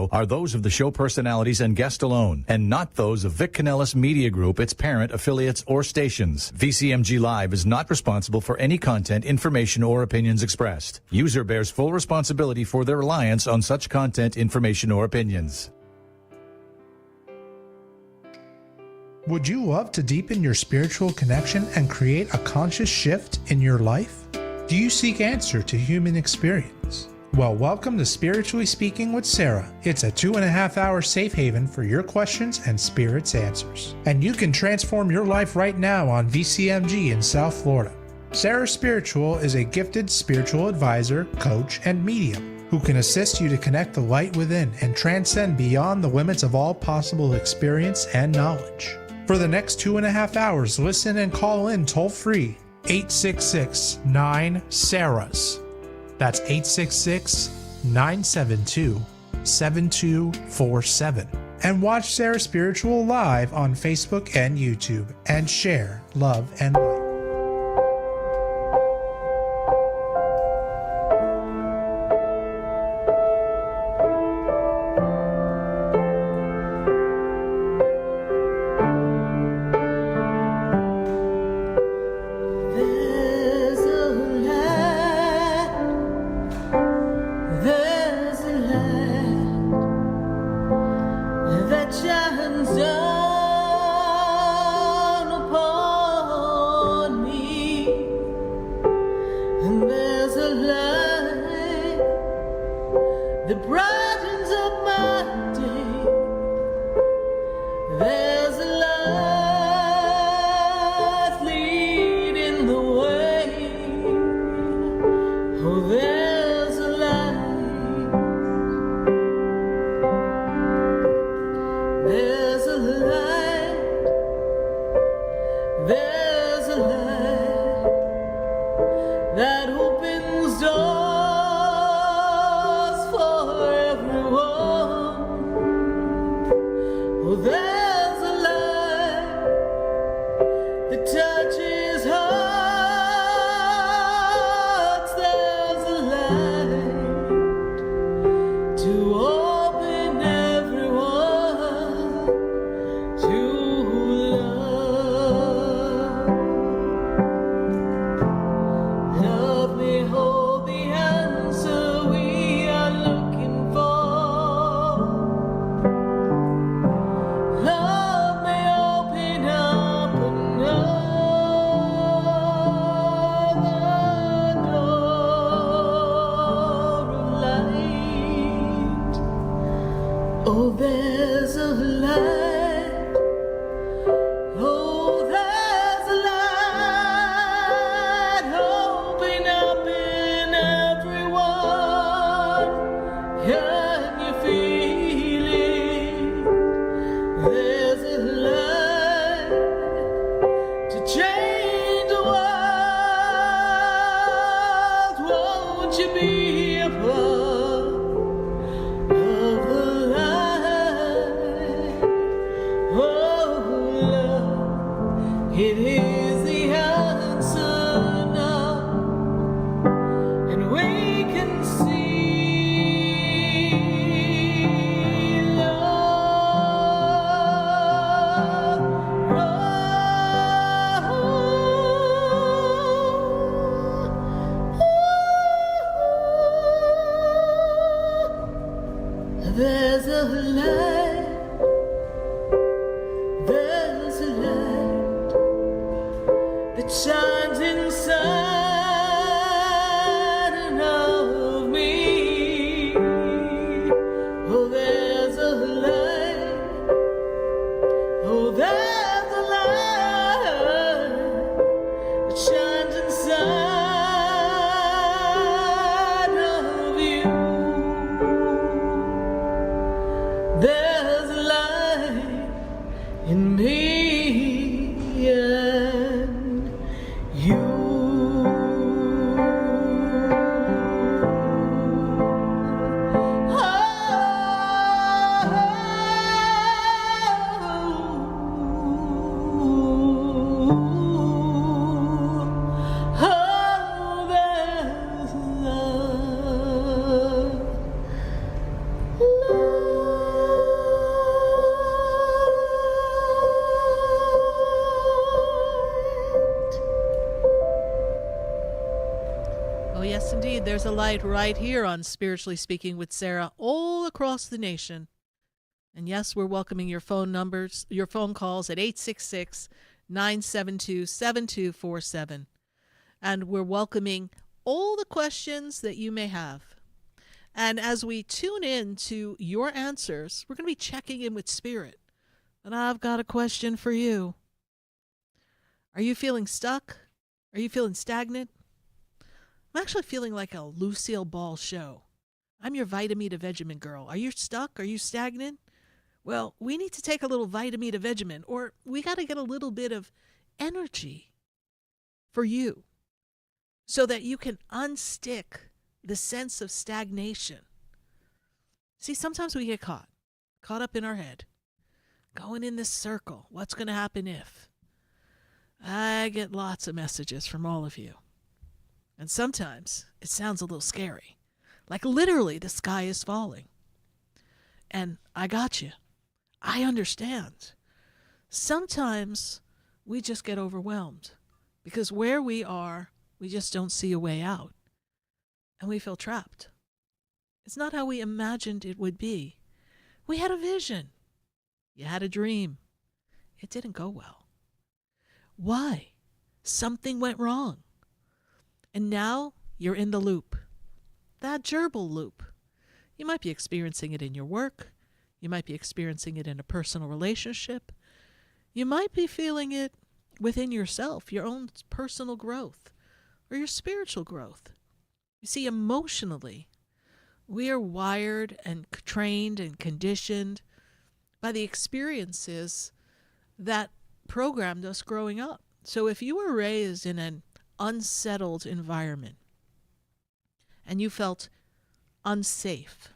show are those of the show personalities and guest alone, and not those of Vic Canellis Media Group, its parent, affiliates, or stations. VCMG Live is not responsible for any content, information, or opinions expressed. User bears full responsibility for their reliance on such content, information, or opinions. Would you love to deepen your spiritual connection and create a conscious shift in your life? Do you seek answer to human experience? Well, welcome to Spiritually Speaking with Sarah. It's a 2.5-hour safe haven for your questions and Spirit's answers. And you can transform your life right now on VCMG in South Florida. Sarah Spiritual is a gifted spiritual advisor, coach, and medium who can assist you to connect the light within and transcend beyond the limits of all possible experience and knowledge. For the next 2.5 hours, listen and call in toll-free 866-9-SARAHS. That's 866-972-7247. And watch Sarah Spiritual live on Facebook and YouTube and share love and light. Love. Shines a light right here on Spiritually Speaking with Sarah all across the nation. And yes, we're welcoming your phone calls at 866-972-7247. And we're welcoming all the questions that you may have. And as we tune in to your answers, we're going to be checking in with Spirit. And I've got a question for you. Are you feeling stuck? Are you feeling stagnant? I'm actually feeling like a Lucille Ball show. I'm your Vitamin Vegemin girl. Are you stuck? Are you stagnant? Well, we need to take a little Vitamin Vegemin, or we got to get a little bit of energy for you so that you can unstick the sense of stagnation. See, sometimes we get caught up in our head, going in this circle. What's going to happen if? I get lots of messages from all of you. And sometimes it sounds a little scary. Like literally the sky is falling. And I got you. I understand. Sometimes we just get overwhelmed because where we are, we just don't see a way out. And we feel trapped. It's not how we imagined it would be. We had a vision. You had a dream. It didn't go well. Why? Something went wrong. And now you're in the loop. That gerbil loop. You might be experiencing it in your work. You might be experiencing it in a personal relationship. You might be feeling it within yourself, your own personal growth or your spiritual growth. You see, emotionally, we are wired and trained and conditioned by the experiences that programmed us growing up. So if you were raised in an unsettled environment and you felt unsafe,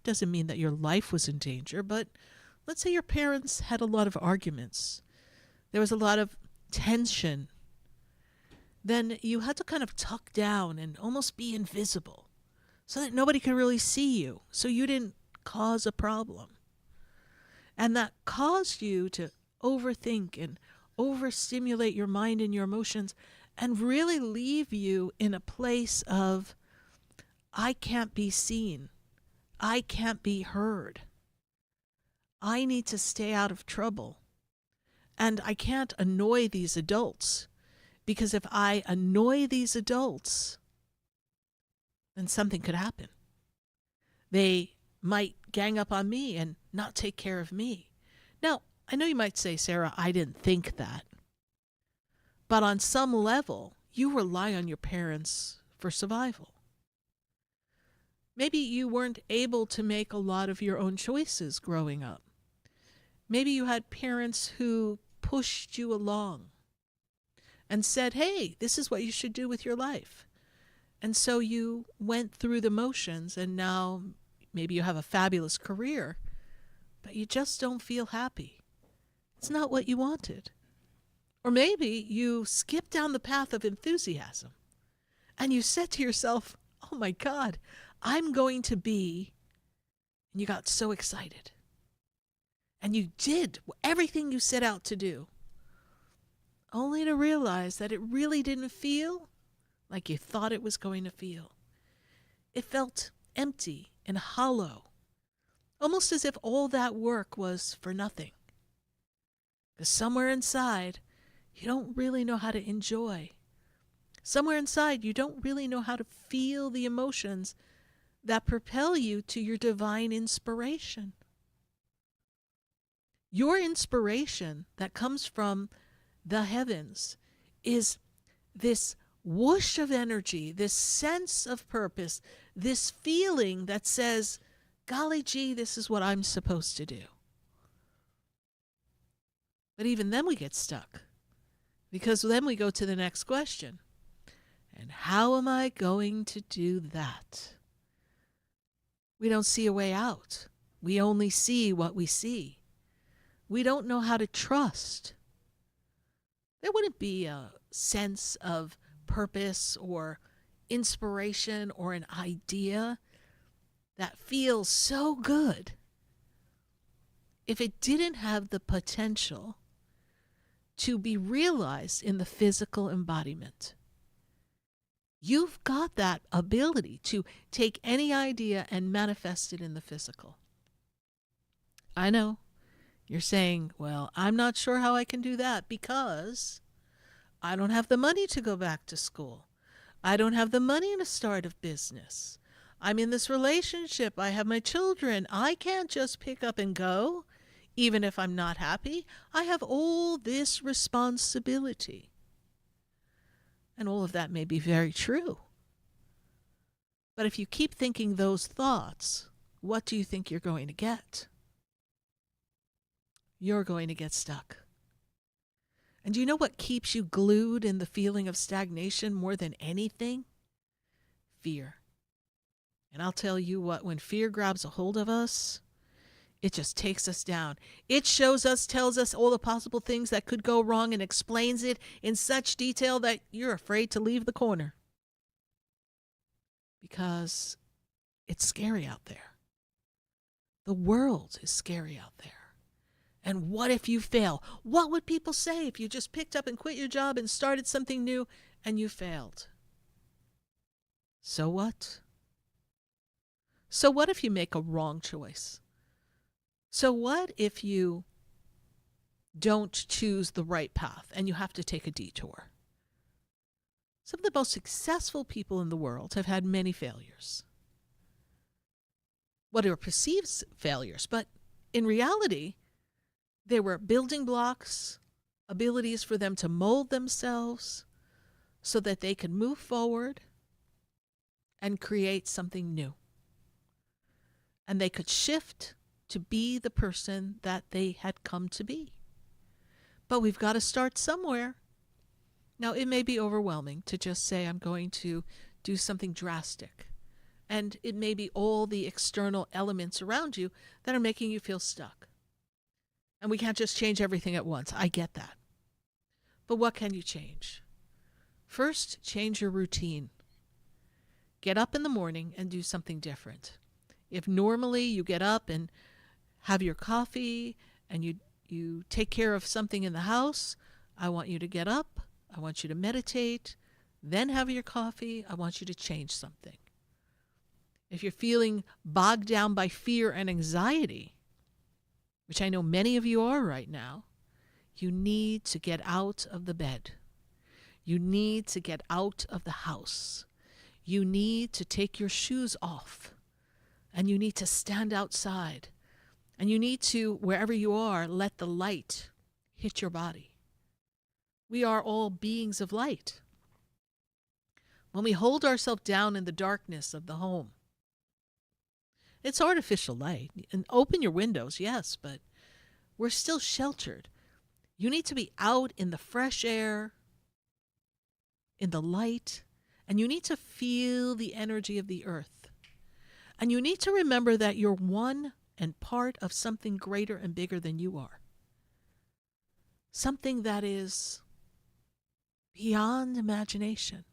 doesn't mean that your life was in danger, but let's say your parents had a lot of arguments. There was a lot of tension. Then you had to kind of tuck down and almost be invisible so that nobody could really see you, so you didn't cause a problem. And that caused you to overthink and overstimulate your mind and your emotions and really leave you in a place of, I can't be seen. I can't be heard. I need to stay out of trouble. And I can't annoy these adults, because if I annoy these adults, then something could happen. They might gang up on me and not take care of me. Now, I know you might say, Sarah, I didn't think that. But on some level, you rely on your parents for survival. Maybe you weren't able to make a lot of your own choices growing up. Maybe you had parents who pushed you along and said, hey, this is what you should do with your life. And so you went through the motions, and now maybe you have a fabulous career, but you just don't feel happy. It's not what you wanted. Or maybe you skipped down the path of enthusiasm and you said to yourself, oh my God, I'm going to be, and you got so excited. And you did everything you set out to do, only to realize that it really didn't feel like you thought it was going to feel. It felt empty and hollow, almost as if all that work was for nothing. Because somewhere inside, you don't really know how to enjoy. Somewhere inside, you don't really know how to feel the emotions that propel you to your divine inspiration. Your inspiration that comes from the heavens is this whoosh of energy, this sense of purpose, this feeling that says, golly gee, this is what I'm supposed to do. But even then we get stuck, because then we go to the next question. And how am I going to do that? We don't see a way out. We only see what we see. We don't know how to trust. There wouldn't be a sense of purpose or inspiration or an idea that feels so good if it didn't have the potential to be realized in the physical embodiment. You've got that ability to take any idea and manifest it in the physical. I know you're saying, well, I'm not sure how I can do that because I don't have the money to go back to school. I don't have the money to start a business. I'm in this relationship. I have my children. I can't just pick up and go, even if I'm not happy. I have all this responsibility. And all of that may be very true. But if you keep thinking those thoughts, what do you think you're going to get? You're going to get stuck. And do you know what keeps you glued in the feeling of stagnation more than anything? Fear. And I'll tell you what, when fear grabs a hold of us, it just takes us down. It shows us, tells us all the possible things that could go wrong and explains it in such detail that you're afraid to leave the corner. Because it's scary out there. The world is scary out there. And what if you fail? What would people say if you just picked up and quit your job and started something new and you failed? So what? So what if you make a wrong choice? So what if you don't choose the right path and you have to take a detour? Some of the most successful people in the world have had many failures. What are perceived failures, but in reality, they were building blocks, abilities for them to mold themselves so that they could move forward and create something new. And they could shift to be the person that they had come to be. But we've got to start somewhere. Now, it may be overwhelming to just say, I'm going to do something drastic. And it may be all the external elements around you that are making you feel stuck. And we can't just change everything at once. I get that. But what can you change? First, change your routine. Get up in the morning and do something different. If normally you get up and have your coffee and you take care of something in the house, I want you to get up. I want you to meditate, then have your coffee. I want you to change something. If you're feeling bogged down by fear and anxiety, which I know many of you are right now, you need to get out of the bed. You need to get out of the house. You need to take your shoes off. And you need to stand outside. And you need to, wherever you are, let the light hit your body. We are all beings of light. When we hold ourselves down in the darkness of the home, it's artificial light. And open your windows, yes, but we're still sheltered. You need to be out in the fresh air, in the light, and you need to feel the energy of the earth. And you need to remember that you're one and part of something greater and bigger than you are. Something that is beyond imagination.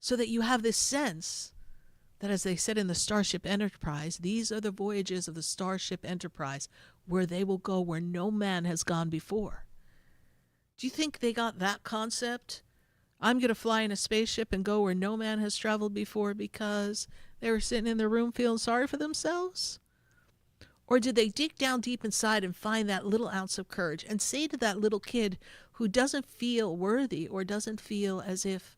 So that you have this sense that, as they said in the Starship Enterprise, these are the voyages of the Starship Enterprise, where they will go where no man has gone before. Do you think they got that concept? I'm going to fly in a spaceship and go where no man has traveled before because they were sitting in their room feeling sorry for themselves? Or did they dig down deep inside and find that little ounce of courage and say to that little kid who doesn't feel worthy or doesn't feel as if,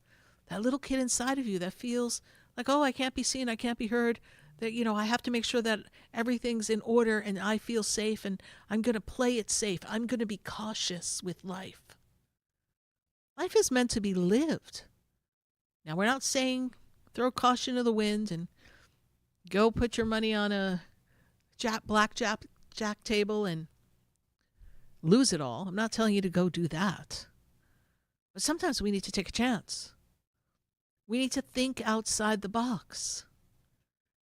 that little kid inside of you that feels like, oh, I can't be seen, I can't be heard, that, I have to make sure that everything's in order and I feel safe and I'm going to play it safe. I'm going to be cautious with life. Life is meant to be lived. Now, we're not saying throw caution to the wind and go put your money on a blackjack table and lose it all. I'm not telling you to go do that. But sometimes we need to take a chance. We need to think outside the box.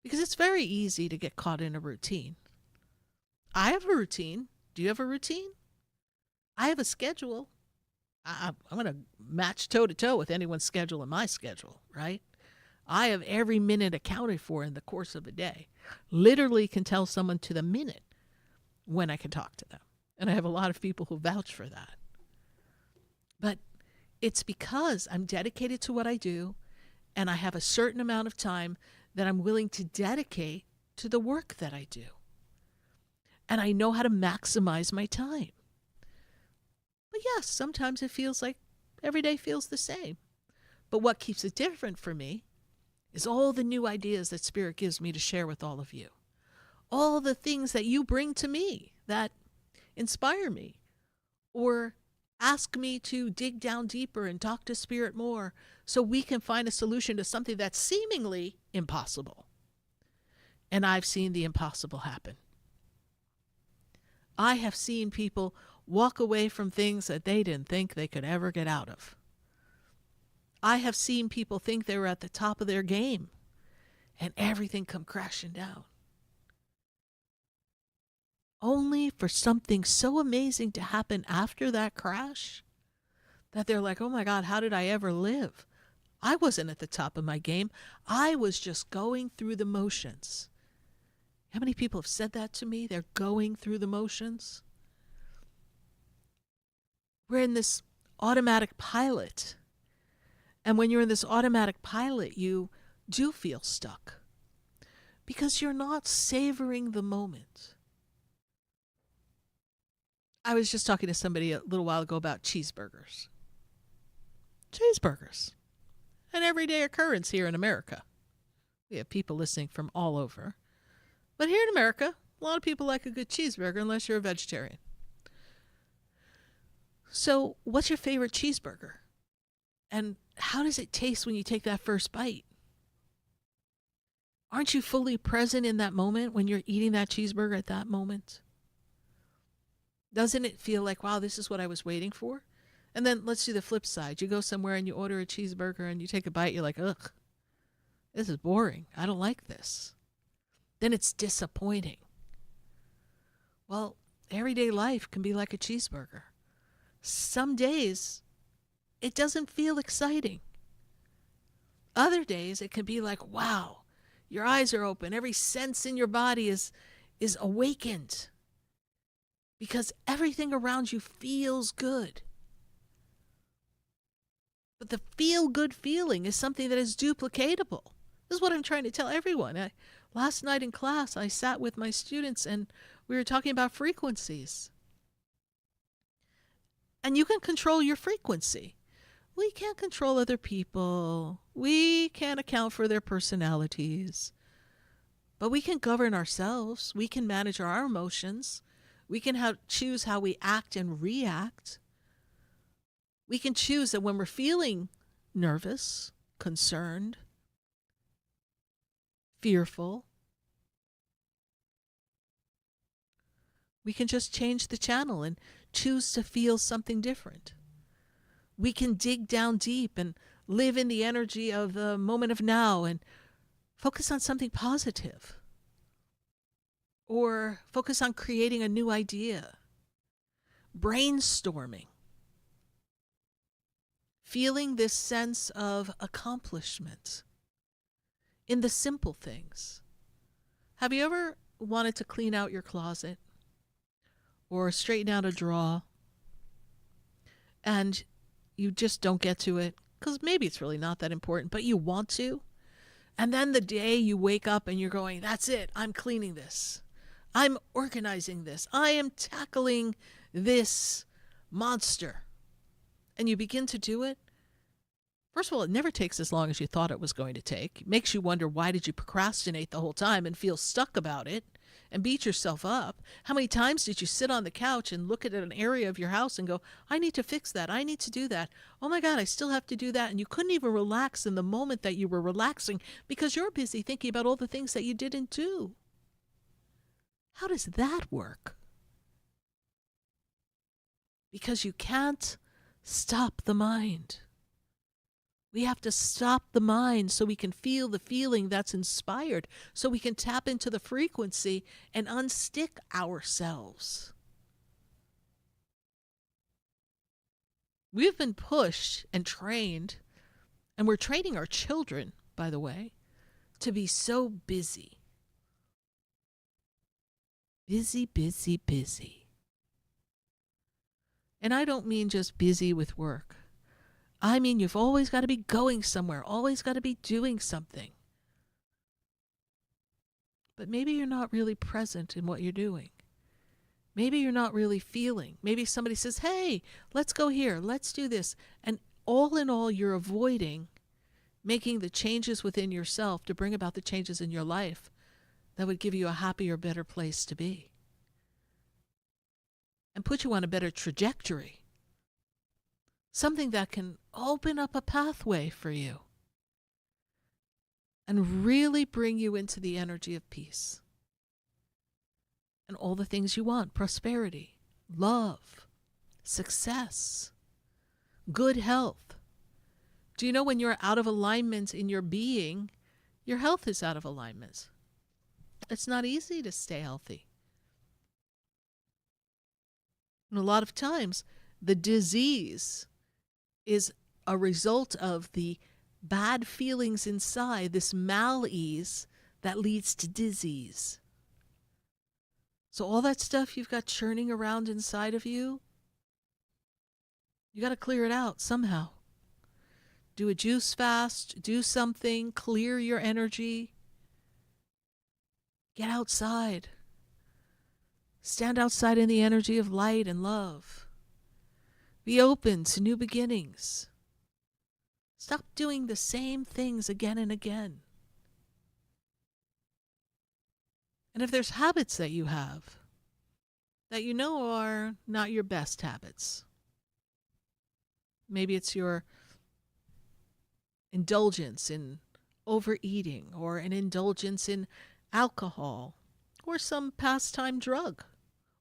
Because it's very easy to get caught in a routine. I have a routine. Do you have a routine? I have a schedule. I'm going to match toe-to-toe with anyone's schedule and my schedule, right? I have every minute accounted for in the course of a day. Literally can tell someone to the minute when I can talk to them. And I have a lot of people who vouch for that. But it's because I'm dedicated to what I do, and I have a certain amount of time that I'm willing to dedicate to the work that I do. And I know how to maximize my time. But yes, sometimes it feels like every day feels the same. But what keeps it different for me is all the new ideas that Spirit gives me to share with all of you. All the things that you bring to me that inspire me or ask me to dig down deeper and talk to Spirit more so we can find a solution to something that's seemingly impossible. And I've seen the impossible happen. I have seen people walk away from things that they didn't think they could ever get out of. I have seen people think they were at the top of their game and everything come crashing down. Only for something so amazing to happen after that crash that they're like, oh my God, how did I ever live? I wasn't at the top of my game. I was just going through the motions. How many people have said that to me? They're going through the motions. We're in this automatic pilot. And when you're in this automatic pilot, you do feel stuck because you're not savoring the moment. I was just talking to somebody a little while ago about cheeseburgers. Cheeseburgers. An everyday occurrence here in America. We have people listening from all over. But here in America, a lot of people like a good cheeseburger unless you're a vegetarian. So, what's your favorite cheeseburger? And how does it taste when you take that first bite? Aren't you fully present in that moment when you're eating that cheeseburger at that moment? Doesn't it feel like, wow, this is what I was waiting for? And then let's do the flip side. You go somewhere and you order a cheeseburger and you take a bite, you're like, ugh, this is boring. I don't like this. Then it's disappointing. Well, everyday life can be like a cheeseburger. Some days, it doesn't feel exciting. Other days, it can be like, wow, your eyes are open. Every sense in your body is awakened because everything around you feels good. But the feel-good feeling is something that is duplicatable. This is what I'm trying to tell everyone. Last night in class, I sat with my students and we were talking about frequencies. And you can control your frequency. We can't control other people. We can't account for their personalities. But we can govern ourselves. We can manage our emotions. We can choose how we act and react. We can choose that when we're feeling nervous, concerned, fearful, we can just change the channel and choose to feel something different. We can dig down deep and live in the energy of the moment of now and focus on something positive. Or focus on creating a new idea. Brainstorming. Feeling this sense of accomplishment in the simple things. Have you ever wanted to clean out your closet or straighten out a drawer and you just don't get to it because maybe it's really not that important, but you want to? And then the day you wake up and you're going, that's it, I'm cleaning this. I'm organizing this. I am tackling this monster. And you begin to do it. First of all, it never takes as long as you thought it was going to take. It makes you wonder, why did you procrastinate the whole time and feel stuck about it and beat yourself up? How many times did you sit on the couch and look at an area of your house and go, I need to fix that. I need to do that. Oh my God, I still have to do that. And you couldn't even relax in the moment that you were relaxing because you're busy thinking about all the things that you didn't do. How does that work? Because you can't stop the mind. We have to stop the mind so we can feel the feeling that's inspired, so we can tap into the frequency and unstick ourselves. We've been pushed and trained, and we're training our children, by the way, to be so busy. Busy, busy, busy. And I don't mean just busy with work. I mean, you've always got to be going somewhere, always got to be doing something. But maybe you're not really present in what you're doing. Maybe you're not really feeling. Maybe somebody says, hey, let's go here, let's do this. And all in all, you're avoiding making the changes within yourself to bring about the changes in your life that would give you a happier, better place to be and put you on a better trajectory. Something that can open up a pathway for you and really bring you into the energy of peace and all the things you want: prosperity, love, success, good health. Do you know when you're out of alignment in your being, your health is out of alignment? It's not easy to stay healthy. And a lot of times, the disease is a result of the bad feelings inside, this malaise that leads to disease. So all that stuff you've got churning around inside of you, you got to clear it out somehow. Do a juice fast, do something, clear your energy. Get outside. Stand outside in the energy of light and love. Be open to new beginnings. Stop doing the same things again and again. And if there's habits that you have that you know are not your best habits, maybe it's your indulgence in overeating or an indulgence in alcohol or some pastime drug,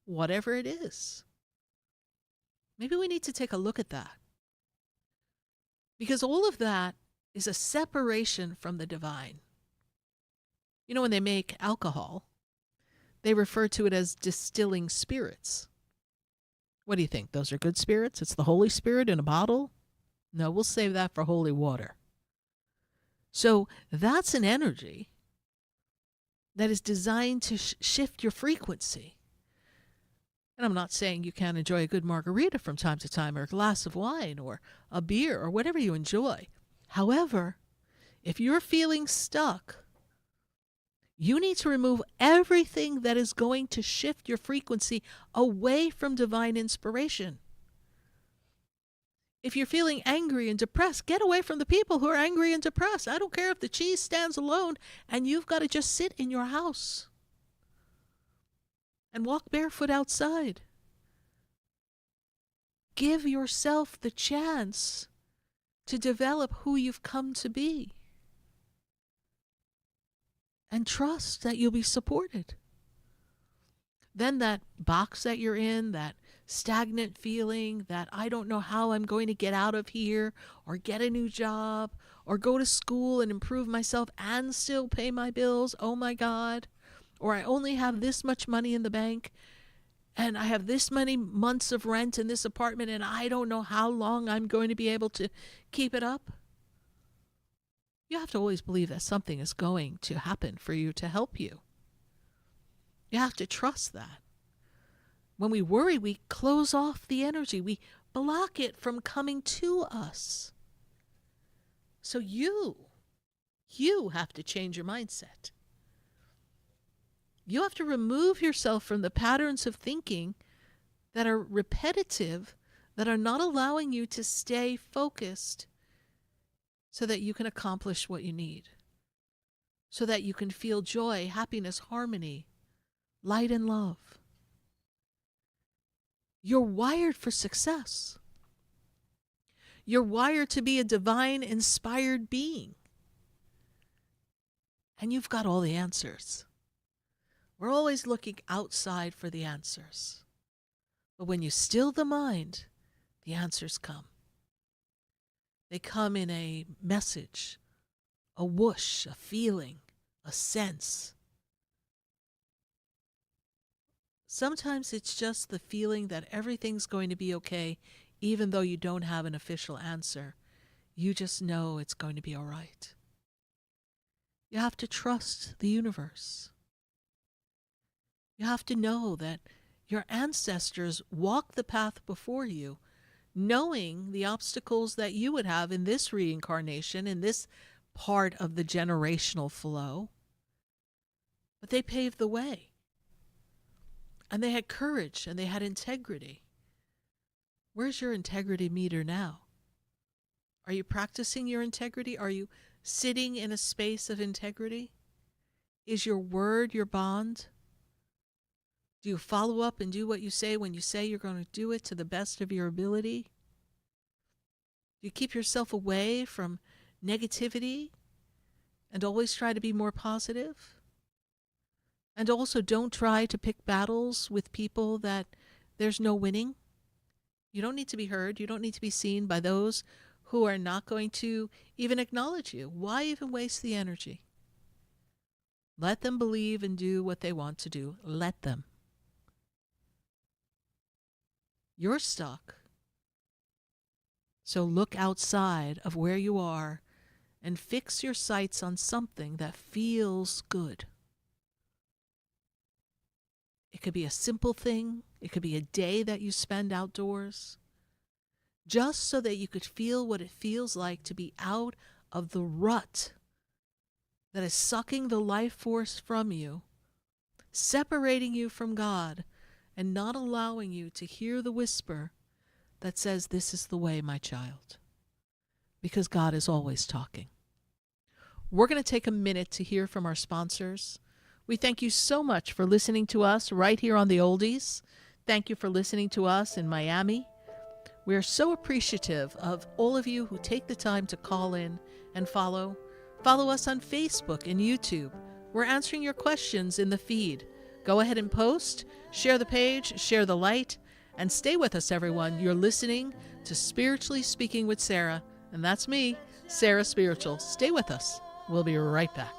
whatever it is. Maybe we need to take a look at that. Because all of that is a separation from the divine. You know, when they make alcohol, they refer to it as distilling spirits. What do you think? Those are good spirits? It's the Holy Spirit in a bottle? No, we'll save that for holy water. So that's an energy that is designed to shift your frequency. And I'm not saying you can't enjoy a good margarita from time to time, or a glass of wine, or a beer, or whatever you enjoy. However, if you're feeling stuck, you need to remove everything that is going to shift your frequency away from divine inspiration. If you're feeling angry and depressed, get away from the people who are angry and depressed. I don't care if the cheese stands alone and you've got to just sit in your house and walk barefoot outside. Give yourself the chance to develop who you've come to be. And trust that you'll be supported. Then that box that you're in, that stagnant feeling, that I don't know how I'm going to get out of here, or get a new job, or go to school and improve myself and still pay my bills, oh my God, or I only have this much money in the bank, and I have this many months of rent in this apartment, and I don't know how long I'm going to be able to keep it up. You have to always believe that something is going to happen for you to help you. You have to trust that. When we worry, we close off the energy. We block it from coming to us. So you have to change your mindset. You have to remove yourself from the patterns of thinking that are repetitive, that are not allowing you to stay focused so that you can accomplish what you need, so that you can feel joy, happiness, harmony, light, and love. You're wired for success. You're wired to be a divine, inspired being. And you've got all the answers. We're always looking outside for the answers. But when you still the mind, the answers come. They come in a message, a whoosh, a feeling, a sense. Sometimes it's just the feeling that everything's going to be okay, even though you don't have an official answer. You just know it's going to be all right. You have to trust the universe. You have to know that your ancestors walked the path before you knowing the obstacles that you would have in this reincarnation, in this part of the generational flow. But they paved the way. And they had courage and they had integrity. Where's your integrity meter now? Are you practicing your integrity? Are you sitting in a space of integrity? Is your word your bond? Do you follow up and do what you say when you say you're going to do it to the best of your ability? Do you keep yourself away from negativity and always try to be more positive? And also don't try to pick battles with people that there's no winning. You don't need to be heard. You don't need to be seen by those who are not going to even acknowledge you. Why even waste the energy? Let them believe and do what they want to do. Let them. You're stuck. So look outside of where you are and fix your sights on something that feels good. It could be a simple thing. It could be a day that you spend outdoors. Just so that you could feel what it feels like to be out of the rut that is sucking the life force from you, separating you from God, and not allowing you to hear the whisper that says, "This is the way, my child." Because God is always talking. We're going to take a minute to hear from our sponsors. We thank you so much for listening to us right here on the Oldies. Thank you for listening to us in Miami. We are so appreciative of all of you who take the time to call in and follow. Follow us on Facebook and YouTube. We're answering your questions in the feed. Go ahead and post, share the page, share the light, and stay with us, everyone. You're listening to Spiritually Speaking with Sarah, and that's me, Sarah Spiritual. Stay with us. We'll be right back.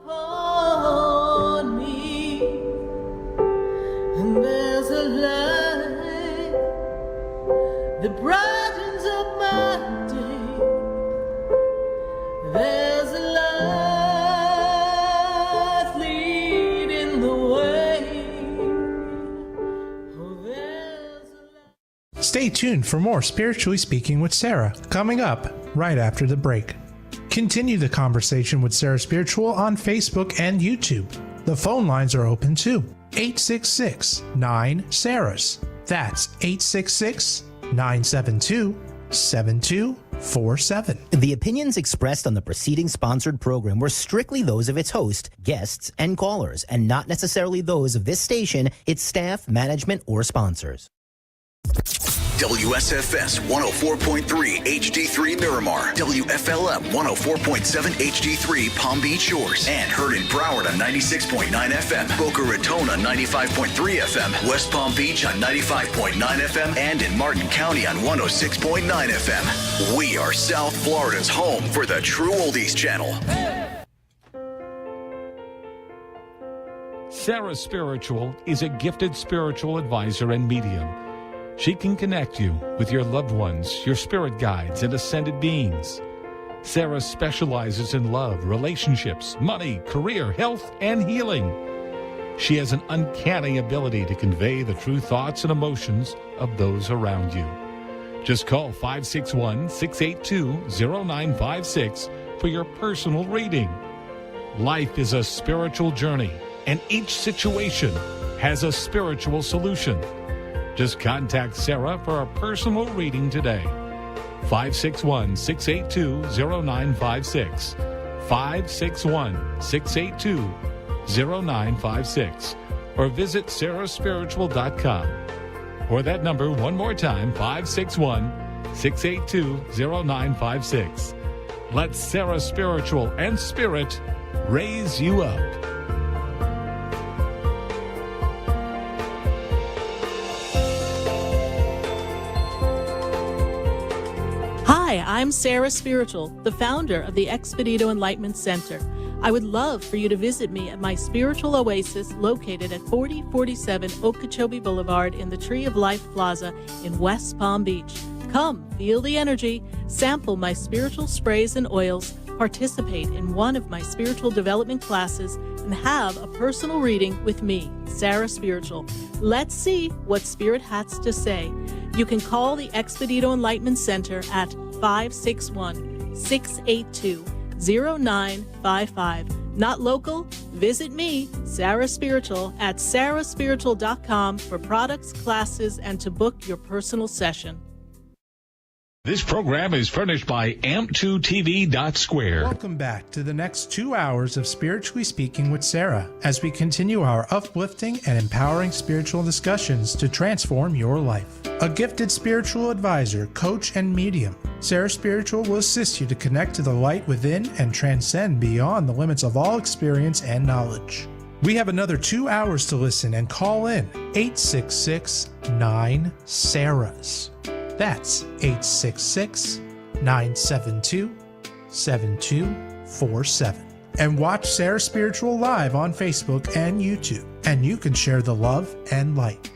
Upon me, and there's a light that brightens up my day. There's a light leading the way. Oh, there's a light. Stay tuned for more Spiritually Speaking with Sarah, coming up right after the break. Continue the conversation with Sarah Spiritual on Facebook and YouTube. The phone lines are open too. 866-9-SARAHS. That's 866-972-7247. The opinions expressed on the preceding sponsored program were strictly those of its host, guests, and callers, and not necessarily those of this station, its staff, management, or sponsors. WSFS 104.3 HD3 Miramar, WFLM 104.7 HD3 Palm Beach Shores, and heard in Broward on 96.9 FM, Boca Raton on 95.3 FM, West Palm Beach on 95.9 FM, and in Martin County on 106.9 FM. We are South Florida's home for the True Oldies Channel. Sarah Spiritual is a gifted spiritual advisor and medium. She can connect you with your loved ones, your spirit guides, and ascended beings. Sarah specializes in love, relationships, money, career, health, and healing. She has an uncanny ability to convey the true thoughts and emotions of those around you. Just call 561-682-0956 for your personal reading. Life is a spiritual journey, and each situation has a spiritual solution. Just contact Sarah for a personal reading today. 561-682-0956. 561-682-0956. Or visit sarahspiritual.com. Or that number one more time, 561-682-0956. Let Sarah Spiritual and Spirit raise you up. Hi, I'm Sarah Spiritual, the founder of the Expedito Enlightenment Center. I would love for you to visit me at my spiritual oasis located at 4047 Okeechobee Boulevard in the Tree of Life Plaza in West Palm Beach. Come, feel the energy, sample my spiritual sprays and oils, participate in one of my spiritual development classes, and have a personal reading with me, Sarah Spiritual. Let's see what Spirit has to say. You can call the Expedito Enlightenment Center at 561-682-0955. Not local? Visit me, Sarah Spiritual, at sarahspiritual.com for products, classes, and to book your personal session. This program is furnished by amp2tv.square. Welcome back to the next 2 hours of Spiritually Speaking with Sarah as we continue our uplifting and empowering spiritual discussions to transform your life. A gifted spiritual advisor, coach, and medium, Sarah Spiritual will assist you to connect to the light within and transcend beyond the limits of all experience and knowledge. We have another 2 hours to listen and call in 866-9-SARAHs. That's 866-972-7247. And watch Sarah Spiritual live on Facebook and YouTube. And you can share the love and light.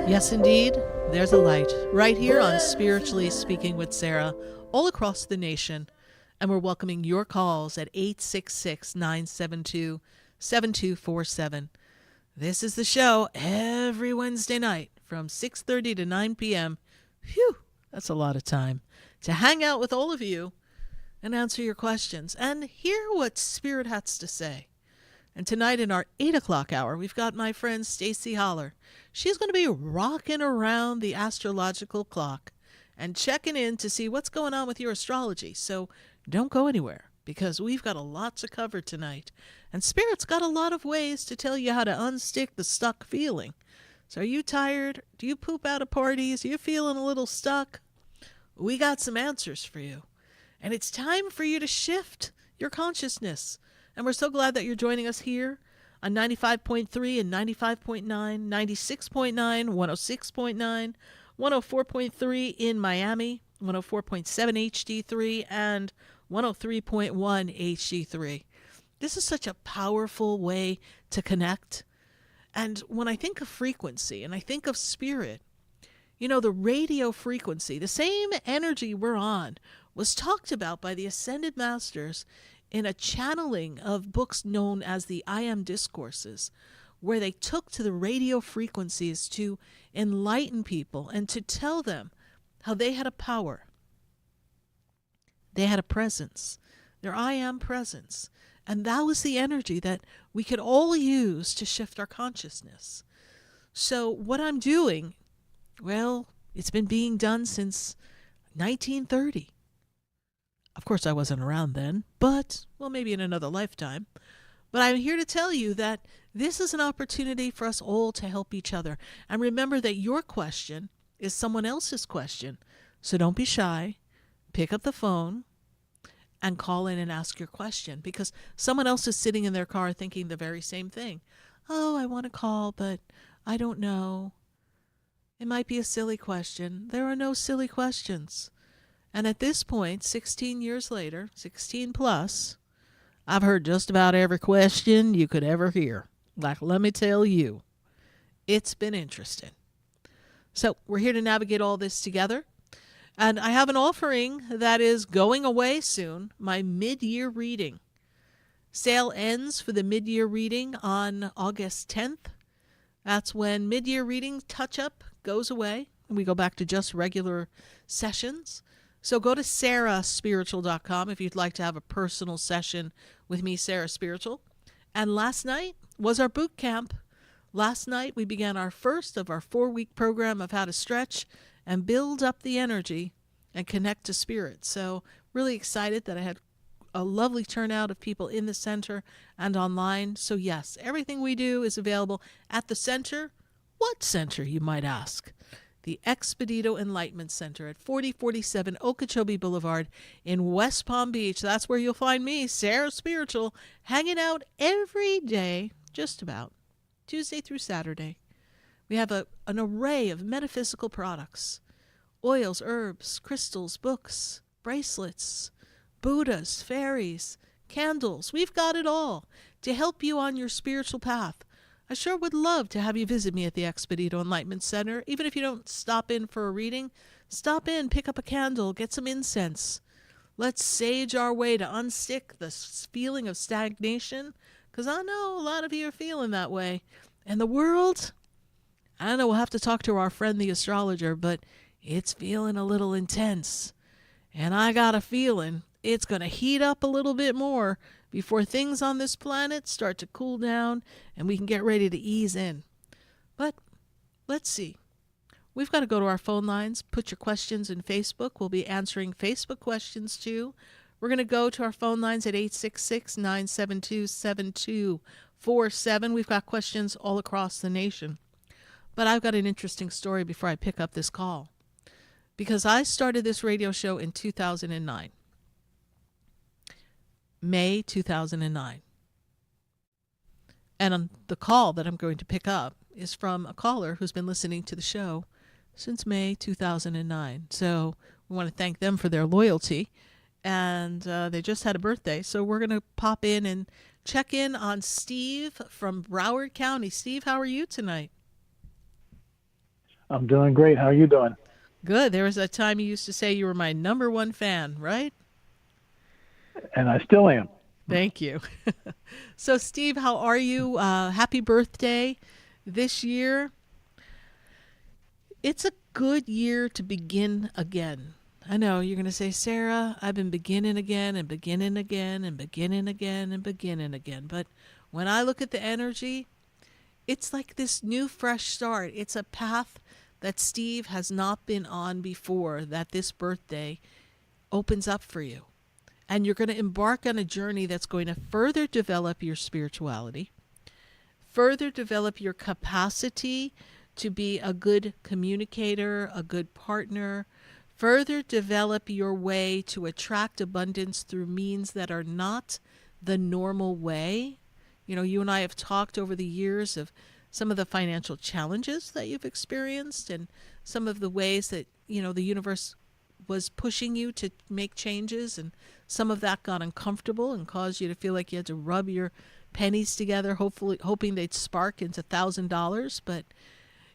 Yes, indeed, there's a light right here on Spiritually Speaking with Sarah, all across the nation. And we're welcoming your calls at 866-972-7247. This is the show every Wednesday night from 6:30 to 9 p.m. Phew, that's a lot of time to hang out with all of you and answer your questions and hear what Spirit has to say. And tonight in our 8 o'clock hour, we've got my friend Stacy Holler. She's going to be rocking around the astrological clock and checking in to see what's going on with your astrology. So don't go anywhere because we've got a lot to cover tonight. And Spirit's got a lot of ways to tell you how to unstick the stuck feeling. So are you tired? Do you poop out of parties? Are you feeling a little stuck? We got some answers for you. And it's time for you to shift your consciousness. And we're so glad that you're joining us here on 95.3 and 95.9, 96.9, 106.9, 104.3 in Miami, 104.7 HD3, and 103.1 HD3. This is such a powerful way to connect. And when I think of frequency and I think of spirit, you know, the radio frequency, the same energy we're on, was talked about by the Ascended Masters in a channeling of books known as the I Am Discourses, where they took to the radio frequencies to enlighten people and to tell them how they had a power. They had a presence, their I Am presence. And that was the energy that we could all use to shift our consciousness. So what I'm doing, well, it's been being done since 1930. Of course, I wasn't around then, but, well, maybe in another lifetime. But I'm here to tell you that this is an opportunity for us all to help each other. And remember that your question is someone else's question. So don't be shy. Pick up the phone and call in and ask your question, because someone else is sitting in their car thinking the very same thing. Oh, I want to call, but I don't know. It might be a silly question. There are no silly questions. And at this point, 16 years later, 16 plus, I've heard just about every question you could ever hear. Like, let me tell you, it's been interesting. So we're here to navigate all this together. And I have an offering that is going away soon, my mid-year reading. Sale ends for the mid-year reading on August 10th. That's when mid-year reading touch-up goes away, and we go back to just regular sessions. So go to sarahspiritual.com if you'd like to have a personal session with me, Sarah Spiritual. And last night was our boot camp. Last night we began our first of our 4-week program of how to stretch and build up the energy and connect to spirit. So really excited that I had a lovely turnout of people in the center and online. So yes, everything we do is available at the center. What center, you might ask? The Expedito Enlightenment Center at 4047 Okeechobee Boulevard in West Palm Beach. That's where you'll find me, Sarah Spiritual, hanging out every day, just about, Tuesday through Saturday. We have an array of metaphysical products, oils, herbs, crystals, books, bracelets, Buddhas, fairies, candles. We've got it all to help you on your spiritual path. I sure would love to have you visit me at the Expedito Enlightenment Center. Even if you don't stop in for a reading, stop in, pick up a candle, get some incense. Let's sage our way to unstick the feeling of stagnation, because I know a lot of you are feeling that way. And the world, I don't know, we'll have to talk to our friend the astrologer, but it's feeling a little intense. And I got a feeling it's going to heat up a little bit more before things on this planet start to cool down and we can get ready to ease in. But let's see. We've got to go to our phone lines. Put your questions in Facebook. We'll be answering Facebook questions too. We're going to go to our phone lines at 866-972-7247. We've got questions all across the nation. But I've got an interesting story before I pick up this call. Because I started this radio show in 2009. May 2009. And on the call that I'm going to pick up is from a caller who's been listening to the show since May 2009. So we want to thank them for their loyalty. And they just had a birthday. So we're going to pop in and check in on Steve from Broward County. Steve, how are you tonight? I'm doing great. How are you doing? Good. There was a time you used to say you were my number one fan, right? And I still am. Thank you. So, Steve, how are you? Happy birthday this year. It's a good year to begin again. I know you're going to say, Sarah, I've been beginning again and beginning again and beginning again and beginning again. But when I look at the energy, it's like this new fresh start. It's a path that Steve has not been on before, that this birthday opens up for you. And you're going to embark on a journey that's going to further develop your spirituality, further develop your capacity to be a good communicator, a good partner, further develop your way to attract abundance through means that are not the normal way. You and I have talked over the years of some of the financial challenges that you've experienced and some of the ways that, the universe was pushing you to make changes, and some of that got uncomfortable and caused you to feel like you had to rub your pennies together, hopefully hoping they'd spark into $1,000. But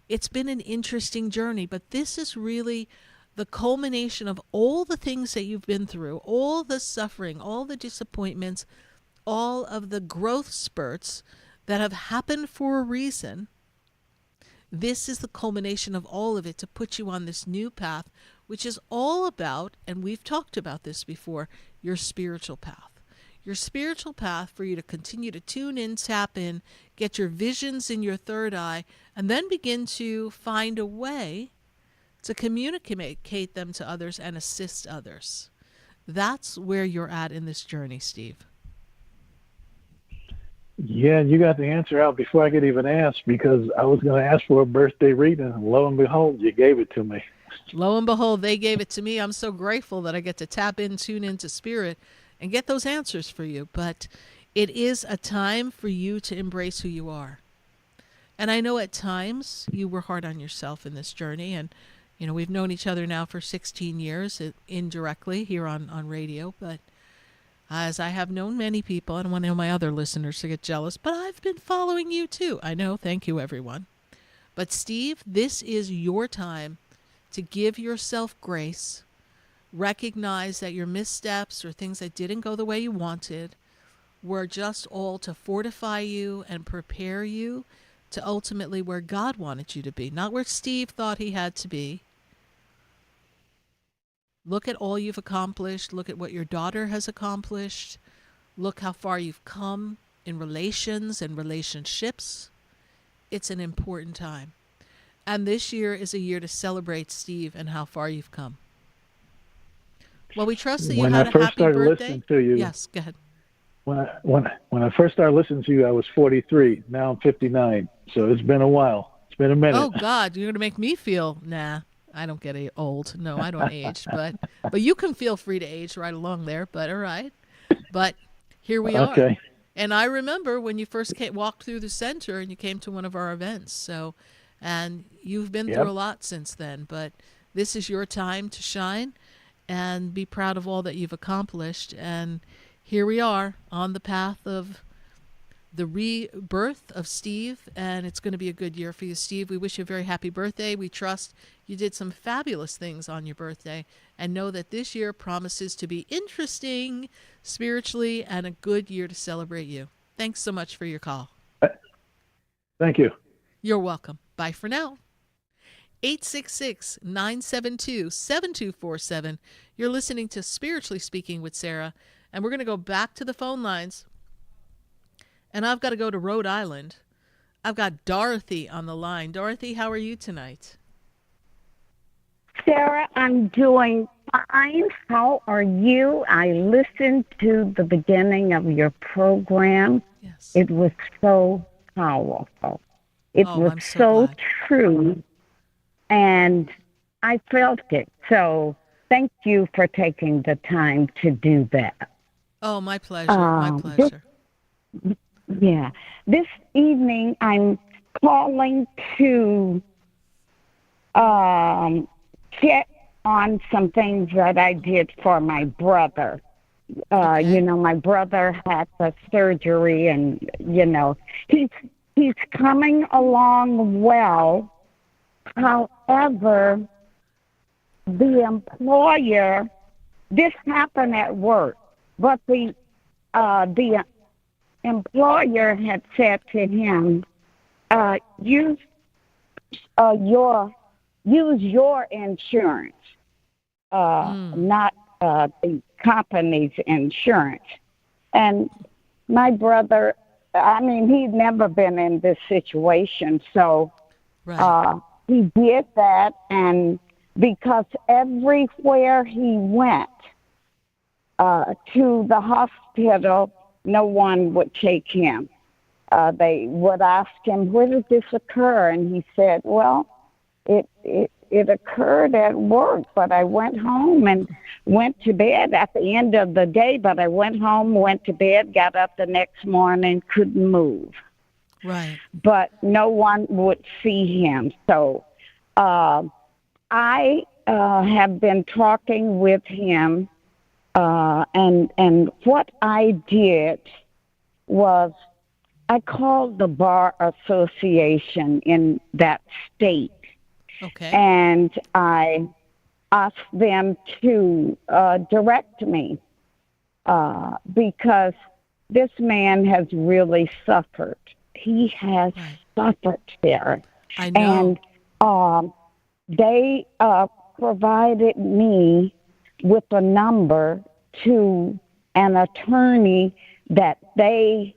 it's been an interesting journey. But this is really the culmination of all the things that you've been through, all the suffering, all the disappointments, all of the growth spurts that have happened for a reason. This is the culmination of all of it to put you on this new path, which is all about, and we've talked about this before, your spiritual path. Your spiritual path for you to continue to tune in, tap in, get your visions in your third eye, and then begin to find a way to communicate them to others and assist others. That's where you're at in this journey, Steve. Yeah, you got the answer out before I could even ask, because I was going to ask for a birthday reading, and lo and behold, you gave it to me. Lo and behold, they gave it to me. I'm so grateful that I get to tap in, tune into spirit, and get those answers for you. But it is a time for you to embrace who you are. And I know at times you were hard on yourself in this journey. And, we've known each other now for 16 years, indirectly here on radio. But as I have known many people, I don't want my other listeners to get jealous, but I've been following you too. I know. Thank you, everyone. But Steve, this is your time to give yourself grace. Recognize that your missteps or things that didn't go the way you wanted were just all to fortify you and prepare you to ultimately where God wanted you to be, not where Steve thought he had to be. Look at all you've accomplished. Look at what your daughter has accomplished. Look how far you've come in relations and relationships. It's an important time. And this year is a year to celebrate, Steve, and how far you've come. Well, we trust that you When had I a first happy started birthday. listening to you, Yes, go ahead. when I first started listening to you, I was 43. Now I'm 59. So it's been a while. It's been a minute. Oh, God, you're going to make me feel, nah, I don't get old. No, I don't age. But you can feel free to age right along there, but all right. But here we are. Okay. And I remember when you first walked through the center and you came to one of our events. So, and you've been through a lot since then, but this is your time to shine and be proud of all that you've accomplished. And here we are on the path of the rebirth of Steve, and it's going to be a good year for you, Steve. We wish you a very happy birthday. We trust you did some fabulous things on your birthday, and know that this year promises to be interesting spiritually and a good year to celebrate you. Thanks so much for your call. Thank you. You're welcome. Bye for now. 866-972-7247. You're listening to Spiritually Speaking with Sarah, and we're going to go back to the phone lines. And I've got to go to Rhode Island. I've got Dorothy on the line. Dorothy, how are you tonight? Sarah, I'm doing fine. How are you? I listened to the beginning of your program. Yes. It was so powerful. It was I'm so glad. true. And I felt it. So thank you for taking the time to do that. Oh, my pleasure. My pleasure. Yeah. This evening, I'm calling to check on some things that I did for my brother. Okay. My brother had the surgery, and, he's coming along well. However, the employer, this happened at work, but the employer had said to him, use your insurance, not the company's insurance. And my brother, he'd never been in this situation, so Right. he did that, and because everywhere he went to the hospital, no one would take him. They would ask him, where did this occur? And he said, well, it it occurred at work, but I went home and went to bed at the end of the day, but I went home, went to bed, got up the next morning, couldn't move. Right. But no one would see him. So I have been talking with him, and what I did was I called the bar association in that state, Okay. and I asked them to direct me because this man has really suffered. He has suffered there. I know. And they provided me with a number to an attorney that they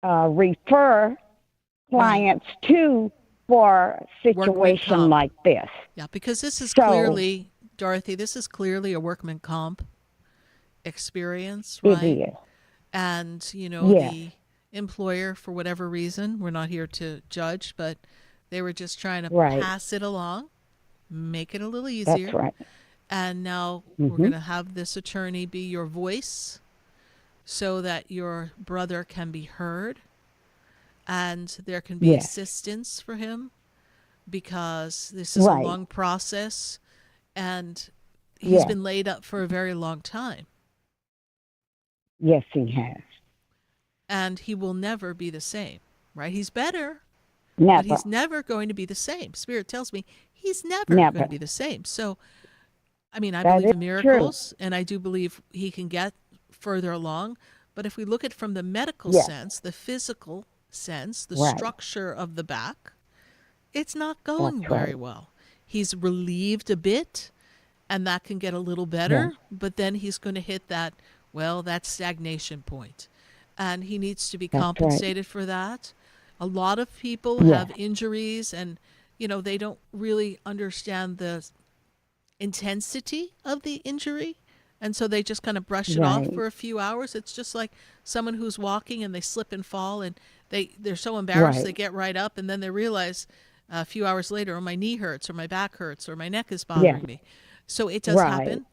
refer clients to for a situation like this. Yeah, because this is So- clearly, Dorothy, this is clearly a workman comp experience, right? It is. And, you know, Yes. the employer, for whatever reason, we're not here to judge, but they were just trying to Right. pass it along, make it a little easier. That's right. And now we're going to have this attorney be your voice so that your brother can be heard and there can be Yes. assistance for him, because this is Right. a long process and he's Yes. been laid up for a very long time. Yes, he has. And he will never be the same, right? He's better, Never. but he's never going to be the same. Spirit tells me he's never, Never. going to be the same. So, I mean, I That believe in is miracles, and I do believe he can get further along. But if we look at it from the medical Yes. sense, the physical sense, the Right. structure of the back, it's not going That's very right. well. He's relieved a bit, and that can get a little better, but then he's going to hit that, well, that stagnation point. And he needs to be That's right. compensated for that. A lot of people Yes. have injuries, and, you know, they don't really understand the intensity of the injury. And so they just kind of brush it off Right. for a few hours. It's just like someone who's walking and they slip and fall, and they're so embarrassed Right. they get right up, and then they realize a few hours later, oh, my knee hurts, or my back hurts, or my neck is bothering Yes. me. So it does Right. happen.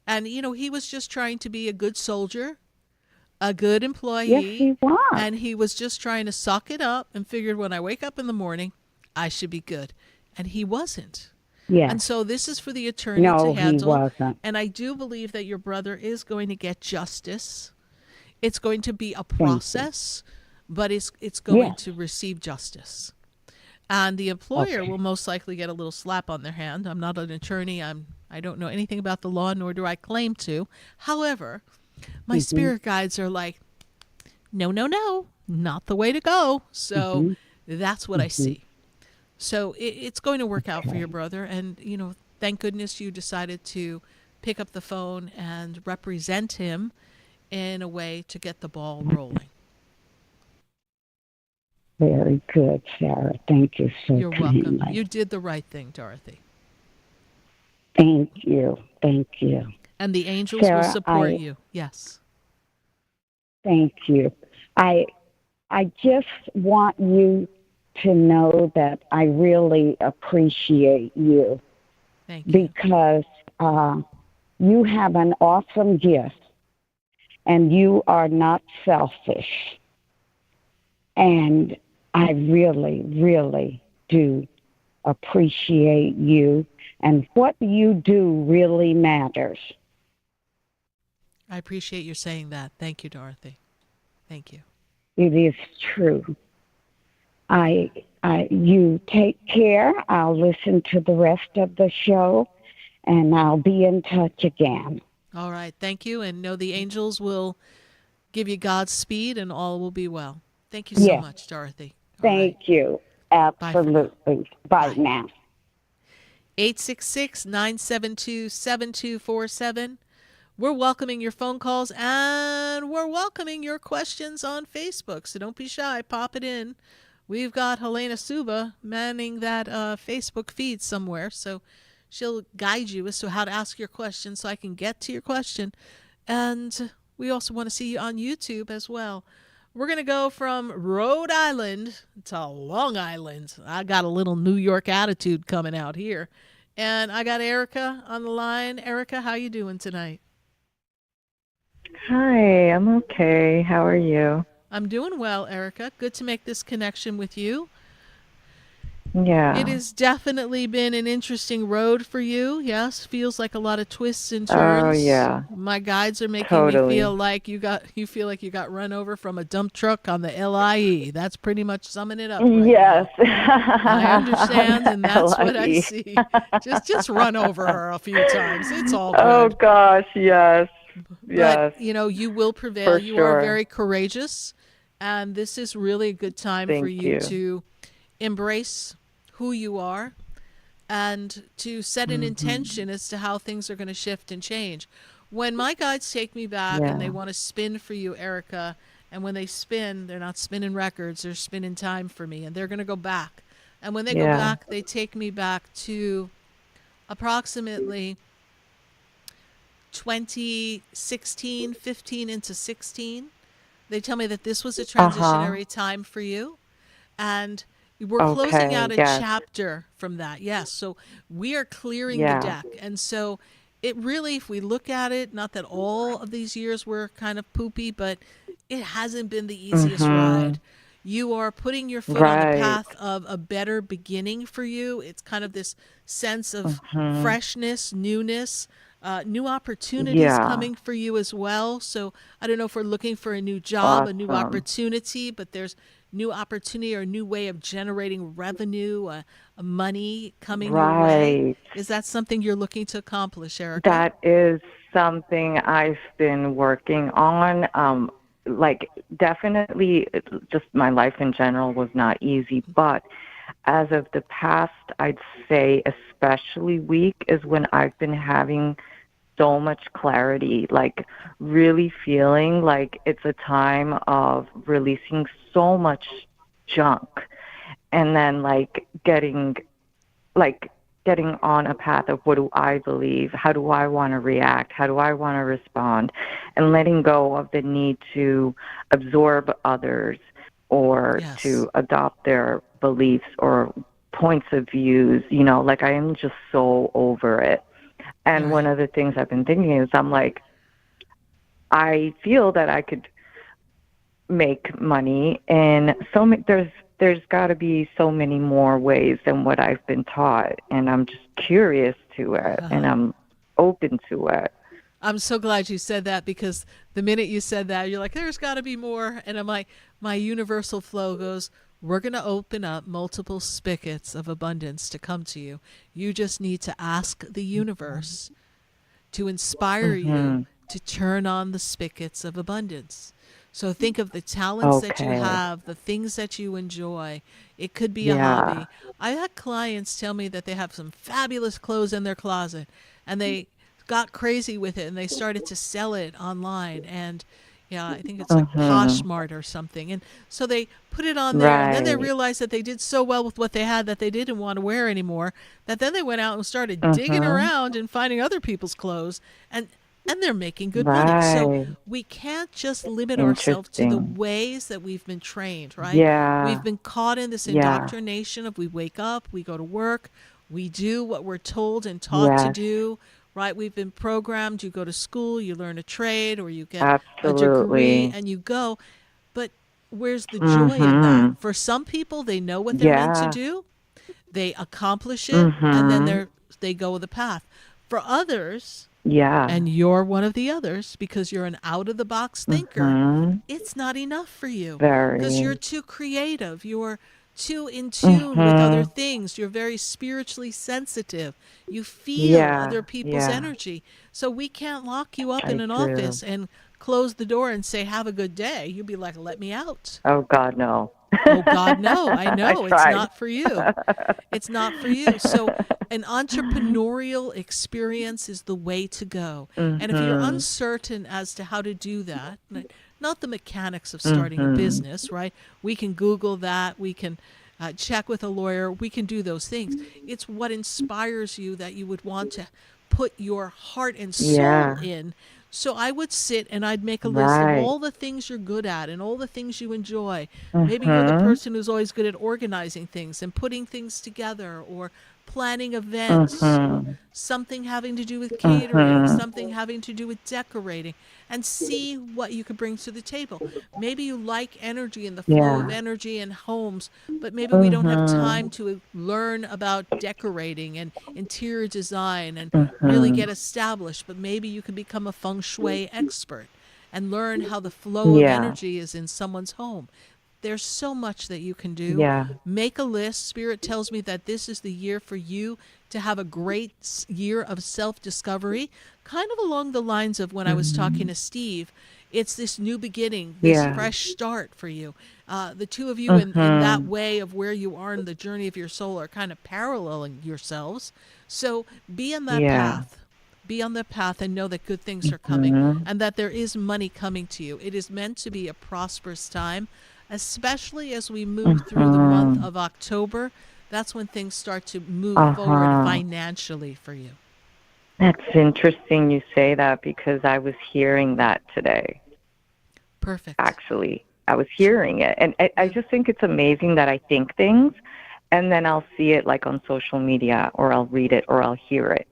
And, you know, he was just trying to be a good soldier, a good employee. Yes, he was. And he was just trying to suck it up and figured, when I wake up in the morning, I should be good. And he wasn't. Yes. And so this is for the attorney No, to he handle. wasn't. And I do believe that your brother is going to get justice. It's going to be a process, but it's going Yes. to receive justice. And the employer will most likely get a little slap on their hand. I'm not an attorney. I don't know anything about the law, nor do I claim to. However, my spirit guides are like, no, no, no, not the way to go. So that's what I see. So it's going to work out for your brother. And, you know, thank goodness you decided to pick up the phone and represent him in a way to get the ball rolling. Very good, Sarah. Thank you so You're kindly. welcome. You did the right thing, Dorothy. Thank you. Thank you. And the angels will Sarah, support you. Yes. Thank you. I just want you to know that I really appreciate you Thank you. because you have an awesome gift and you are not selfish. And I really, really do appreciate you, and what you do really matters. I appreciate you saying that. Thank you, Dorothy. Thank you. It is true. You take care. I'll listen to the rest of the show, and I'll be in touch again. All right. Thank you. And know the angels will give you God's speed, and all will be well. Thank you so Yes. much, Dorothy. All Thank right. you. for now. Absolutely. Bye now. 866-972-7247. We're welcoming your phone calls, and we're welcoming your questions on Facebook. So don't be shy. Pop it in. We've got Helena Suba manning that Facebook feed somewhere. So she'll guide you as to how to ask your question so I can get to your question. And we also want to see you on YouTube as well. We're going to go from Rhode Island to Long Island. I got a little New York attitude coming out here. And I got Erica on the line. Erica, how you doing tonight? Hi, I'm okay. How are you? I'm doing well, Erica. Good to make this connection with you. It Yeah. has definitely been an interesting road for you. Yes, feels like a lot of twists and Oh, turns. yeah. My guides are making me feel Totally. like you feel like you got run over from a dump truck on the LIE. That's pretty much summing it up right Yes. now. I understand, and that's what I Lucky. see. Just run over her a few times. It's all Oh good. gosh, yes. But, Yes, you will prevail. for You are sure. very courageous, and this is really a good time for Thank you you. to embrace who you are and to set an Mhm. intention as to how things are going to shift and change. When my guides take me back and they Yeah. want to spin for you, Erica, and when they spin, they're not spinning records, they're spinning time for me, and they're going to go back. And when they go Yeah. back, they take me back to approximately 2016, 15 into 16. They tell me that this was a Uh-huh. transitionary time for you, and we're closing out Okay, a yes. chapter from that. Yes, so we are clearing the Yeah. deck. And so it really, if we look at it, not that all of these years were kind of poopy, but it hasn't been the easiest ride. Mhm. You are putting your foot on a Right. path of a better beginning for you. It's kind of this sense of Mhm. freshness, newness, new opportunities Yeah. coming for you as well. So I don't know if we're looking for a new job, a new Awesome. opportunity, but there's new opportunity or a new way of generating revenue, money coming your way. Right. Is that something you're looking to accomplish, Erica? That is something I've been working on. Like definitely just my life in general was not easy, but as of the past, I'd say especially week is when I've been having so much clarity, like really feeling like it's a time of releasing so much junk and then like getting on a path of what do I believe, how do I want to react, how do I want to respond, and letting go of the need to absorb others or Yes. to adopt their beliefs or points of views. Like I am just so over it. And one Right. of the things I've been thinking is I'm like, I feel that I could make money and there's got to be so many more ways than what I've been taught, and I'm just curious to it and I'm open to it. I'm so glad you said that because the minute you said that, you're like, there's got to be more. And I'm like, my universal flow goes, we're going to open up multiple spigots of abundance to come to you. You just need to ask the universe to inspire you Mhm. to turn on the spigots of abundance. So think of the talents that you Okay. have, the things that you enjoy. It could be a Yeah. hobby. I had clients tell me that they have some fabulous clothes in their closet and they got crazy with it and they started to sell it online and yeah, I think it's like Mhm. Poshmart or something. And so they put it on there and then they Right. realized that they did so well with what they had that they didn't want to wear anymore, that then they went out and started digging Mhm. around and finding other people's clothes and they're making good money. So Right. we can't just limit ourselves to the Interesting. ways that we've been trained, right? We've Yeah. been caught in this Yeah. indoctrination of we wake up, we go to work, we do what we're told and taught to Yes. do, right? We've been programmed, you go to school, you learn a trade or you get a degree Absolutely. and you go. But where's the joy in that? Mhm. For some people, they know what they're meant to Yeah. do, they accomplish it, and then Mhm. they go the path. For others, Yeah. and you're one of the others because you're an out of the box thinker, Mhm. it's not enough for you because you're Very. too creative. You're too in tune with other Mhm. things. You're very spiritually sensitive. You feel Yeah. other people's Yeah. energy. So we can't lock you up in I an do. office and close the door and say, have a good day. You'd be like, let me out. Oh God, no. Oh, God, no. I I know. It's tried. not for you. It's not for you. So, an entrepreneurial experience is the way to go. And if you're Mhm. uncertain as to how to do that, not the mechanics of starting a Mhm. business, right? We can Google that. We can check with a lawyer. We can do those things. It's what inspires you that you would want to put your heart and soul Yeah. in. So I would sit and I'd make a list of Right. all the things you're good at and all the things you enjoy. Maybe you're the Mhm. person who's always good at organizing things and putting things together or planning events, something having to do with catering, something having to do with decorating, and see what you could bring to the table. Maybe you like energy and the flow of energy in homes, but maybe we don't have time to learn about decorating and interior design and really get established, but maybe you can become a feng shui expert and learn how the flow of energy is in someone's home. There's so much that you can do. Make a list. Spirit tells me that this is the year for you to have a great year of self-discovery, kind of along the lines of when I was talking to Steve. It's this new beginning, this fresh start for you. The two of you in that way of where you are in the journey of your soul are kind of paralleling yourselves. So be on that path. Be on the path and know that good things are coming and that there is money coming to you. It is meant to be a prosperous time, especially as we move through the month of October. That's when things start to move forward financially for you. That's interesting you say that, because I was hearing that today. Perfect. Actually, I was hearing it. And I just think it's amazing that I think things and then I'll see it like on social media, or I'll read it, or I'll hear it.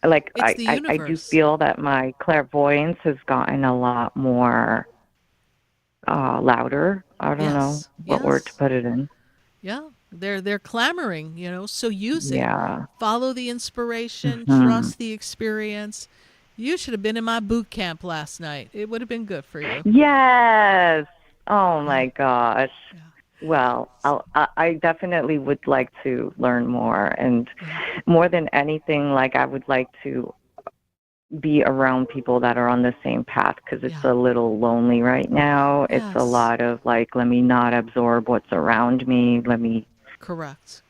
Like I do feel that my clairvoyance has gotten a lot more louder. I don't know what word to put it in. Yeah, they're clamoring, so use it. Follow the inspiration, trust the experience. You should have been in my boot camp last night. It would have been good for you. Yes. Oh my gosh. Yeah. Well, I definitely would like to learn more, and more than anything, like I would like to be around people that are on the same path, because it's a little lonely right now. It's a lot of like, let me not absorb what's around me. Let me correct.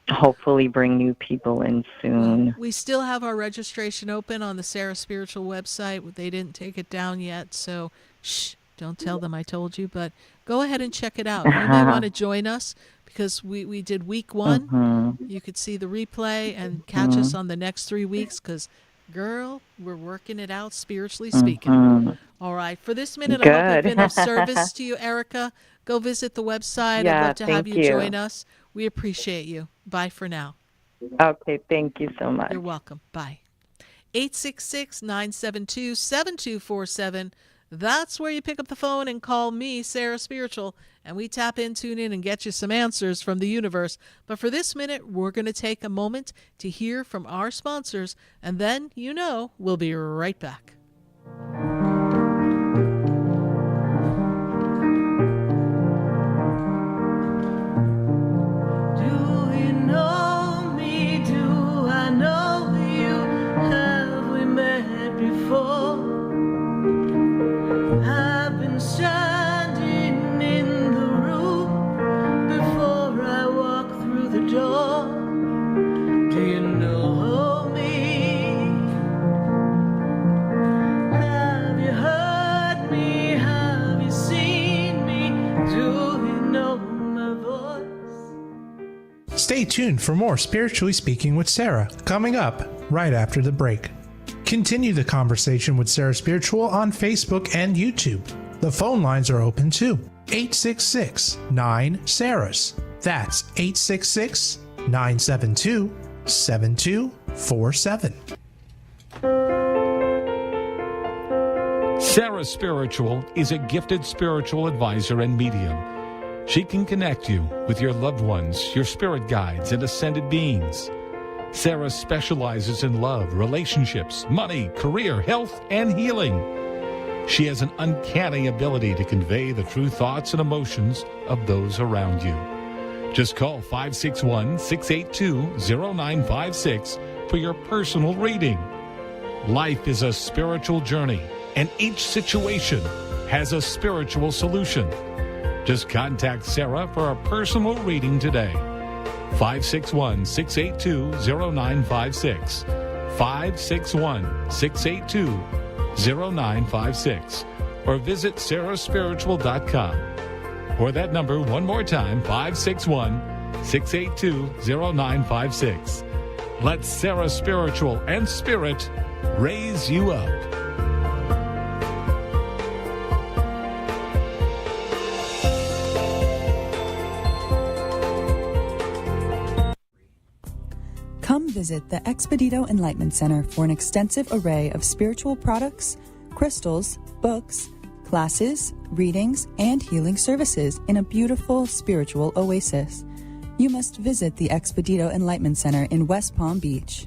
Hopefully bring new people in soon. Well, we still have our registration open on the Sarah Spiritual website. They didn't take it down yet, so shh, don't tell them I told you, but go ahead and check it out. You may want to join us, because we did week 1. You could see the replay and catch us on the next 3 weeks, because girl, we're working it out spiritually speaking. All right. For this minute, I hope I've been of service to you, Erica. Go visit the website. I'd love to have you join us. We appreciate you. Bye for now. Okay. Thank you so much. You're welcome. Bye. 866-972-7247. That's where you pick up the phone and call me, Sarah Spiritual, and we tap in, tune in, and get you some answers from the universe. But for this minute, we're going to take a moment to hear from our sponsors, and then, we'll be right back. Standing in the room before I walk through the door. Do you know me? Have you heard me? Have you seen me? Do you know my voice? Stay tuned for more Spiritually Speaking with Sarah, coming up right after the break. Continue the conversation with Sarah Spiritual on Facebook and YouTube. The phone lines are open too. 866-9-SARAS. That's 866-972-7247. Sarah Spiritual is a gifted spiritual advisor and medium. She can connect you with your loved ones, your spirit guides, and ascended beings. Sarah specializes in love, relationships, money, career, health, and healing. She has an uncanny ability to convey the true thoughts and emotions of those around you. Just call 561-682-0956 for your personal reading. Life is a spiritual journey, and each situation has a spiritual solution. Just contact Sarah for a personal reading today. 561-682-0956. 561-682-0956. Or visit sarahspiritual.com. Or that number one more time, 561-682-0956. Let Sarah Spiritual and Spirit raise you up. Come visit the Expedito Enlightenment Center for an extensive array of spiritual products, crystals, books, classes, readings, and healing services in a beautiful spiritual oasis. You must visit the Expedito Enlightenment Center in West Palm Beach.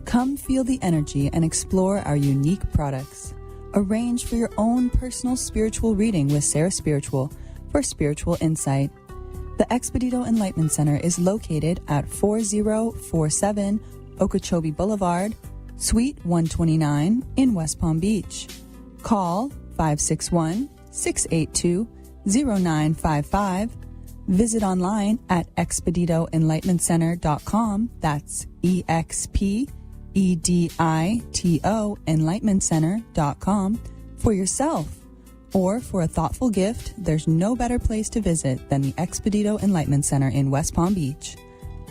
Come feel the energy and explore our unique products. Arrange for your own personal spiritual reading with Sarah Spiritual for spiritual insight. The Expedito Enlightenment Center is located at 4047 Okeechobee Boulevard, Suite 129 in West Palm Beach. Call 561-682-0955. Visit online at expeditoenlightenmentcenter.com. That's EXPEDITO enlightenmentcenter.com for yourself. Or for a thoughtful gift, there's no better place to visit than the Expedito Enlightenment Center in West Palm Beach.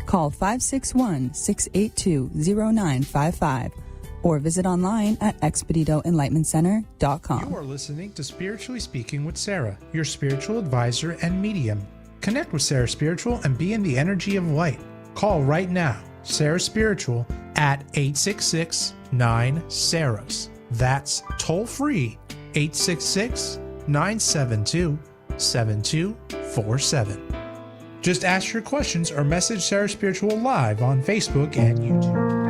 Call 561-682-0955 or visit online at expeditoenlightenmentcenter.com. You are listening to Spiritually Speaking with Sarah, your spiritual advisor and medium. Connect with Sarah Spiritual and be in the energy of light. Call right now, Sarah Spiritual, at 866-9-SARAHS. That's toll free, 866-972-7247. Just ask your questions or message Sarah Spiritual live on Facebook and YouTube.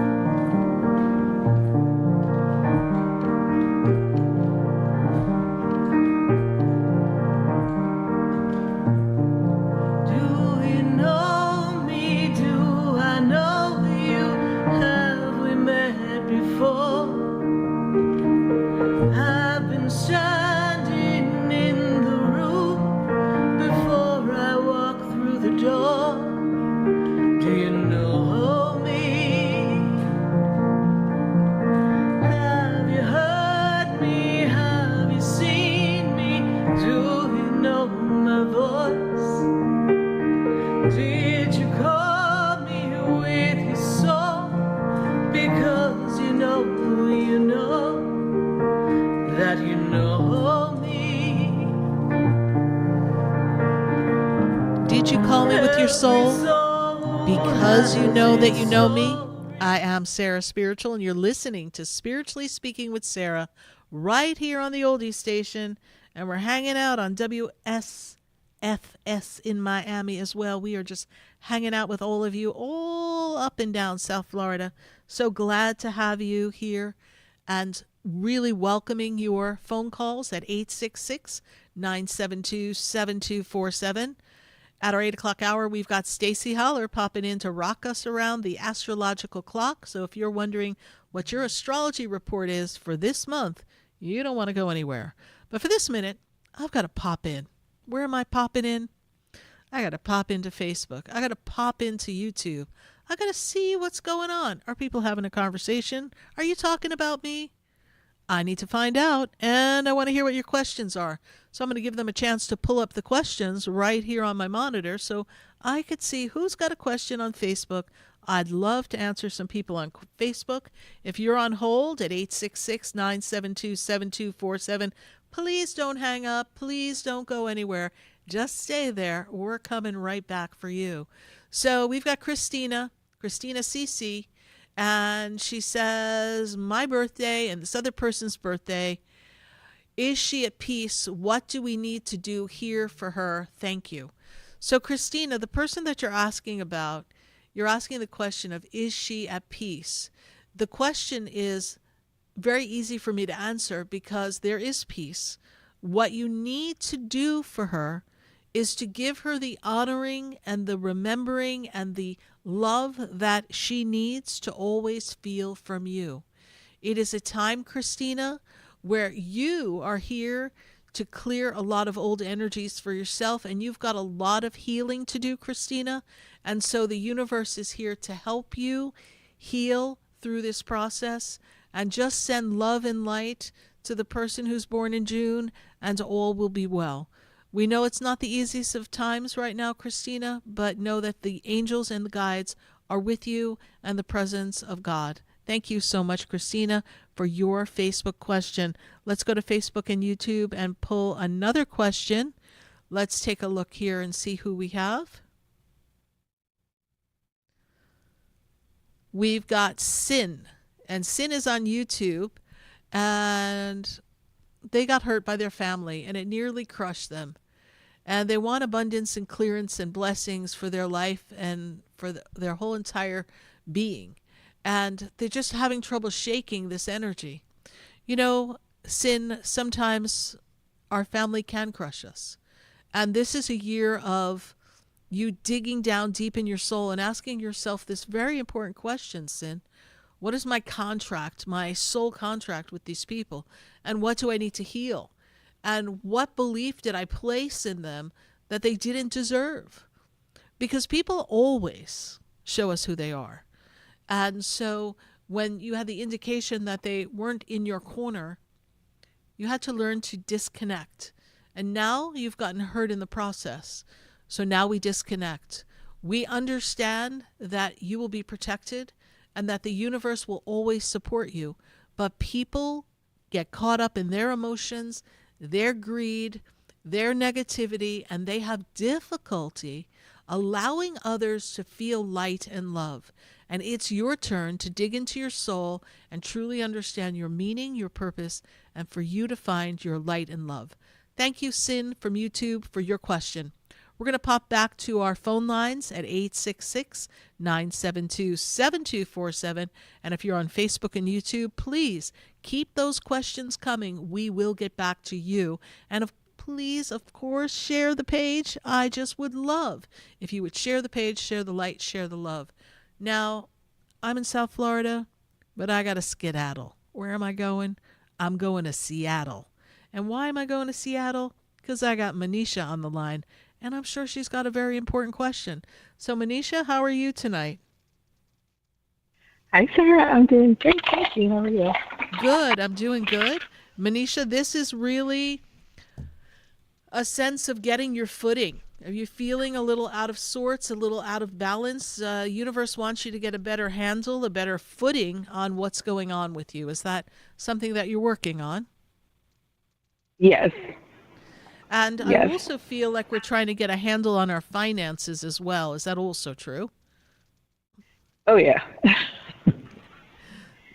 Because you know that you know me. I am Sarah Spiritual, and you're listening to Spiritually Speaking with Sarah right here on the Oldie Station, and we're hanging out on WSFS in Miami as well. We are just hanging out with all of you all up and down South Florida. So glad to have you here and really welcoming your phone calls at 866-972-7247. At our 8 o'clock hour, we've got Stacy Holler popping in to rock us around the astrological clock. So if you're wondering what your astrology report is for this month, you don't want to go anywhere. But for this minute, I've got to pop in. Where am I popping in? I got to pop into Facebook. I got to pop into YouTube. I got to see what's going on. Are people having a conversation? Are you talking about me? I need to find out, and I want to hear what your questions are. So I'm going to give them a chance to pull up the questions right here on my monitor so I could see who's got a question on Facebook. I'd love to answer some people on Facebook. If you're on hold at 866-972-7247, please don't hang up. Please don't go anywhere. Just stay there. We're coming right back for you. So we've got Christina CC. And she says, my birthday and this other person's birthday. Is she at peace? What do we need to do here for her? Thank you. So Christina, the person that you're asking about, you're asking the question of, is she at peace? The question is very easy for me to answer because there is peace. What you need to do for her is to give her the honoring and the remembering and the love that she needs to always feel from you. It is a time, Christina, where you are here to clear a lot of old energies for yourself, and you've got a lot of healing to do, Christina. And so the universe is here to help you heal through this process, and just send love and light to the person who's born in June, and all will be well. We know it's not the easiest of times right now, Christina, but know that the angels and the guides are with you and the presence of God. Thank you so much, Christina, for your Facebook question. Let's go to Facebook and YouTube and pull another question. Let's take a look here and see who we have. we've got Sin, and Sin is on YouTube, and they got hurt by their family, and it nearly crushed them. And they want abundance and clearance and blessings for their life and for their whole entire being. And they're just having trouble shaking this energy. You know, Sin, sometimes our family can crush us. And this is a year of you digging down deep in your soul and asking yourself this very important question, Sin. What is my contract, my soul contract with these people? And what do I need to heal? And what belief did I place in them that they didn't deserve? Because people always show us who they are. And so when you had the indication that they weren't in your corner, you had to learn to disconnect. And now you've gotten hurt in the process. So now we disconnect. We understand that you will be protected and that the universe will always support you. But people get caught up in their emotions, their greed, their negativity, and they have difficulty allowing others to feel light and love. And it's your turn to dig into your soul and truly understand your meaning, your purpose, and for you to find your light and love. Thank you, Sin from YouTube, for your question. We're going to pop back to our phone lines at 866-972-7247. And if you're on Facebook and YouTube, please keep those questions coming. We will get back to you. And please, of course, share the page. I just would love if you would share the page, share the light, share the love. Now, I'm in South Florida, but I got to skedaddle. Where am I going? I'm going to Seattle. And why am I going to Seattle? Because I got Manisha on the line, and I'm sure she's got a very important question. So, Manisha, how are you tonight? Hi, Sarah. I'm doing great. Thank you. How are you? Good. I'm doing good. Manisha, this is really a sense of getting your footing. Are you feeling a little out of sorts, a little out of balance? Universe wants you to get a better handle, a better footing on what's going on with you. Is that something that you're working on? Yes. And yes. I also feel like we're trying to get a handle on our finances as well. Is that also true? Oh, yeah.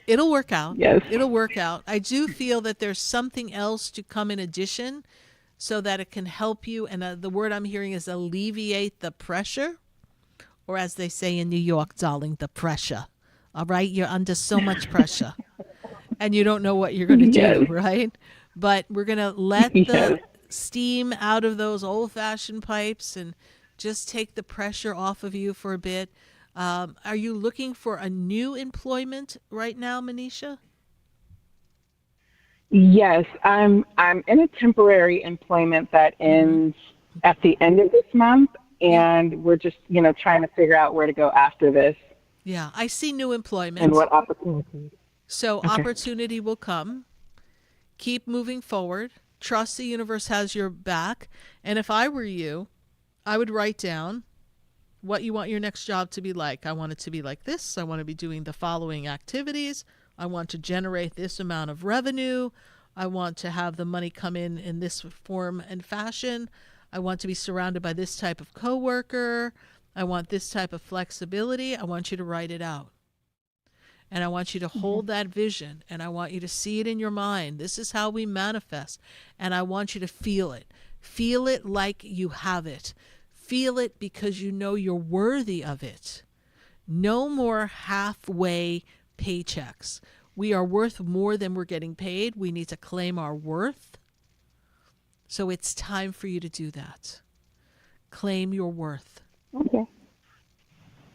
It'll work out. Yes. It'll work out. I do feel that there's something else to come in addition so that it can help you. And the word I'm hearing is alleviate the pressure, or as they say in New York, darling, the pressure. All right? You're under so much pressure and you don't know what you're going to Yes. do, right? But we're going to let the steam out of those old-fashioned pipes and just take the pressure off of you for a bit. Are you looking for a new employment right now, Manisha? Yes, I'm in a temporary employment that ends at the end of this month, and we're just, trying to figure out where to go after this. Yeah, I see new employment. And what opportunities. So opportunity will come. Keep moving forward. Trust the universe has your back. And if I were you, I would write down what you want your next job to be like. I want it to be like this. I want to be doing the following activities. I want to generate this amount of revenue. I want to have the money come in this form and fashion. I want to be surrounded by this type of coworker. I want this type of flexibility. I want you to write it out. And I want you to hold that vision, and I want you to see it in your mind. This is how we manifest. And I want you to feel it. Feel it like you have it. Feel it because you know you're worthy of it. No more halfway paychecks. We are worth more than we're getting paid. We need to claim our worth. So it's time for you to do that. Claim your worth. Okay.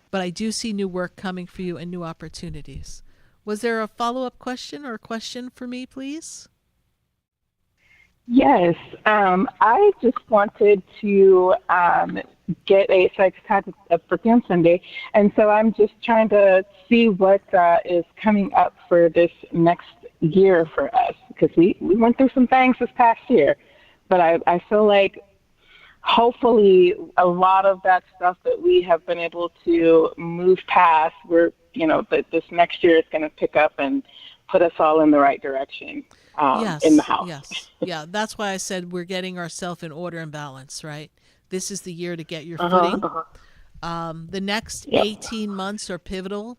But I do see new work coming for you and new opportunities. Was there a follow-up question or a question for me, please? Yes. I just wanted to get so I just had a birthday on Sunday, and so I'm just trying to see what is coming up for this next year for us, because we went through some things this past year, but I feel like hopefully a lot of that stuff that we have been able to move past, this next year is going to pick up and put us all in the right direction in the house. Yes. Yeah, that's why I said we're getting ourselves in order and balance, right? This is the year to get your footing. The next 18 months are pivotal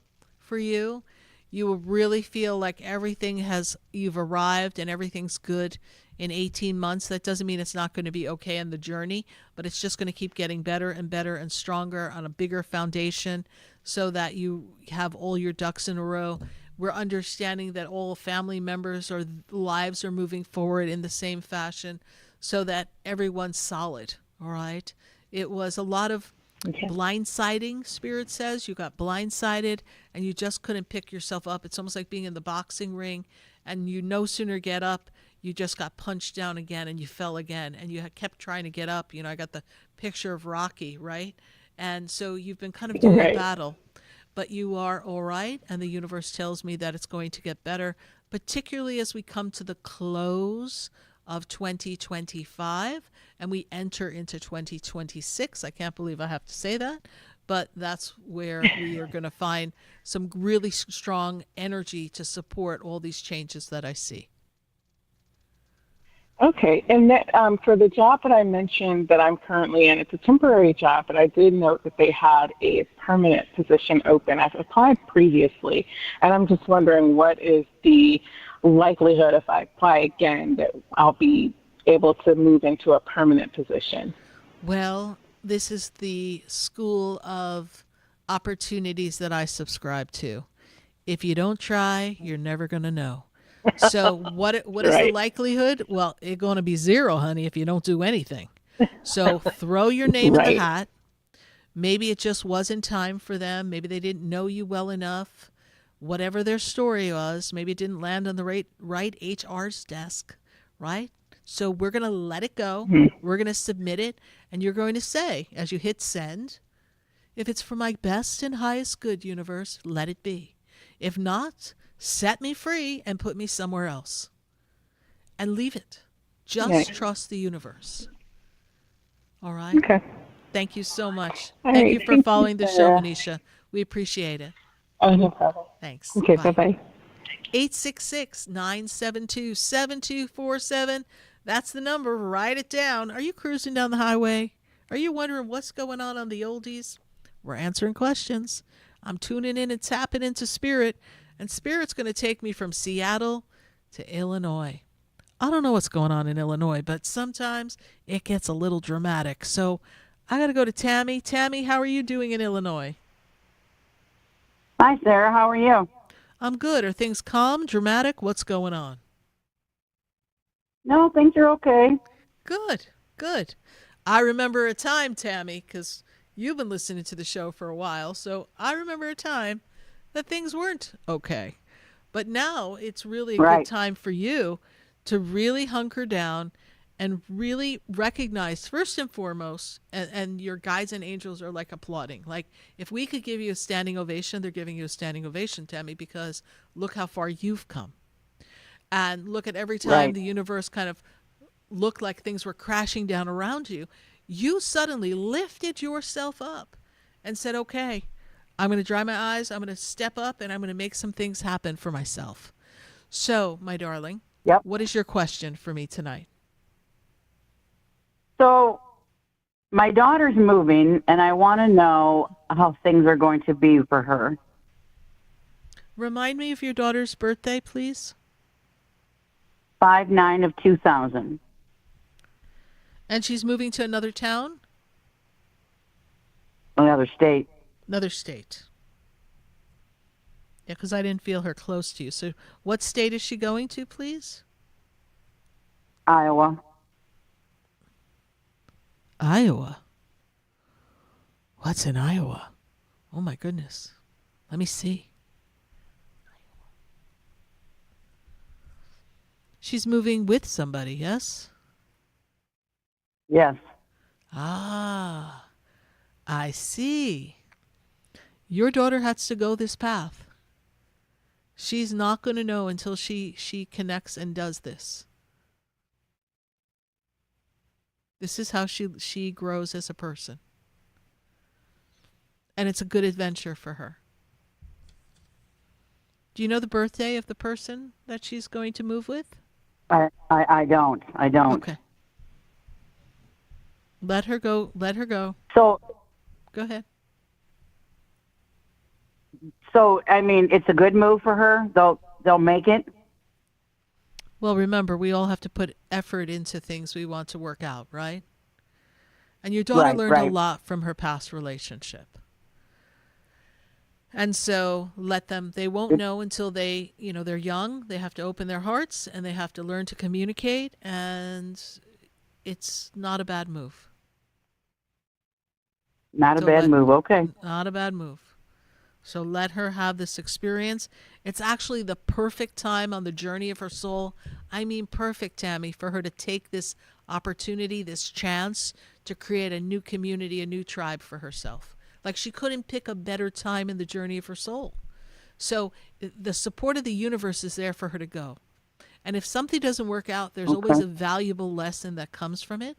for you. You will really feel like you've arrived and everything's good in 18 months. That doesn't mean it's not going to be okay in the journey, but it's just going to keep getting better and better and stronger on a bigger foundation so that you have all your ducks in a row. We're understanding that all family members or lives are moving forward in the same fashion so that everyone's solid, all right? It was a lot of blindsiding, Spirit says. You got blindsided and you just couldn't pick yourself up. It's almost like being in the boxing ring and you no sooner get up, you just got punched down again and you fell again and you kept trying to get up. I got the picture of Rocky, right? And so you've been kind of doing a battle, but you are all right. And the universe tells me that it's going to get better, particularly as we come to the close of 2025 and we enter into 2026. I can't believe I have to say that, but that's where we are going to find some really strong energy to support all these changes that I see. Okay, and that, for the job that I mentioned that I'm currently in, it's a temporary job, but I did note that they had a permanent position open. I've applied previously, and I'm just wondering what is the likelihood if I apply again that I'll be able to move into a permanent position? Well, this is the school of opportunities that I subscribe to. If you don't try, you're never going to know. So what is the likelihood? Well, it's going to be zero, honey, if you don't do anything. So throw your name in the hat. Maybe it just wasn't time for them. Maybe they didn't know you well enough. Whatever their story was, maybe it didn't land on the right HR's desk, right? So we're going to let it go. We're going to submit it. And you're going to say, as you hit send, if it's for my best and highest good, universe, let it be. If not, set me free and put me somewhere else. And leave it. Just trust the universe. All right? Okay. Thank you so much. All Thank right. you for Thank following you, the show, Sarah. Manisha. We appreciate it. Oh, no problem. Thanks. Okay, Bye. bye-bye. 866-972-7247. That's the number. Write it down. Are you cruising down the highway? Are you wondering what's going on the oldies? We're answering questions. I'm tuning in and tapping into Spirit, and Spirit's going to take me from Seattle to Illinois. I don't know what's going on in Illinois, but sometimes it gets a little dramatic. So I got to go to Tammy. Tammy, how are you doing in Illinois? Hi, Sarah. How are you? I'm good. Are things calm, dramatic? What's going on? No, things are okay. Good, good. I remember a time, Tammy, because you've been listening to the show for a while, so I remember a time that things weren't okay. But now it's really a good time for you to really hunker down and really recognize, first and foremost, and your guides and angels are like applauding. Like, if we could give you a standing ovation, they're giving you a standing ovation, Tammy, because look how far you've come. And look at every time the universe kind of looked like things were crashing down around you, you suddenly lifted yourself up and said, okay, I'm going to dry my eyes, I'm going to step up, and I'm going to make some things happen for myself. So, my darling, what is your question for me tonight? So, my daughter's moving, and I want to know how things are going to be for her. Remind me of your daughter's birthday, please. 5/9/2000. And she's moving to another town? Another state. Another state. Yeah, because I didn't feel her close to you. So what state is she going to, please? Iowa. Iowa? What's in Iowa? Oh, my goodness. Let me see. She's moving with somebody, yes? Yes. Ah, I see. Your daughter has to go this path. She's not going to know until she connects and does this. This is how she grows as a person. And it's a good adventure for her. Do you know the birthday of the person that she's going to move with? I don't. Okay. Let her go. So go ahead. So, I mean, it's a good move for her. They'll make it. Well, remember, we all have to put effort into things we want to work out, right? And your daughter learned a lot from her past relationship. And so they won't know until they're young. They have to open their hearts and they have to learn to communicate. And it's not a bad move. Not a bad move. Okay. Not a bad move. So let her have this experience. It's actually the perfect time on the journey of her soul. I mean, perfect, Tammy, for her to take this opportunity, this chance to create a new community, a new tribe for herself. Like, she couldn't pick a better time in the journey of her soul. So the support of the universe is there for her to go. And if something doesn't work out, there's always a valuable lesson that comes from it.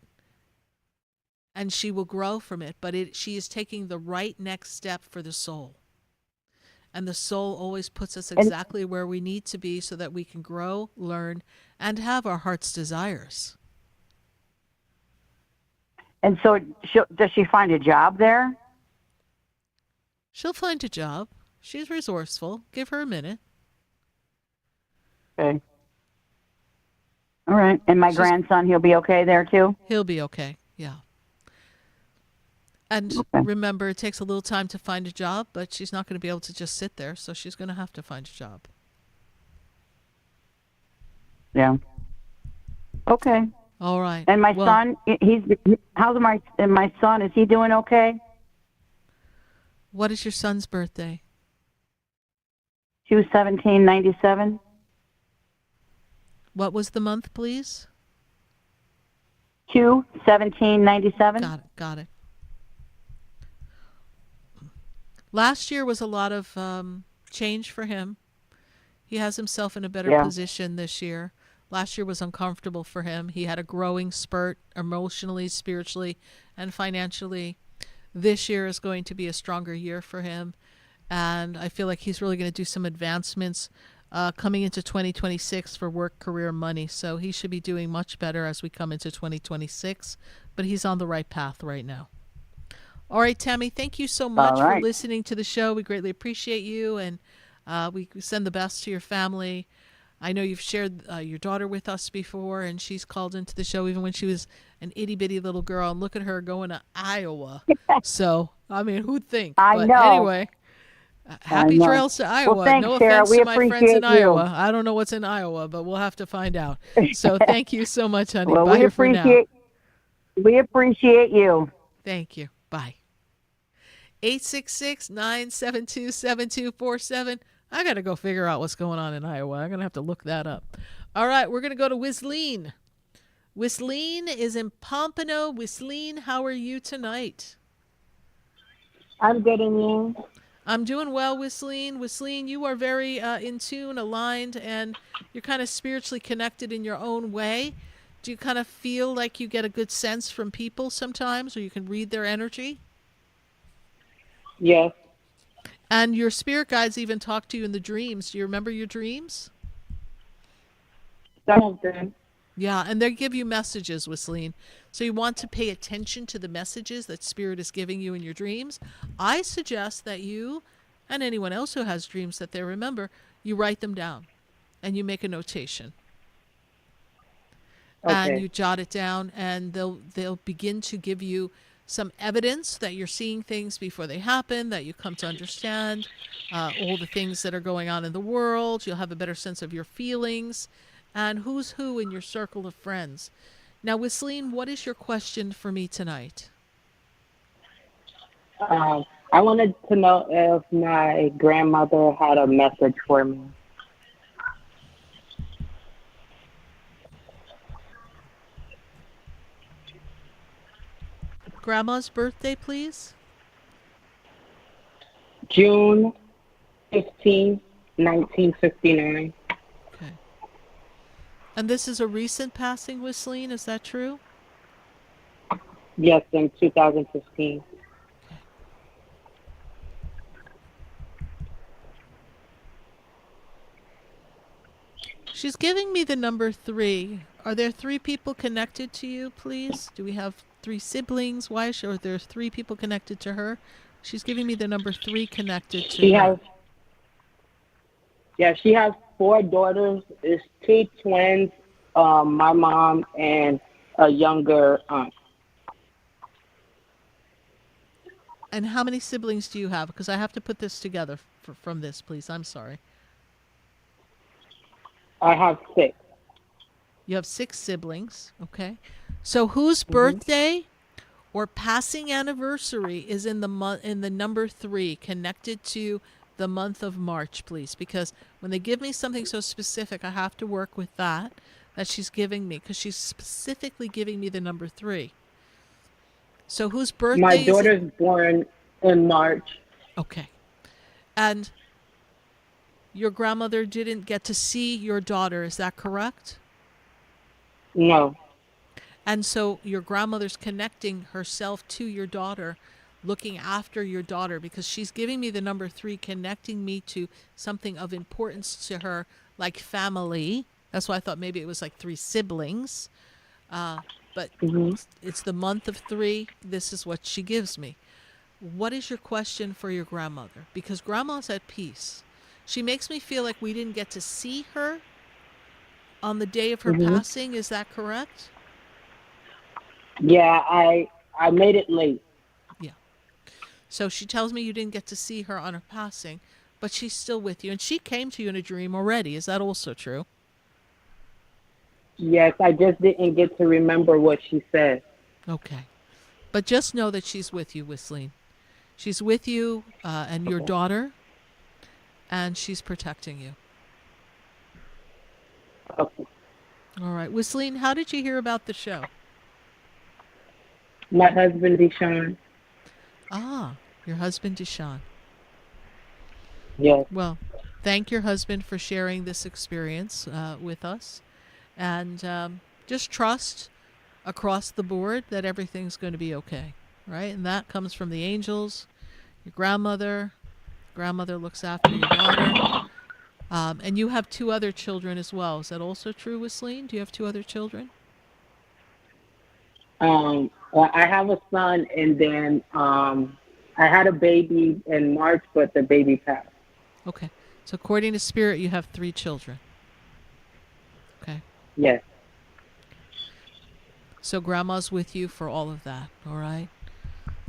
And she will grow from it. But she is taking the right next step for the soul. And the soul always puts us exactly where we need to be so that we can grow, learn, and have our heart's desires. And so does she find a job there? She'll find a job. She's resourceful. Give her a minute. Okay. All right. And my grandson, he'll be okay there too? He'll be okay, yeah. And remember, it takes a little time to find a job, but she's not going to be able to just sit there, so she's going to have to find a job. Yeah. Okay. All right. And my son, how's my son? Is he doing okay? What is your son's birthday? 2/17/97. What was the month, please? 2/17/97. Got it. Last year was a lot of change for him. He has himself in a better position this year. Last year was uncomfortable for him. He had a growing spurt emotionally, spiritually, and financially. This year is going to be a stronger year for him. And I feel like he's really going to do some advancements coming into 2026 for work, career, money. So he should be doing much better as we come into 2026. But he's on the right path right now. All right, Tammy, thank you so much for listening to the show. We greatly appreciate you, and we send the best to your family. I know you've shared your daughter with us before, and she's called into the show even when she was an itty-bitty little girl. And look at her going to Iowa. So, I mean, who'd think? I know. Anyway, happy trails to Iowa. Well, thanks, no Sarah. offense to my friends in you. Iowa. I don't know what's in Iowa, but we'll have to find out. So thank you so much, honey. Well, Bye for now. We appreciate you. Thank you. Bye. 866-972-7247. I got to go figure out what's going on in Iowa. I'm going to have to look that up. All right, we're going to go to Wisleen. Wisleen is in Pompano. Wisleen, how are you tonight? I'm good, and you? I'm doing well, Wisleen. Wisleen, you are very in tune, aligned, and you're kind of spiritually connected in your own way. Do you kind of feel like you get a good sense from people sometimes, or you can read their energy? Yes. And your spirit guides even talk to you in the dreams. Do you remember your dreams? Some of them. Yeah, and they give you messages, Wisleen. So you want to pay attention to the messages that Spirit is giving you in your dreams. I suggest that you, and anyone else who has dreams that they remember, you write them down and you make a notation. Okay. And you jot it down, and they'll begin to give you some evidence that you're seeing things before they happen, that you come to understand all the things that are going on in the world. You'll have a better sense of your feelings and who's who in your circle of friends. Now, Wisleen, what is your question for me tonight? I wanted to know if my grandmother had a message for me. Grandma's birthday, please? June 15, 1959. Okay. And this is a recent passing, Wisleen, is that true? Yes, in 2015. She's giving me the number 3. Are there 3 people connected to you, please? Do we have 3 siblings? Why is she, or are there 3 people connected to her? She's giving me the number 3 connected to her. Yeah, she has 4 daughters. It's 2 twins, my mom, and a younger aunt. And how many siblings do you have? Because I have to put this together from this, please. I'm sorry. I have 6. You have 6 siblings. Okay. So whose Mm-hmm. birthday or passing anniversary is in the number 3 connected to the month of March, please? Because when they give me something so specific, I have to work with that she's giving me, because she's specifically giving me the number 3. So whose My birthday is it? daughter's born in March. Okay. And your grandmother didn't get to see your daughter, is that correct? No. And so your grandmother's connecting herself to your daughter, looking after your daughter, because she's giving me the number 3, connecting me to something of importance to her, like family. That's why I thought maybe it was like 3 siblings. But it's the month of 3. This is what she gives me. What is your question for your grandmother? Because grandma's at peace. She makes me feel like we didn't get to see her on the day of her passing. Is that correct? Yeah, I made it late. Yeah. So she tells me you didn't get to see her on her passing, but she's still with you. And she came to you in a dream already. Is that also true? Yes, I just didn't get to remember what she said. Okay. But just know that she's with you, Whistling. She's with you and your daughter, and she's protecting you. Okay. All right. Whistling, how did you hear about the show? My husband, Deshaun. Ah, your husband, Deshaun. Yes. Well, thank your husband for sharing this experience with us. And just trust across the board that everything's going to be okay, right? And that comes from the angels, your grandmother. Grandmother looks after your daughter. And you have 2 other children as well. Is that also true, Whistling? Do you have 2 other children? Well, I have a son, and then I had a baby in March, but the baby passed. Okay. So according to Spirit, you have 3 children. Okay. Yes. So grandma's with you for all of that, all right?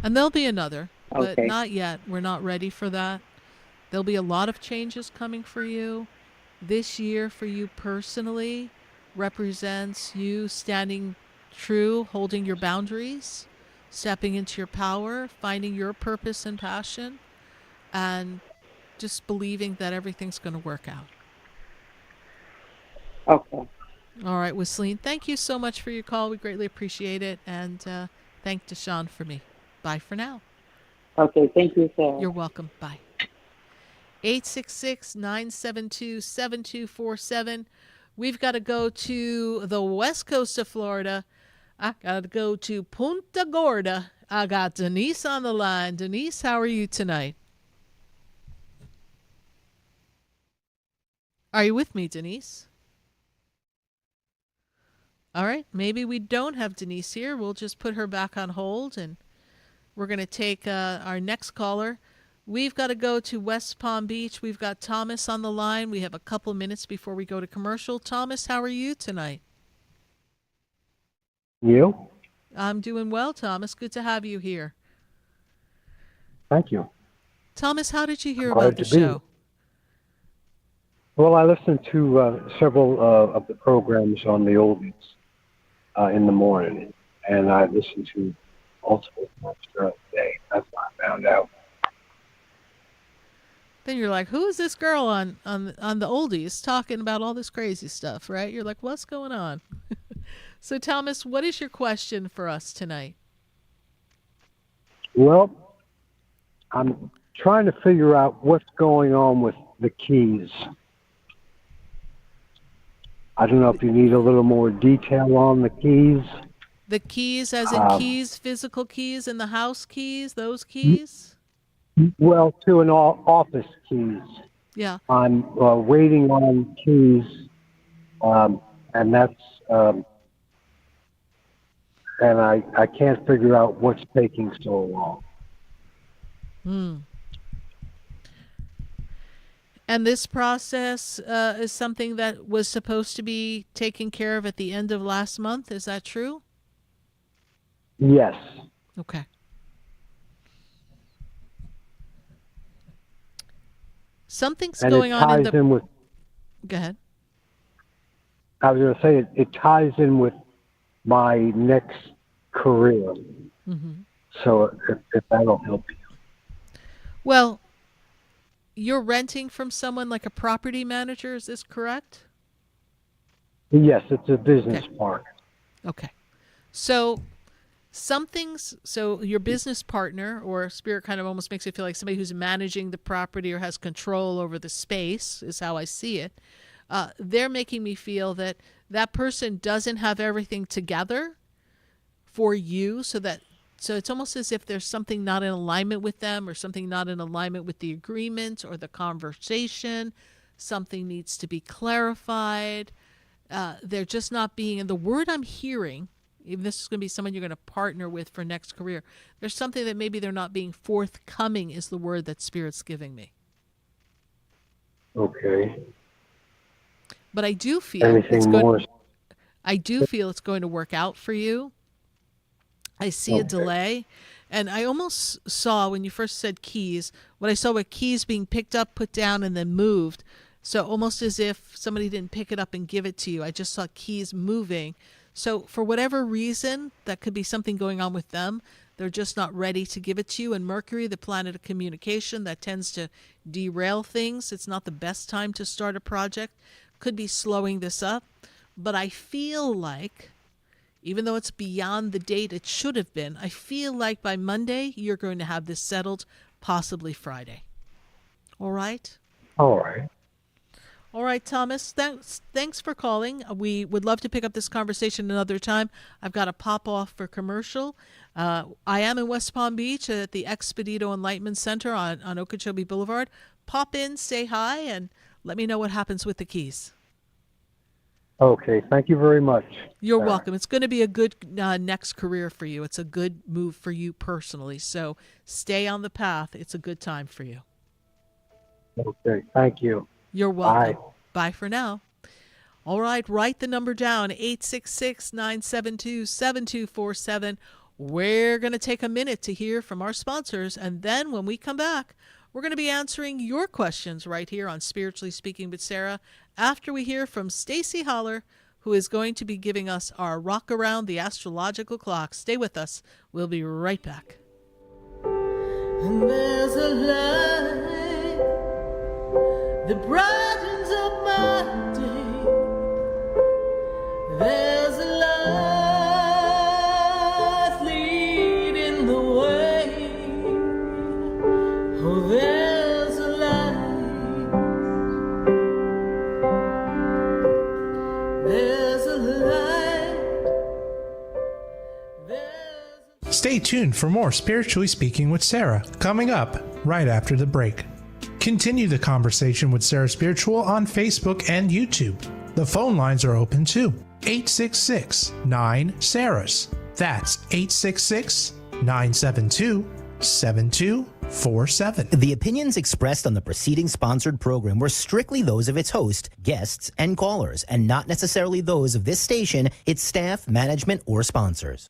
And there'll be another, but Okay. not yet. We're not ready for that. There'll be a lot of changes coming for you. This year for you personally represents you standing true, holding your boundaries, stepping into your power, finding your purpose and passion, and just believing that everything's going to work out. Okay. All right, Whistling, thank you so much for your call. We greatly appreciate it. And thank Deshaun for me. Bye for now. Okay. Thank you, Sarah. You're welcome. Bye. 866-972-7247. We've got to go to the west coast of Florida. I got to go to Punta Gorda. I got Denise on the line. Denise, how are you tonight? Are you with me, Denise? All right, maybe we don't have Denise here. We'll just put her back on hold, and we're going to take our next caller. We've got to go to West Palm Beach. We've got Thomas on the line. We have a couple minutes before we go to commercial. Thomas, how are you tonight? You? I'm doing well, Thomas. Good to have you here. Thank you. Thomas, how did you hear Glad about the to be. show? Well, I listened to several of the programs on the oldies in the morning, and I listened to multiple times throughout the day. That's how I found out. Then you're like, who is this girl on the oldies talking about all this crazy stuff, right? You're like, what's going on? So, Thomas, what is your question for us tonight? Well, I'm trying to figure out what's going on with the keys. I don't know if you need a little more detail on the keys. The keys, as in keys, physical keys, and the house keys, those keys? Well, to an office keys. Yeah. I'm waiting on keys, and that's and I can't figure out what's taking so long. And this process is something that was supposed to be taken care of at the end of last month. Is that true? Yes. Okay. Something's And going it on in ties the... in with, Go ahead. I was going to say, it ties in with my next career. Mm-hmm. So if that'll help you. Well, you're renting from someone like a property manager, is this correct? Yes, it's a business park. Okay. So so your business partner, or spirit kind of almost makes it feel like somebody who's managing the property or has control over the space, is how I see it. They're making me feel that that person doesn't have everything together for you, so it's almost as if there's something not in alignment with them, or something not in alignment with the agreement or the conversation. Something needs to be clarified. They're just not being, and the word I'm hearing, even this is going to be someone you're going to partner with for next career, there's something that maybe they're not being forthcoming is the word that Spirit's giving me. Okay. But I do feel Anything more? I do feel it's going to work out for you. I see a delay. And I almost saw, when you first said keys, what I saw were keys being picked up, put down, and then moved. So almost as if somebody didn't pick it up and give it to you. I just saw keys moving. So for whatever reason, that could be something going on with them. They're just not ready to give it to you. And Mercury, the planet of communication, that tends to derail things. It's not the best time to start a project. Could be slowing this up. But I feel like, even though it's beyond the date it should have been, I feel like by Monday you're going to have this settled, possibly Friday. All right? All right. All right, Thomas, thanks for calling. We would love to pick up this conversation another time. I've got to pop off for commercial. I am in West Palm Beach at the Expedito Enlightenment Center on Okeechobee Boulevard. Pop in, say hi, and let me know what happens with the keys. Okay, thank you very much. You're welcome. It's going to be a good next career for you. It's a good move for you personally. So stay on the path. It's a good time for you. Okay, thank you. You're welcome. Bye for now. All right, write the number down, 866-972-7247. We're going to take a minute to hear from our sponsors, and then when we come back, we're going to be answering your questions right here on Spiritually Speaking with Sarah after we hear from Stacy Holler, who is going to be giving us our rock around the astrological clock. Stay with us. We'll be right back. And there's a light that brightens up my day. There's a light leading the way. Oh, there's a light. There's a light. Stay tuned for more Spiritually Speaking with Sarah coming up right after the break. Continue the conversation with Sarah Spiritual on Facebook and YouTube. The phone lines are open too. 866-9-SARAS. That's 866-972-7247. The opinions expressed on the preceding sponsored program were strictly those of its host, guests, and callers, and not necessarily those of this station, its staff, management, or sponsors.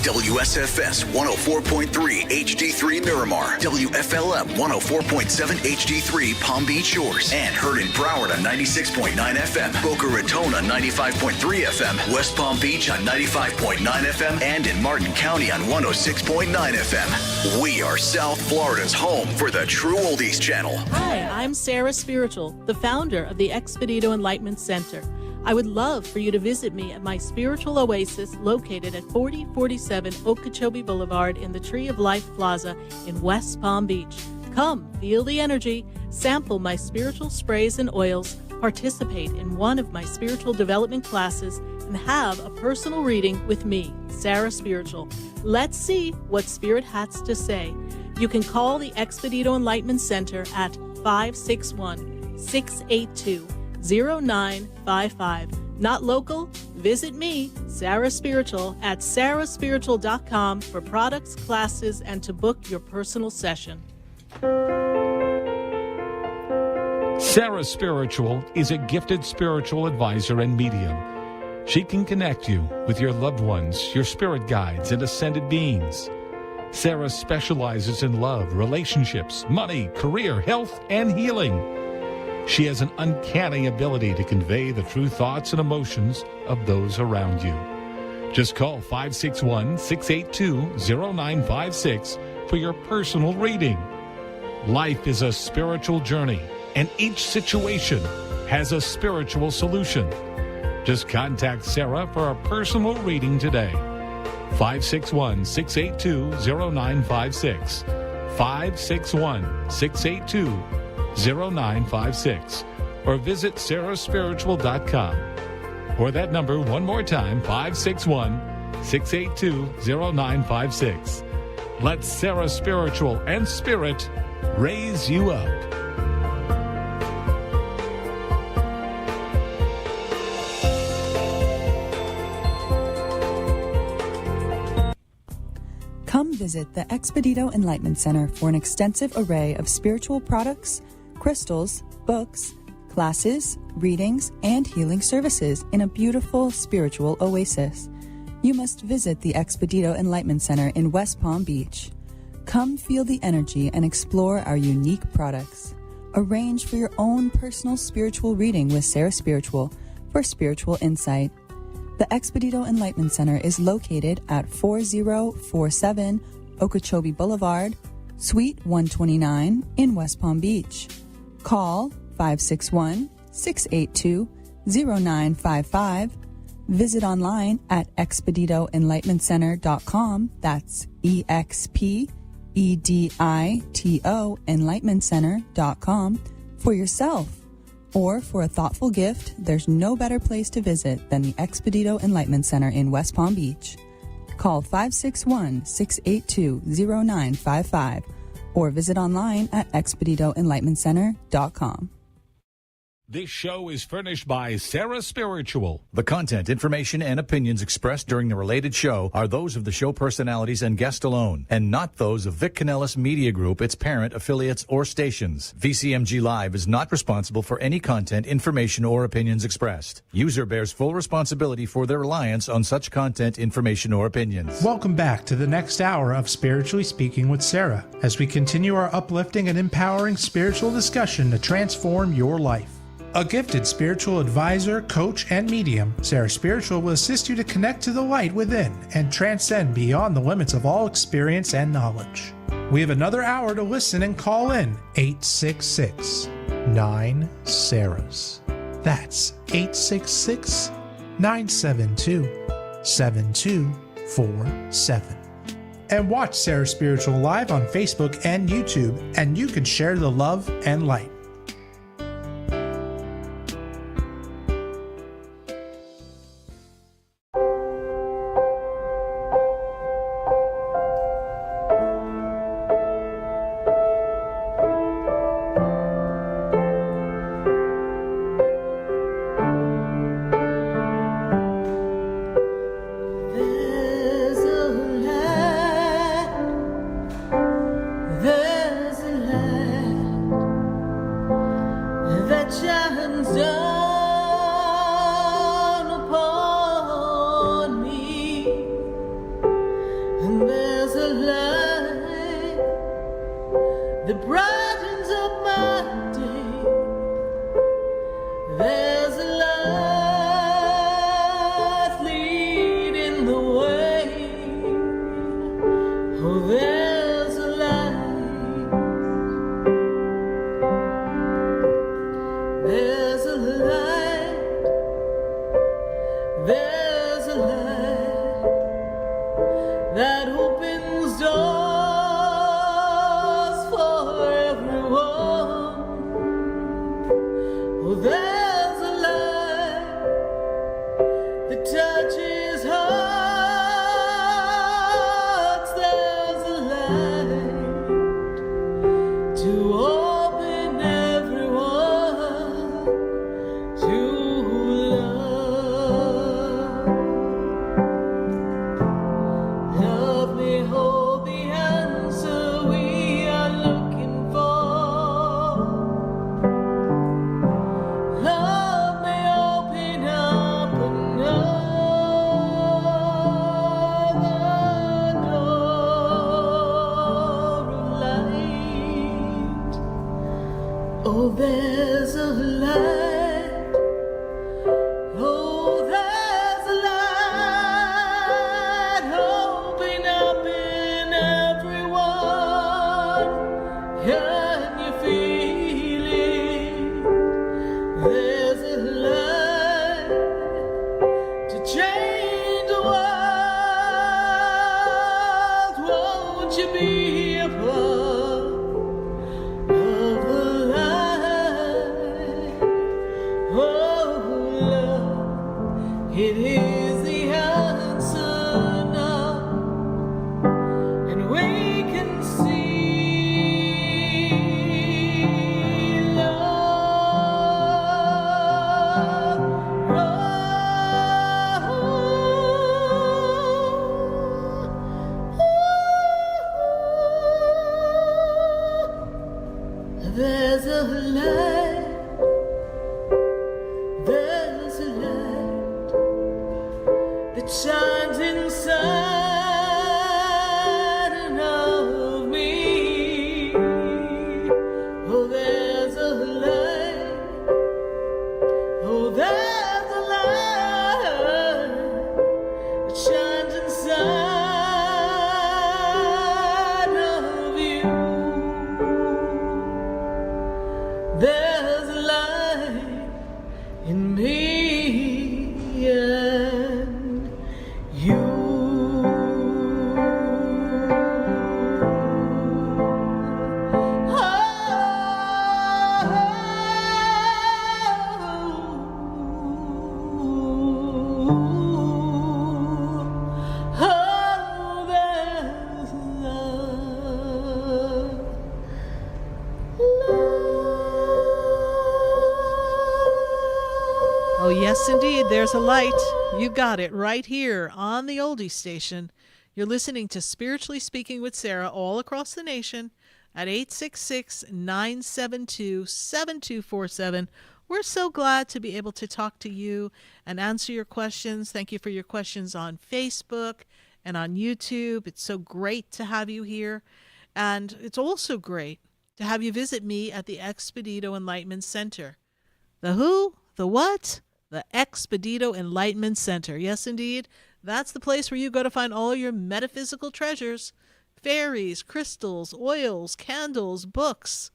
WSFS 104.3 HD3 Miramar, WFLM 104.7 HD3 Palm Beach Shores, and heard in Broward on 96.9 FM, Boca Raton on 95.3 FM, West Palm Beach on 95.9 FM, and in Martin County on 106.9 FM. We are South Florida's home for the True Oldies Channel. Hi, I'm Sarah Spiritual, the founder of the Expedito Enlightenment Center. I would love for you to visit me at my spiritual oasis located at 4047 Okeechobee Boulevard in the Tree of Life Plaza in West Palm Beach. Come, feel the energy, sample my spiritual sprays and oils, participate in one of my spiritual development classes, and have a personal reading with me, Sarah Spiritual. Let's see what Spirit has to say. You can call the Expedito Enlightenment Center at 561-682-0955. Not local? Visit me, Sarah Spiritual, at sarahspiritual.com for products, classes, and to book your personal session. Sarah Spiritual is a gifted spiritual advisor and medium. She can connect you with your loved ones, your spirit guides, and ascended beings. Sarah specializes in love, relationships, money, career, health, and healing. She has an uncanny ability to convey the true thoughts and emotions of those around you. Just call 561-682-0956 for your personal reading. Life is a spiritual journey, and each situation has a spiritual solution. Just contact Sarah for a personal reading today. 561-682-0956. 561-682-0956. Or visit sarahspiritual.com. Or that number one more time, 561-682-0956. Let Sarah Spiritual and Spirit raise you up. Come visit the Expedito Enlightenment Center for an extensive array of spiritual products, crystals, books, classes, readings, and healing services in a beautiful spiritual oasis. You must visit the Expedito Enlightenment Center in West Palm Beach. Come feel the energy and explore our unique products. Arrange for your own personal spiritual reading with Sarah Spiritual for spiritual insight. The Expedito Enlightenment Center is located at 4047 Okeechobee Boulevard, Suite 129 in West Palm Beach. Call 561-682-0955. Visit online at expeditoenlightenmentcenter.com. That's EXPEDITO enlightenmentcenter.com for yourself. Or for a thoughtful gift, there's no better place to visit than the Expedito Enlightenment Center in West Palm Beach. Call 561-682-0955 or visit online at expeditoenlightenmentcenter.com. This show is furnished by Sarah Spiritual. The content, information, and opinions expressed during the related show are those of the show personalities and guest alone, and not those of Vic Canellis Media Group, its parent, affiliates, or stations. VCMG Live is not responsible for any content, information, or opinions expressed. User bears full responsibility for their reliance on such content, information, or opinions. Welcome back to the next hour of Spiritually Speaking with Sarah, as we continue our uplifting and empowering spiritual discussion to transform your life. A gifted spiritual advisor, coach, and medium, Sarah Spiritual will assist you to connect to the light within and transcend beyond the limits of all experience and knowledge. We have another hour to listen and call in 866-9-SARAHs. That's 866-972-7247. And watch Sarah Spiritual live on Facebook and YouTube, and you can share the love and light. Oh, there's a light. Oh, there's a light. Open up in everyone. Can you feel it? There's a light to change the world. Won't you be a part of the light? Oh, love, it is the answer now, and we can see love. There's a light, there's a light that shines inside of me. Oh, there's a light, oh, there's a light that shines inside of you. There's a light in me and you. Oh, there's love. Oh, yes, indeed. There's a light. You got it right here on the Oldie Station. You're listening to Spiritually Speaking with Sarah all across the nation at 866-972-7247. We're so glad to be able to talk to you and answer your questions. Thank you for your questions on Facebook and on YouTube. It's so great to have you here. And it's also great to have you visit me at the Expedito Enlightenment Center. The who? The what? The Expedito Enlightenment Center. Yes, indeed. That's the place where you go to find all your metaphysical treasures. Fairies, crystals, oils, candles, books,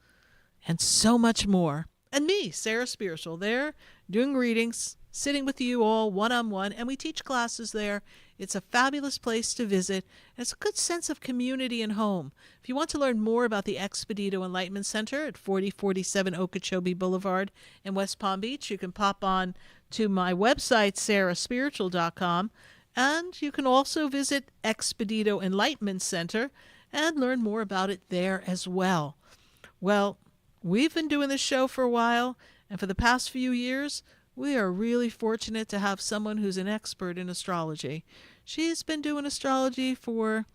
and so much more. And me, Sarah Spiritual, there doing readings, sitting with you all one-on-one, and we teach classes there. It's a fabulous place to visit. And it's a good sense of community and home. If you want to learn more about the Expedito Enlightenment Center at 4047 Okeechobee Boulevard in West Palm Beach, you can pop on to my website, sarahspiritual.com, and you can also visit Expedito Enlightenment Center and learn more about it there as well. Well, we've been doing this show for a while, and for the past few years, we are really fortunate to have someone who's an expert in astrology. She's been doing astrology for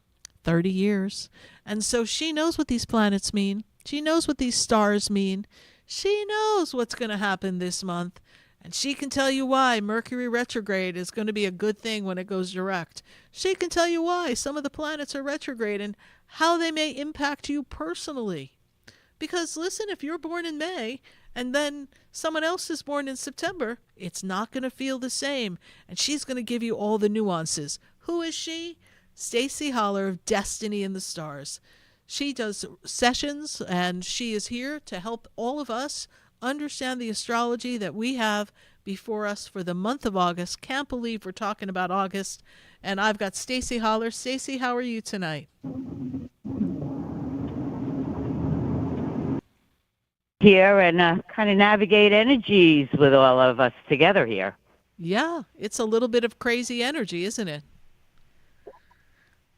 30 years, and so she knows what these planets mean. She knows what these stars mean. She knows what's going to happen this month, and she can tell you why Mercury retrograde is going to be a good thing when it goes direct. She can tell you why some of the planets are retrograde and how they may impact you personally. Because listen, if you're born in May and then someone else is born in September, it's not going to feel the same. And she's going to give you all the nuances. Who is she? Stacy Holler of Destiny in the Stars. She does sessions, and she is here to help all of us understand the astrology that we have before us for the month of August. Can't believe we're talking about August. And I've got Stacy Holler. Stacy, how are you tonight? Here and kind of navigate energies with all of us together here. Yeah, it's a little bit of crazy energy, isn't it?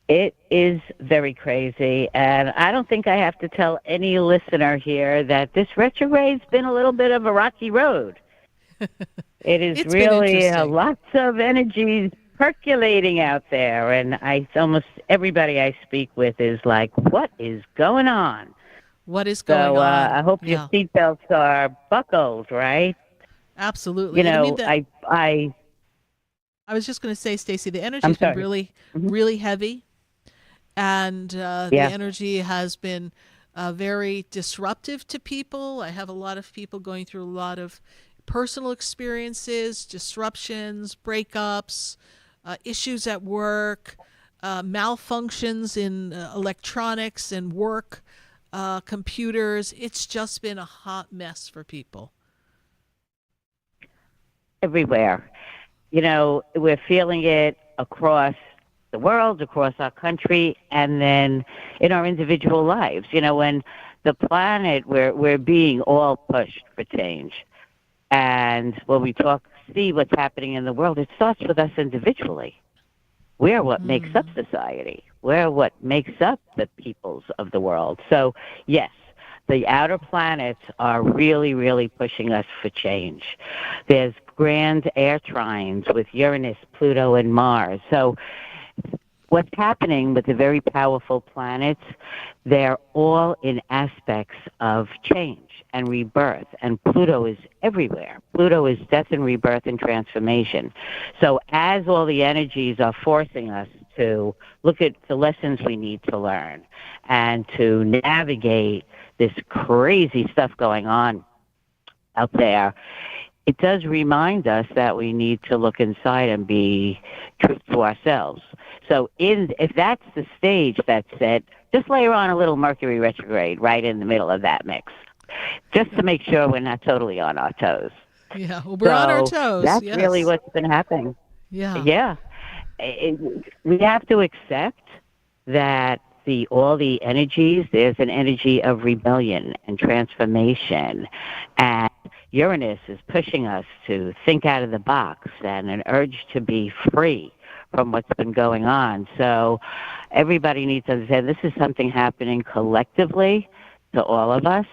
It is very crazy, and I don't think I have to tell any listener here that this retrograde's been a little bit of a rocky road. It is really lots of energies percolating out there, and almost everybody I speak with is like, what is going on? What is going on? I hope your seatbelts are buckled, right? Absolutely. You know, I was just going to say, Stacy, the energy's been really, really heavy. And the energy has been very disruptive to people. I have a lot of people going through a lot of personal experiences, disruptions, breakups, issues at work, malfunctions in electronics and work, computers. It's just been a hot mess for people. Everywhere. We're feeling it across the world, across our country, and then in our individual lives. When the planet, we're being all pushed for change. And when we see what's happening in the world, it starts with us individually. We're what makes up society. We're what makes up the peoples of the world. So, yes, the outer planets are really, really pushing us for change. There's grand air trines with Uranus, Pluto, and Mars. So what's happening with the very powerful planets, they're all in aspects of change and rebirth. And Pluto is everywhere. Pluto is death and rebirth and transformation. So as all the energies are forcing us to look at the lessons we need to learn and to navigate this crazy stuff going on out there, it does remind us that we need to look inside and be true to ourselves. So if that's the stage that's set, just layer on a little Mercury retrograde right in the middle of that mix, just to make sure we're not totally on our toes. Yeah, well, we're on our toes. That's yes. really what's been happening. Yeah. Yeah. We have to accept that all the energies, there's an energy of rebellion and transformation. And Uranus is pushing us to think out of the box and an urge to be free from what's been going on. So everybody needs to understand this is something happening collectively to all of us.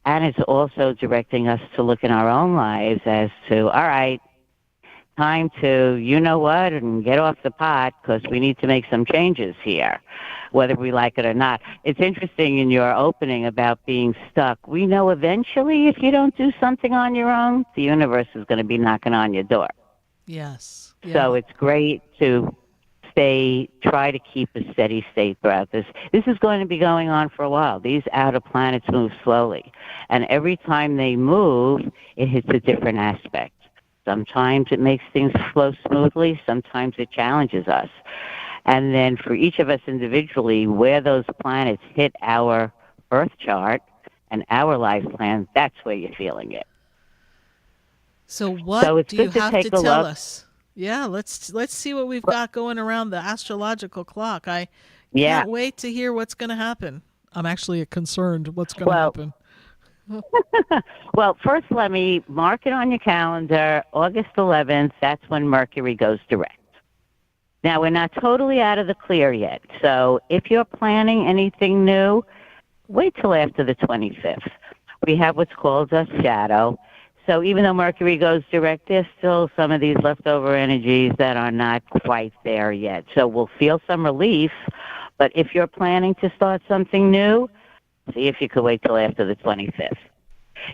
And it's also directing us to look in our own lives as to, all right, time to, and get off the pot because we need to make some changes here, whether we like it or not. It's interesting in your opening about being stuck. We know eventually if you don't do something on your own, the universe is going to be knocking on your door. Yes. Yeah. So it's great to try to keep a steady state throughout this. This is going to be going on for a while. These outer planets move slowly. And every time they move, it hits a different aspect. Sometimes it makes things flow smoothly. Sometimes it challenges us. And then for each of us individually, where those planets hit our birth chart and our life plan, that's where you're feeling it. So what do you have to tell us? Yeah, let's see what we've got going around the astrological clock. I can't wait to hear what's going to happen. I'm actually concerned what's going to happen. Well, first let me mark it on your calendar. August 11th, that's when Mercury goes direct. Now, we're not totally out of the clear yet. So if you're planning anything new, wait till after the 25th. We have what's called a shadow. So even though Mercury goes direct, there's still some of these leftover energies that are not quite there yet. So we'll feel some relief. But if you're planning to start something new, see if you could wait till after the 25th.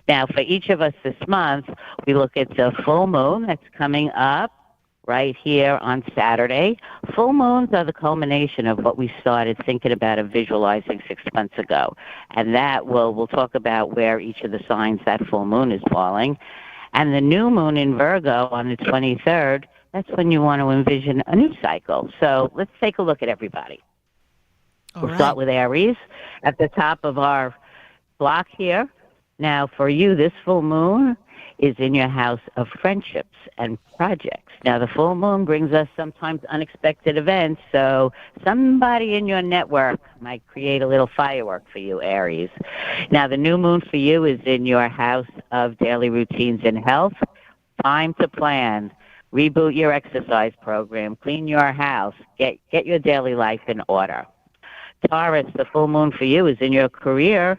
Now, for each of us this month, we look at the full moon that's coming up right here on Saturday. Full moons are the culmination of what we started thinking about and visualizing 6 months ago. And that we'll talk about where each of the signs that full moon is falling. And the new moon in Virgo on the 23rd, that's when you want to envision a new cycle. So let's take a look at everybody. We'll start with Aries at the top of our block here. Now, for you, this full moon is in your house of friendships and projects. Now, the full moon brings us sometimes unexpected events, so somebody in your network might create a little firework for you, Aries. Now, the new moon for you is in your house of daily routines and health. Time to plan. Reboot your exercise program. Clean your house. Get your daily life in order. Taurus, the full moon for you is in your career,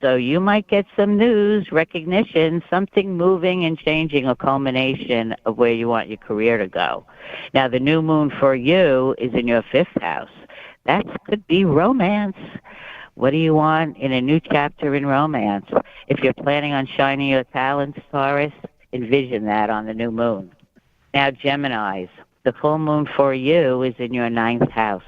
so you might get some news, recognition, something moving and changing, a culmination of where you want your career to go. Now, the new moon for you is in your 5th house. That could be romance. What do you want in a new chapter in romance? If you're planning on shining your talents, Taurus, envision that on the new moon. Now, Geminis, the full moon for you is in your 9th house.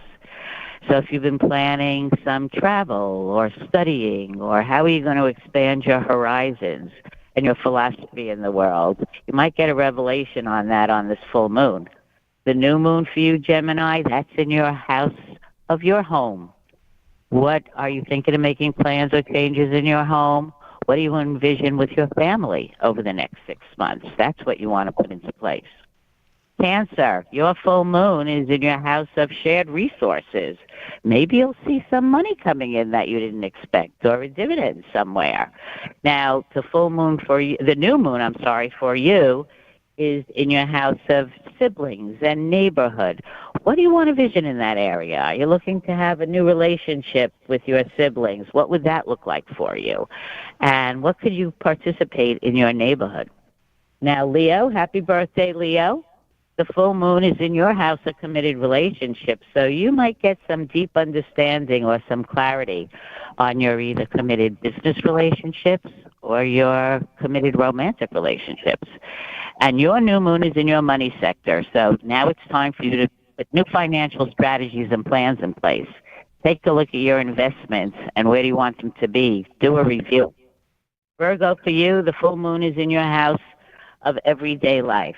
So if you've been planning some travel or studying, or how are you going to expand your horizons and your philosophy in the world, you might get a revelation on that on this full moon. The new moon for you, Gemini, that's in your house of your home. What are you thinking of making plans or changes in your home? What do you envision with your family over the next 6 months? That's what you want to put into place. Cancer, your full moon is in your house of shared resources. Maybe you'll see some money coming in that you didn't expect, or a dividend somewhere. Now, the full moon for you, the new moon, I'm sorry, for you is in your house of siblings and neighborhood. What do you want to vision in that area? Are you looking to have a new relationship with your siblings? What would that look like for you? And what could you participate in your neighborhood? Now, Leo, happy birthday, Leo. The full moon is in your house of committed relationships, so you might get some deep understanding or some clarity on your either committed business relationships or your committed romantic relationships. And your new moon is in your money sector, so now it's time for you to put new financial strategies and plans in place. Take a look at your investments and where do you want them to be. Do a review. Virgo, for you, the full moon is in your house of everyday life.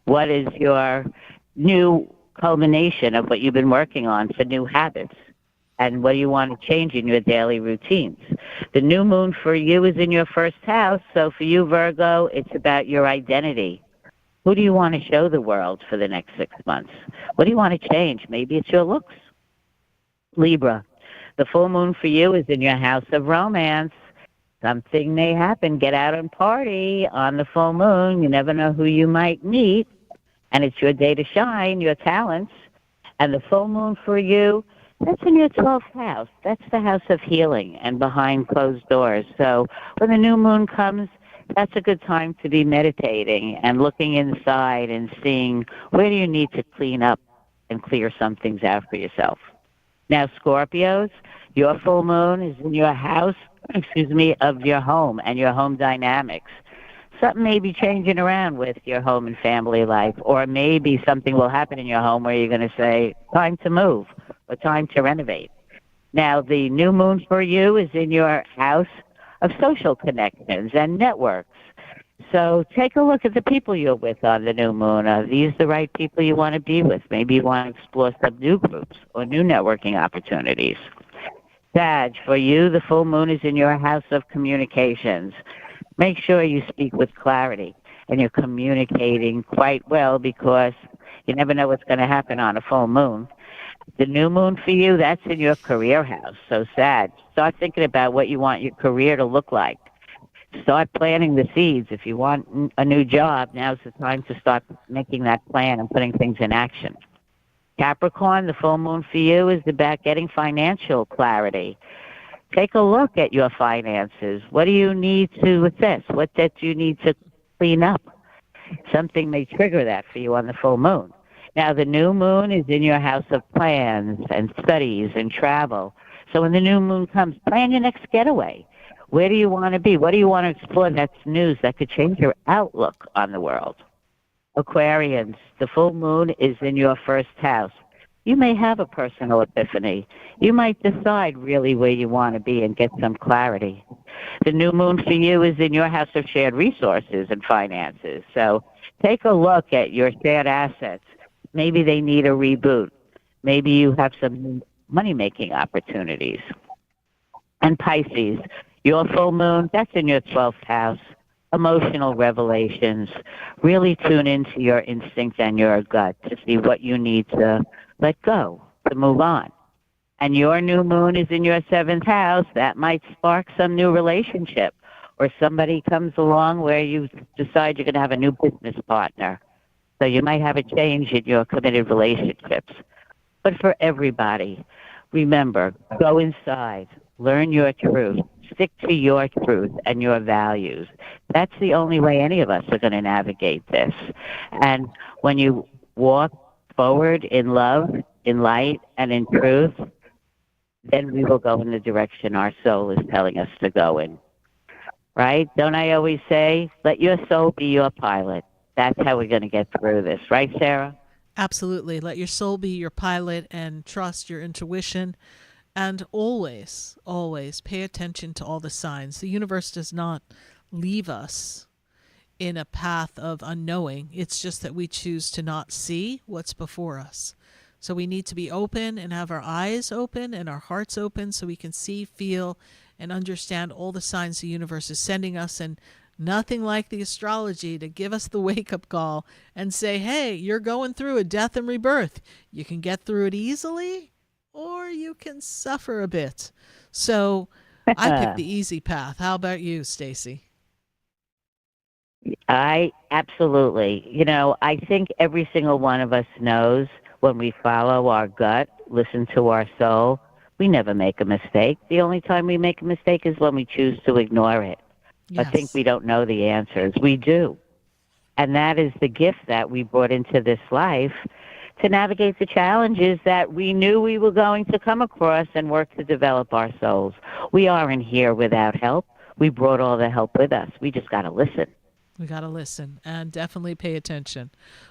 What is your new culmination of what you've been working on for new habits? And what do you want to change in your daily routines? The new moon for you is in your first house. So for you, Virgo, it's about your identity. Who do you want to show the world for the next 6 months? What do you want to change? Maybe it's your looks. Libra, the full moon for you is in your house of romance. Something may happen. Get out and party on the full moon. You never know who you might meet. And it's your day to shine, your talents. And the full moon for you, that's in your 12th house. That's the house of healing and behind closed doors. So when the new moon comes, that's a good time to be meditating and looking inside and seeing where do you need to clean up and clear some things out for yourself. Now, Scorpios, your full moon is in your house, of your home and your home dynamics. Something may be changing around with your home and family life, or maybe something will happen in your home where you're going to say, time to move or time to renovate. Now, the new moon for you is in your house of social connections and networks. So take a look at the people you're with on the new moon. Are these the right people you want to be with? Maybe you want to explore some new groups or new networking opportunities. Sag, for you, the full moon is in your house of communications. Make sure you speak with clarity and you're communicating quite well, because you never know what's going to happen on a full moon. The new moon for you, that's in your career house. So Sag, start thinking about what you want your career to look like. Start planting the seeds. If you want a new job, now's the time to start making that plan and putting things in action. Capricorn, the full moon for you is about getting financial clarity. Take a look at your finances. What do you need to assess? What debt do you need to clean up? Something may trigger that for you on the full moon. Now, the new moon is in your house of plans and studies and travel. So when the new moon comes, plan your next getaway. Where do you want to be? What do you want to explore that's news that could change your outlook on the world? Aquarians, the full moon is in your first house. You may have a personal epiphany. You might decide really where you want to be and get some clarity. The new moon for you is in your house of shared resources and finances. So take a look at your shared assets. Maybe they need a reboot. Maybe you have some money-making opportunities. And Pisces, your full moon, that's in your 12th house. Emotional revelations. Really tune into your instinct and your gut to see what you need to let go, to move on. And your new moon is in your 7th house. That might spark some new relationship, or somebody comes along where you decide you're going to have a new business partner. So you might have a change in your committed relationships. But for everybody, remember, go inside, learn your truth, stick to your truth and your values. That's the only way any of us are going to navigate this. And when you walk forward in love, in light, and in truth, then we will go in the direction our soul is telling us to go in. Right? Don't I always say, let your soul be your pilot? That's how we're going to get through this. Right, Sarah? Absolutely. Let your soul be your pilot and trust your intuition. And always, always pay attention to all the signs. The universe does not leave us in a path of unknowing. It's just that we choose to not see what's before us. So we need to be open and have our eyes open and our hearts open so we can see, feel, and understand all the signs the universe is sending us. And nothing like the astrology to give us the wake-up call and say, hey, you're going through a death and rebirth. You can get through it easily, or you can suffer a bit. So I picked the easy path. How about you, Stacy? I absolutely. I think every single one of us knows when we follow our gut, listen to our soul, we never make a mistake. The only time we make a mistake is when we choose to ignore it. Yes. I think we don't know the answers. We do. And that is the gift that we brought into this life to navigate the challenges that we knew we were going to come across and work to develop our souls. We aren't here without help. We brought all the help with us. We just got to listen. We got to listen and definitely pay attention.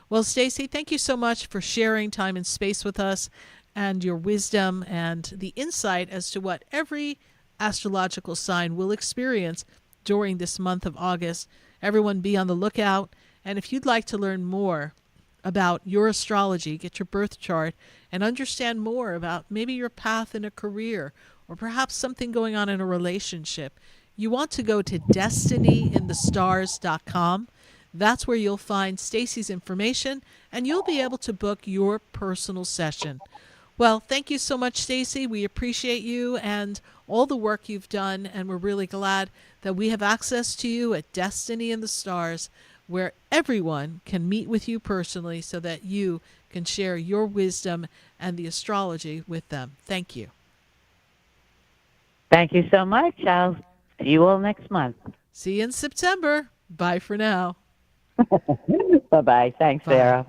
Well, Stacy, thank you so much for sharing time and space with us and your wisdom and the insight as to what every astrological sign will experience during this month of August. Everyone be on the lookout. And if you'd like to learn more about your astrology, get your birth chart, and understand more about maybe your path in a career or perhaps something going on in a relationship, you want to go to destinyinthestars.com. That's where you'll find Stacy's information, and you'll be able to book your personal session. Well, thank you so much, Stacy. We appreciate you and all the work you've done, and we're really glad that we have access to you at Destiny in the Stars, where everyone can meet with you personally so that you can share your wisdom and the astrology with them. Thank you. Thank you so much. I'll see you all next month. See you in September. Bye for now. Bye-bye. Thanks, Bye. Sarah.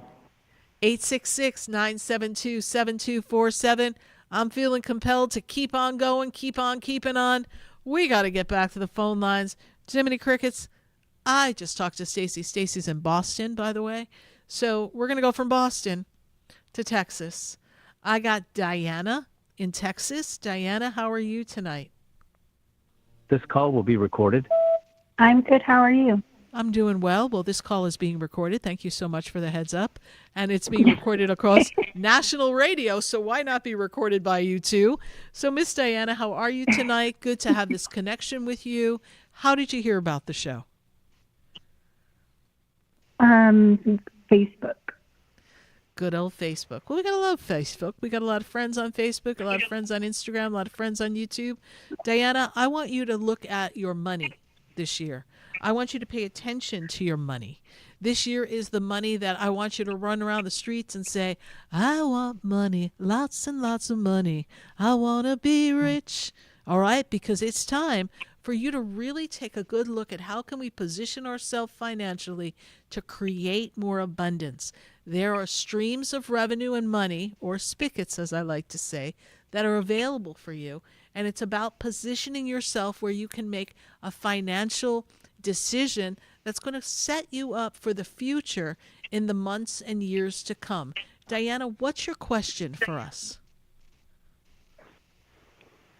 866-972-7247. I'm feeling compelled to keep on going, keep on keeping on. We got to get back to the phone lines. Jiminy Crickets, I just talked to Stacy. Stacy's in Boston, by the way. So we're going to go from Boston to Texas. I got Diana in Texas. Diana, how are you tonight? This call will be recorded. I'm good. How are you? I'm doing well. Well, this call is being recorded. Thank you so much for the heads up. And it's being recorded across national radio, so why not be recorded by you too? So, Miss Diana, how are you tonight? Good to have this connection with you. How did you hear about the show? Facebook. Good old Facebook. Well, we got a lot of Facebook. We got a lot of friends on Facebook, a lot of friends on Instagram, a lot of friends on YouTube. Diana, I want you to look at your money this year. I want you to pay attention to your money. This year is the money that I want you to run around the streets and say, I want money, lots and lots of money. I want to be rich. All right? Because it's time for you to really take a good look at how can we position ourselves financially to create more abundance. There are streams of revenue and money, or spigots, as I like to say, that are available for you. And it's about positioning yourself where you can make a financial decision that's going to set you up for the future in the months and years to come. Diana, what's your question for us?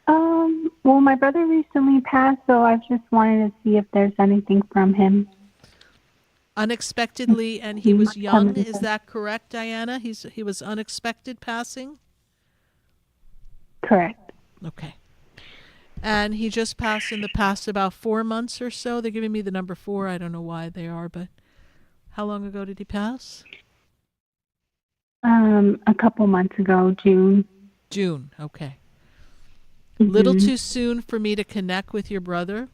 Well, my brother recently passed, so I just wanted to see if there's anything from him. Unexpectedly, and he was young, is that correct, Diana? He was unexpected passing? Correct. Okay. And he just passed in the past about 4 months or so. They're giving me the number 4. I don't know why they are, but how long ago did he pass? A couple months ago, June. June, okay. Mm-hmm. Little too soon for me to connect with your brother.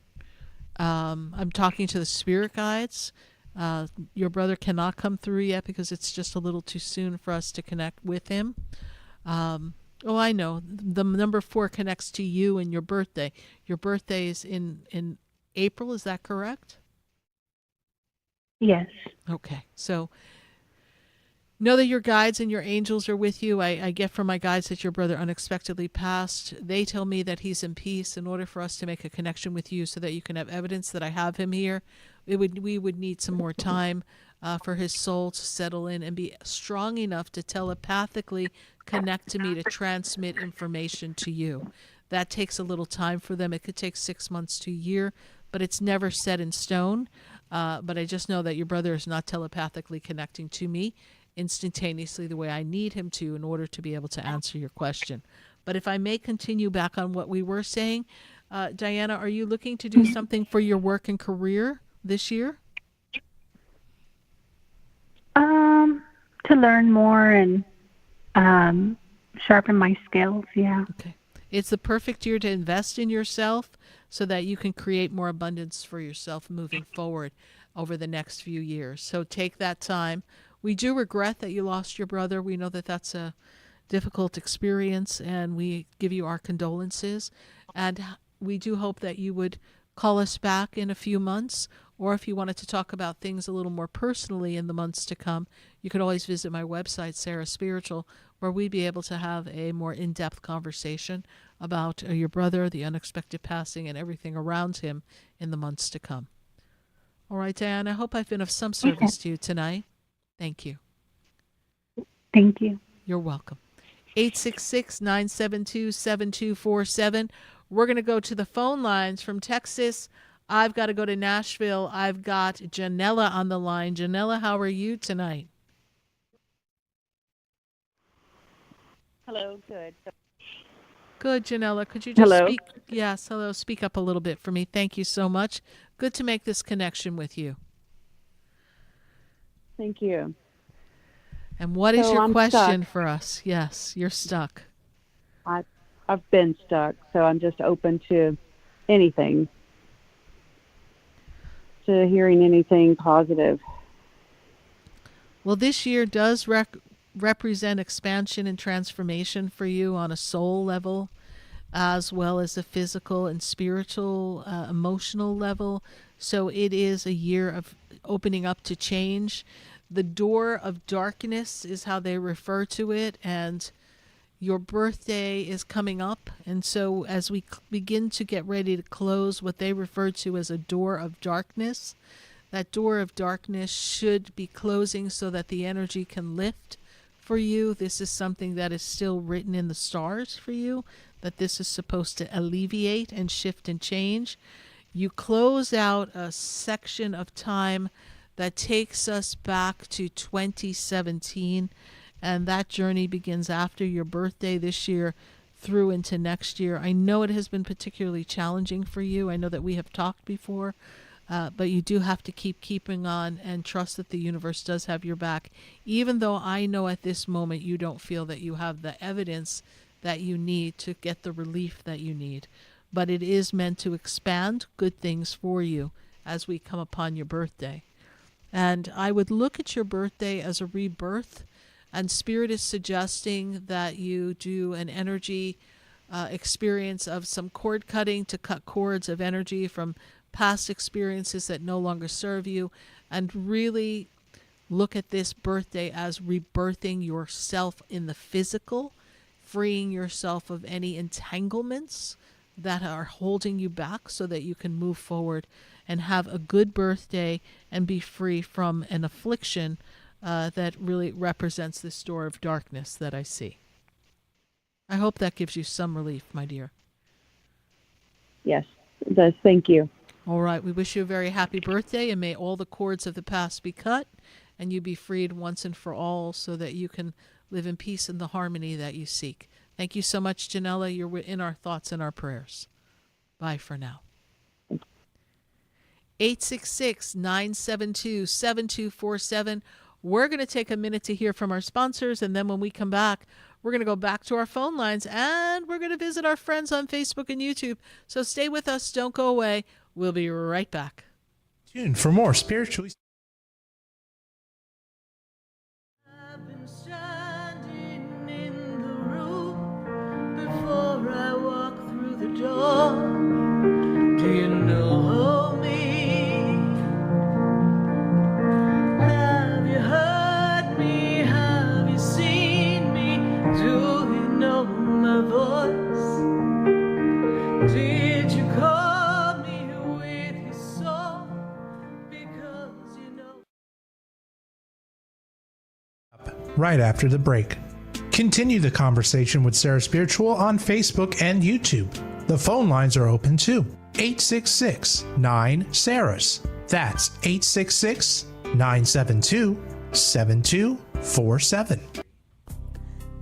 I'm talking to the spirit guides. Your brother cannot come through yet because it's just a little too soon for us to connect with him. Oh, I know. The number 4 connects to you and your birthday. Your birthday is in April, is that correct? Yes. Okay. So know that your guides and your angels are with you. I get from my guides that your brother unexpectedly passed. They tell me that he's in peace. In order for us to make a connection with you so that you can have evidence that I have him here, we would need some more time. for his soul to settle in and be strong enough to telepathically connect to me to transmit information to you. That takes a little time for them. It could take 6 months to a year, but it's never set in stone. But I just know that your brother is not telepathically connecting to me instantaneously the way I need him to in order to be able to answer your question. But if I may continue back on what we were saying, Diana, are you looking to do something for your work and career this year? To learn more and sharpen my skills, yeah. Okay. It's the perfect year to invest in yourself so that you can create more abundance for yourself moving forward over the next few years. So take that time. We do regret that you lost your brother. We know that that's a difficult experience, and we give you our condolences. And we do hope that you would call us back in a few months, or if you wanted to talk about things a little more personally in the months to come, you could always visit my website, Sarah Spiritual, where we'd be able to have a more in-depth conversation about your brother, the unexpected passing, and everything around him in the months to come. All right, Diane, I hope I've been of some service to you tonight. Thank you. Thank you. You're welcome. 866-972-7247. We're going to go to the phone lines from Texas. I've got to go to Nashville. I've got Janella on the line. Janella, how are you tonight? Hello, good. Good, Janella. Could you just Hello? speak? Yes, hello. Speak up a little bit for me. Thank you so much. Good to make this connection with you. Thank you. And what is So your I'm question stuck. for us? Yes, you're stuck. I've been stuck, so I'm just open to anything, to hearing anything positive. Well, this year does represent expansion and transformation for you on a soul level, as well as a physical and spiritual, emotional level. So it is a year of opening up to change. The door of darkness is how they refer to it, and your birthday is coming up. And so as we begin to get ready to close what they refer to as a door of darkness, that door of darkness should be closing so that the energy can lift for you. This is something that is still written in the stars for you, that this is supposed to alleviate and shift and change. You close out a section of time that takes us back to 2017, and that journey begins after your birthday this year through into next year. I know it has been particularly challenging for you. I know that we have talked before, but you do have to keeping on and trust that the universe does have your back, even though I know at this moment you don't feel that you have the evidence that you need to get the relief that you need. But it is meant to expand good things for you as we come upon your birthday. And I would look at your birthday as a rebirth, and Spirit is suggesting that you do an energy experience of some cord cutting to cut cords of energy from past experiences that no longer serve you, and really look at this birthday as rebirthing yourself in the physical, freeing yourself of any entanglements that are holding you back so that you can move forward and have a good birthday and be free from an affliction that really represents this door of darkness that I see. I hope that gives you some relief, my dear. Yes, it does. Thank you. All right. We wish you a very happy birthday, and may all the cords of the past be cut and you be freed once and for all so that you can live in peace and the harmony that you seek. Thank you so much, Janella. You're in our thoughts and our prayers. Bye for now. 866-972-7247. We're going to take a minute to hear from our sponsors, and then when we come back, we're going to go back to our phone lines, and we're going to visit our friends on Facebook and YouTube. So stay with us. Don't go away. We'll be right back. Tune for more spiritually. I've been standing in the room before I walk through the door. Do you know me? Have you heard me? Have you seen me? Do you know my voice? Did you call me with your song? Because right after the break. Continue the conversation with Sarah Spiritual on Facebook and YouTube. The phone lines are open too. 866-9-SARAS. That's 866-972-7247.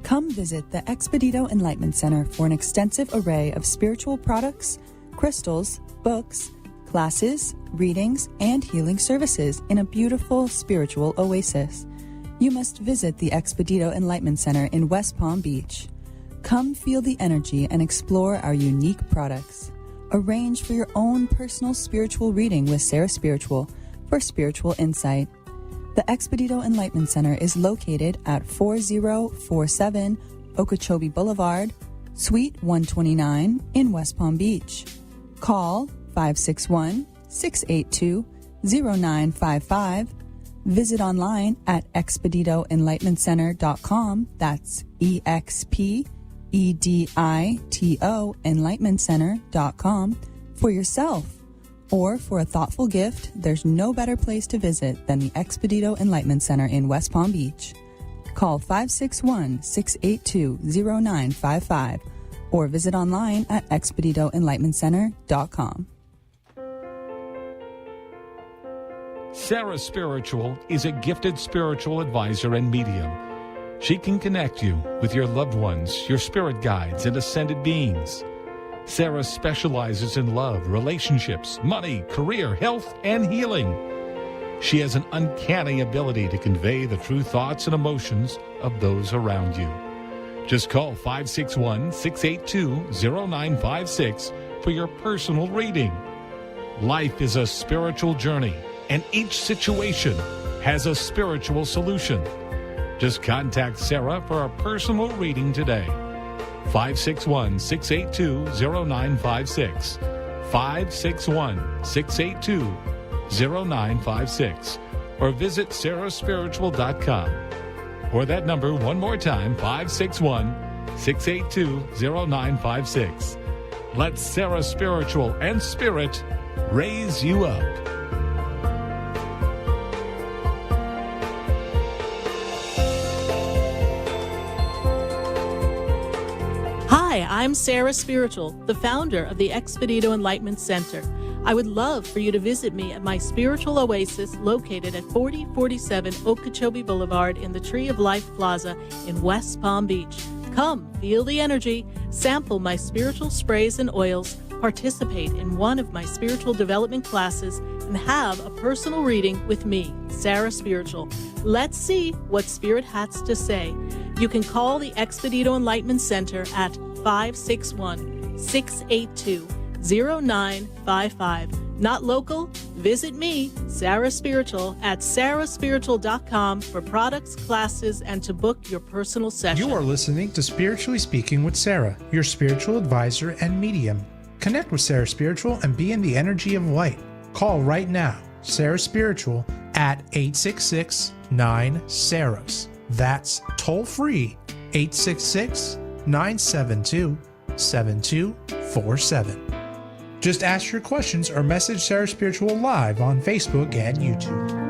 Come visit the Expedito Enlightenment Center for an extensive array of spiritual products, crystals, books, classes, readings, and healing services in a beautiful spiritual oasis. You must visit the Expedito Enlightenment Center in West Palm Beach. Come feel the energy and explore our unique products. Arrange for your own personal spiritual reading with Sarah Spiritual for spiritual insight. The Expedito Enlightenment Center is located at 4047 Okeechobee Boulevard, Suite 129 in West Palm Beach. Call 561-682-0955. Visit online at expeditoenlightenmentcenter.com. That's EXPEDITO enlightenmentcenter.com for yourself. Or for a thoughtful gift, there's no better place to visit than the Expedito Enlightenment Center in West Palm Beach. Call 561-682-0955 or visit online at expeditoenlightenmentcenter.com. Sarah Spiritual is a gifted spiritual advisor and medium. She can connect you with your loved ones, your spirit guides, and ascended beings. Sarah specializes in love, relationships, money, career, health, and healing. She has an uncanny ability to convey the true thoughts and emotions of those around you. Just call 561-682-0956 for your personal reading. Life is a spiritual journey, and each situation has a spiritual solution. Just contact Sarah for a personal reading today. 561-682-0956. 561-682-0956. Or visit sarahspiritual.com. Or that number one more time, 561-682-0956. Let Sarah Spiritual and Spirit raise you up. Hi, I'm Sarah Spiritual, the founder of the Expedito Enlightenment Center. I would love for you to visit me at my spiritual oasis located at 4047 Okeechobee Boulevard in the Tree of Life Plaza in West Palm Beach. Come, feel the energy, sample my spiritual sprays and oils, participate in one of my spiritual development classes, and have a personal reading with me, Sarah Spiritual. Let's see what Spirit has to say. You can call the Expedito Enlightenment Center at 561-682-0955. Not local? Visit me, Sarah Spiritual, at sarahspiritual.com for products, classes, and to book your personal session. You are listening to Spiritually Speaking with Sarah, your spiritual advisor and medium. Connect with Sarah Spiritual and be in the energy of light. Call right now, Sarah Spiritual, at 866-9-SARAS. That's toll free, 866-972-7247. Just ask your questions or message Sarah Spiritual live on Facebook and YouTube.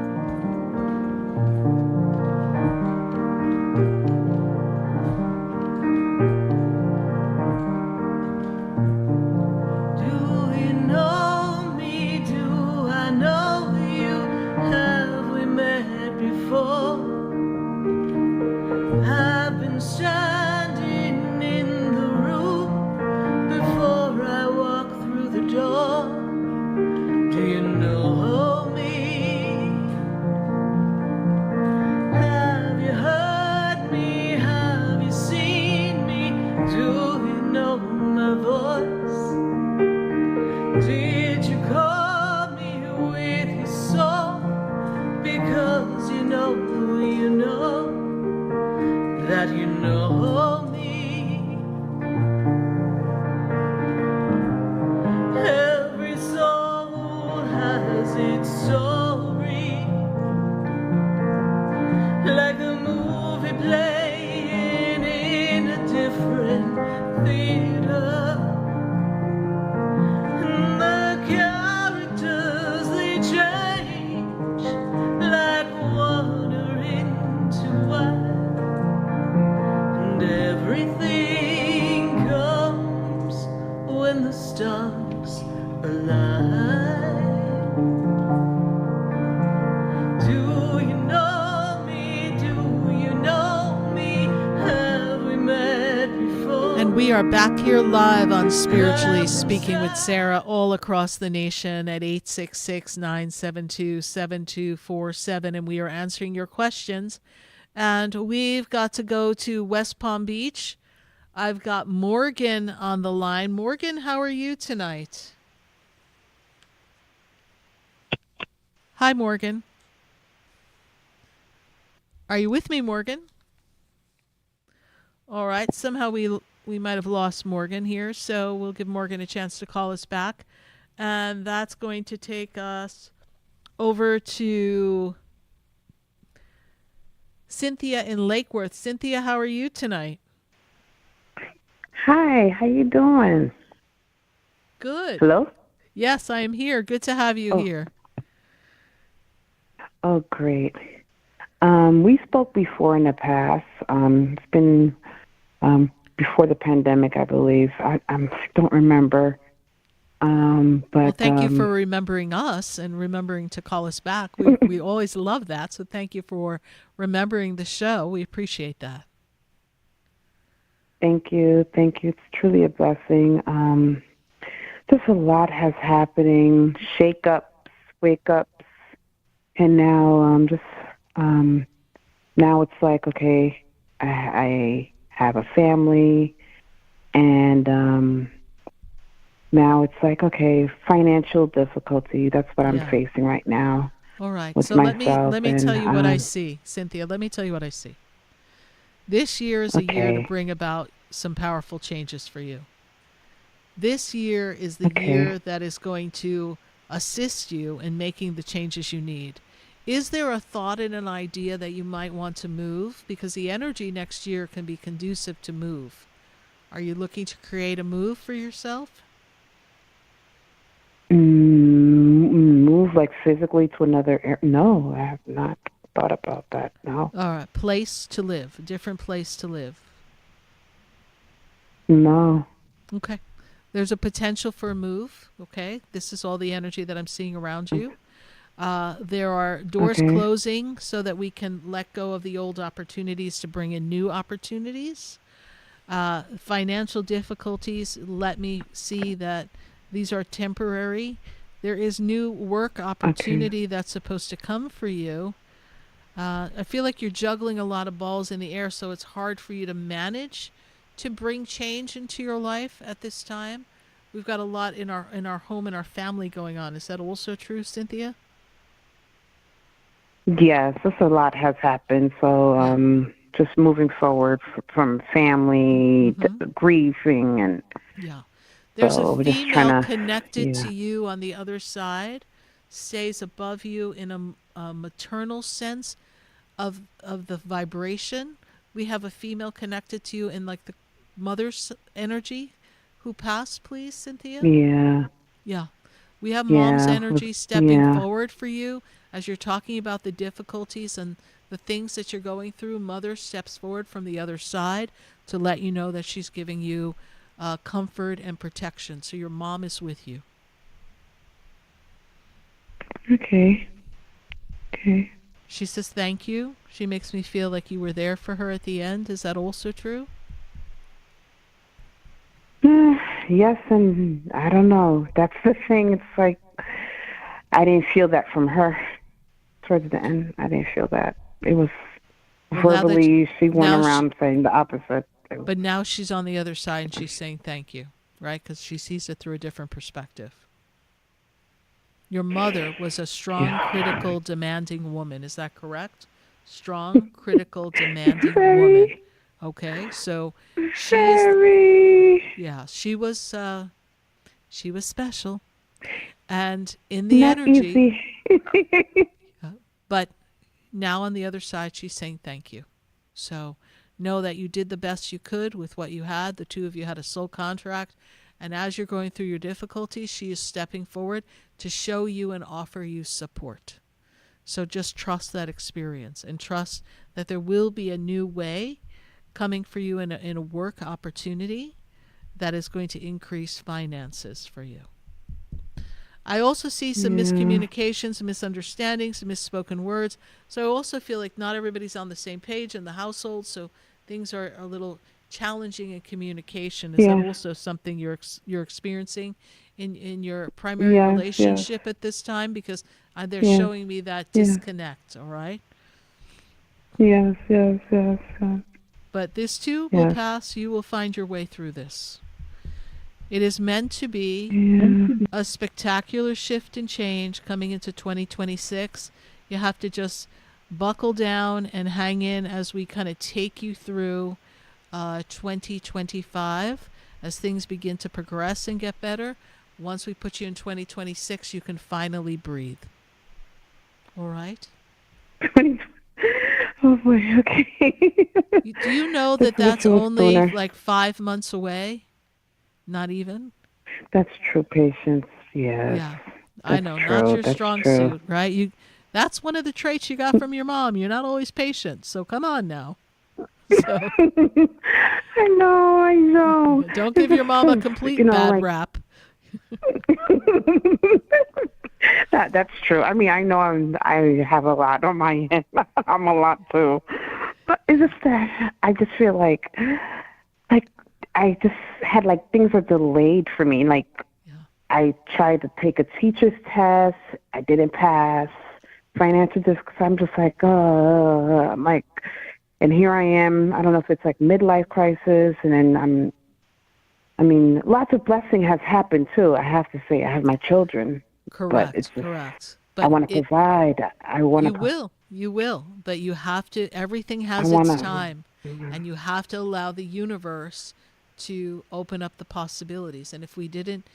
Change like water into wine. we are back here live on Spiritually Speaking with Sarah all across the nation at 866-972-7247, and we are answering your questions. And we've got to go to West Palm Beach. I've got Morgan on the line. Morgan, how are you tonight? Hi, Morgan. Are you with me, Morgan? All right. Somehow we might have lost Morgan here, so we'll give Morgan a chance to call us back. And that's going to take us over to Cynthia in Lake Worth. Cynthia, how are you tonight? Hi, how you doing? Good. Hello? Yes, I am here. Good to have you here. Oh, great. We spoke before in the past. It's been before the pandemic, I believe. I don't remember. But well, thank you for remembering us and remembering to call us back. We always love that, so thank you for remembering the show. We appreciate that. Thank you. Thank you. It's truly a blessing. Just a lot has happening, shake-ups, wake-ups, and now now it's like, okay, I have a family, and now it's like, okay, financial difficulty. That's what I'm facing right now. All right. With So myself let me tell you what I see, Cynthia. Let me tell you what I see. This year is a year to bring about some powerful changes for you. This year is the year that is going to assist you in making the changes you need. Is there a thought and an idea that you might want to move? Because the energy next year can be conducive to move. Are you looking to create a move for yourself? Move like physically to another area? No, I have not thought about that. No. All right. Place to live. A different place to live. No. Okay. There's a potential for a move. Okay. This is all the energy that I'm seeing around you. There are doors closing so that we can let go of the old opportunities to bring in new opportunities. Financial difficulties, let me see that these are temporary. There is new work opportunity that's supposed to come for you. I feel like you're juggling a lot of balls in the air, so it's hard for you to manage to bring change into your life at this time. We've got a lot in our home and our family going on. Is that also true, Cynthia? Yes, just a lot has happened. So just moving forward from family, grieving, and there's so a just female connected to you on the other side, stays above you in a maternal sense of the vibration. We have a female connected to you in like the mother's energy who passed, please, Cynthia? Yeah. We have mom's energy stepping forward for you as you're talking about the difficulties and the things that you're going through. Mother steps forward from the other side to let you know that she's giving you comfort and protection. So your mom is with you. Okay. She says thank you. She makes me feel like you were there for her at the end. Is that also true? Yes, and I don't know. That's the thing. It's like I didn't feel that from her towards the end. I didn't feel that. It was verbally, she went around saying the opposite. But now she's on the other side and she's saying thank you, right? Because she sees it through a different perspective. Your mother was a strong, critical, demanding woman. Is that correct? Strong, critical, demanding woman. Okay, so she was special, and in the energy. But now on the other side, she's saying thank you. So know that you did the best you could with what you had. The two of you had a soul contract. And as you're going through your difficulties, she is stepping forward to show you and offer you support. So just trust that experience and trust that there will be a new way coming for you in a work opportunity that is going to increase finances for you. I also see some miscommunications, misunderstandings, misspoken words. So I also feel like not everybody's on the same page in the household, so things are a little challenging in communication. Is that also something you're experiencing in your primary relationship at this time? Because they're showing me that disconnect. All right. Yes. But this too will pass. You will find your way through this. It is meant to be a spectacular shift and change coming into 2026. You have to just buckle down and hang in as we kind of take you through 2025 as things begin to progress and get better. Once we put you in 2026, you can finally breathe. All right? Oh boy, okay. Do you know that that's only like 5 months away? Not even? That's true patience, yes. Yeah, I know, not your strong suit, right? That's one of the traits you got from your mom. You're not always patient, so come on now. So. I know. Don't give your mom a complete bad rap. That's true. I mean, I know I have a lot on my end. I'm a lot too. But it's just that I just feel like I just had things are delayed for me. I tried to take a teacher's test. I didn't pass. Financial difficulties. I'm just I'm like, and here I am. I don't know if it's midlife crisis, and then lots of blessing has happened too. I have to say, I have my children. Correct. But it's just, correct. But I want to provide. I want to. You will. But you have to. Everything has its time, and you have to allow the universe to open up the possibilities. And if we didn't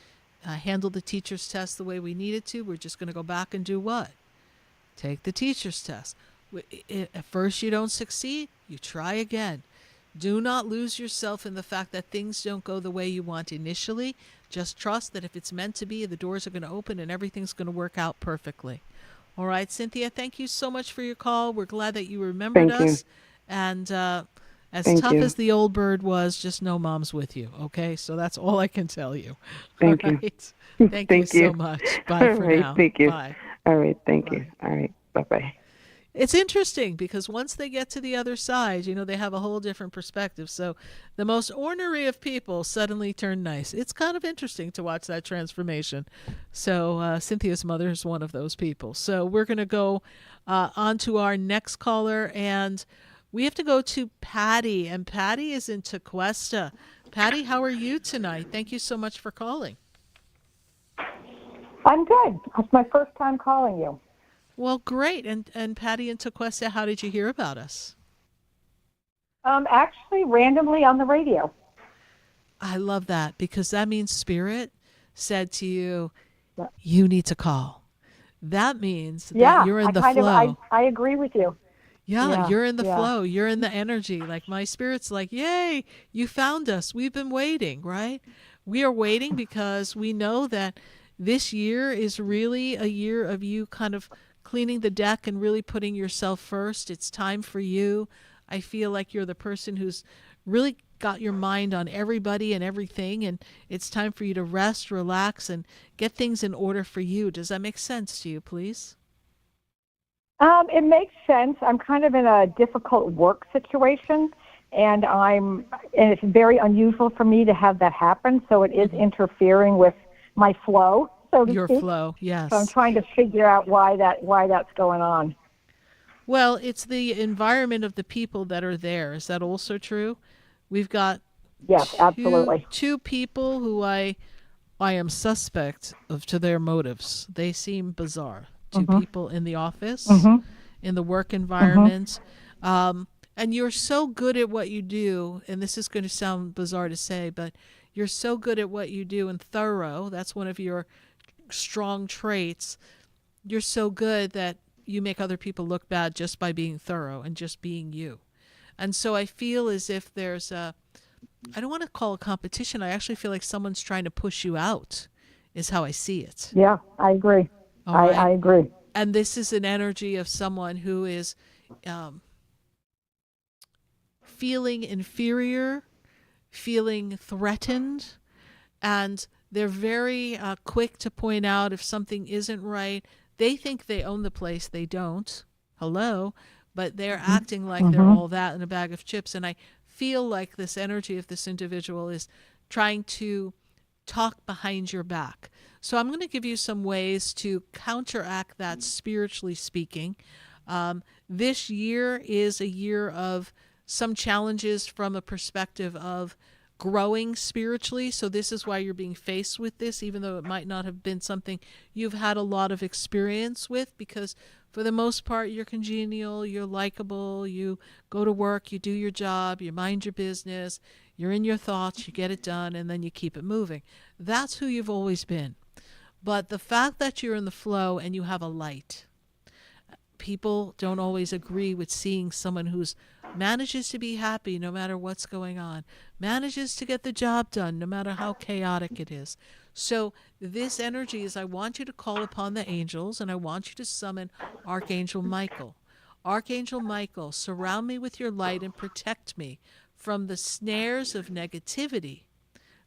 handle the teacher's test the way we needed to, we're just going to go back and do what? Take the teacher's test. At first you don't succeed, you try again. Do not lose yourself in the fact that things don't go the way you want initially. Just trust that if it's meant to be, the doors are going to open and everything's going to work out perfectly. All right, Cynthia, thank you so much for your call. We're glad that you remembered us. And as tough as the old bird was, just know Mom's with you, okay? So that's all I can tell you. Thank all you. Right? Thank you so much. Bye for now. Thank you. Bye. All right, thank you. All right, bye-bye. It's interesting because once they get to the other side, they have a whole different perspective. So the most ornery of people suddenly turn nice. It's kind of interesting to watch that transformation. So Cynthia's mother is one of those people. So we're going to go on to our next caller, and we have to go to Patty, and Patty is in Tequesta. Patty, how are you tonight? Thank you so much for calling. I'm good. It's my first time calling you. Well, great. And Patty in Tequesta, how did you hear about us? Actually, randomly on the radio. I love that because that means Spirit said to you, you need to call. That means that you're in the flow. I agree with you. Yeah, you're in the flow. You're in the energy. Like my Spirit's like, yay, you found us. We've been waiting, right? We are waiting because we know that this year is really a year of you kind of cleaning the deck and really putting yourself first. It's time for you. I feel like you're the person who's really got your mind on everybody and everything, and it's time for you to rest, relax, and get things in order for you. Does that make sense to you, please? It makes sense. I'm kind of in a difficult work situation, and it's very unusual for me to have that happen, so it is interfering with my flow. Your flow, yes. So I'm trying to figure out why that's going on. Well, it's the environment of the people that are there. Is that also true? We've got absolutely. Two people who I am suspect to their motives. They seem bizarre. Two people in the office, in the work environment. And you're so good at what you do, and this is going to sound bizarre to say, but you're so good at what you do and thorough. That's one of your strong traits. You're so good that you make other people look bad just by being thorough and just being you. And so I feel as if there's I don't want to call it competition. I actually feel like someone's trying to push you out is how I see it. Yeah, I agree. I agree. And this is an energy of someone who is feeling inferior, feeling threatened, and they're very quick to point out if something isn't right. They think they own the place. They don't. Hello. But they're acting like they're all that in a bag of chips. And I feel like this energy of this individual is trying to talk behind your back. So I'm going to give you some ways to counteract that, spiritually speaking. This year is a year of some challenges from a perspective of growing spiritually. So this is why you're being faced with this, even though it might not have been something you've had a lot of experience with, because for the most part, you're congenial, you're likable, you go to work, you do your job, you mind your business, you're in your thoughts, you get it done, and then you keep it moving. That's who you've always been. But the fact that you're in the flow and you have a light, people don't always agree with seeing someone who's manages to be happy no matter what's going on, manages to get the job done no matter how chaotic it is. So this energy is, I want you to call upon the angels, and I want you to summon Archangel Michael. Archangel Michael, surround me with your light and protect me from the snares of negativity,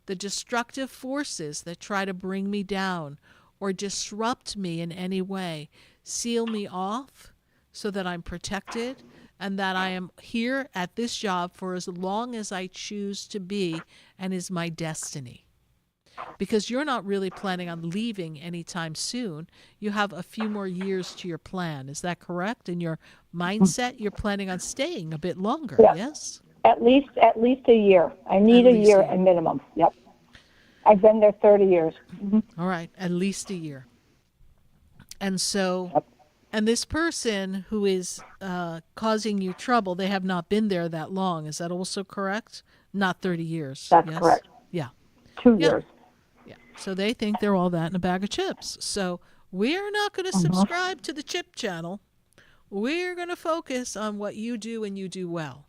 the destructive forces that try to bring me down or disrupt me in any way. Seal me off so that I'm protected and that I am here at this job for as long as I choose to be and is my destiny. Because you're not really planning on leaving anytime soon. You have a few more years to your plan. Is that correct? In your mindset, you're planning on staying a bit longer, yes? At least a year. I need a year at minimum. Yep. I've been there 30 years. Mm-hmm. All right, at least a year. And so, and this person who is causing you trouble, they have not been there that long. Is that also correct? Not 30 years. That's correct. Yeah. 2 years. Yeah. So they think they're all that in a bag of chips. So we're not going to subscribe to the chip channel. We're going to focus on what you do and you do well.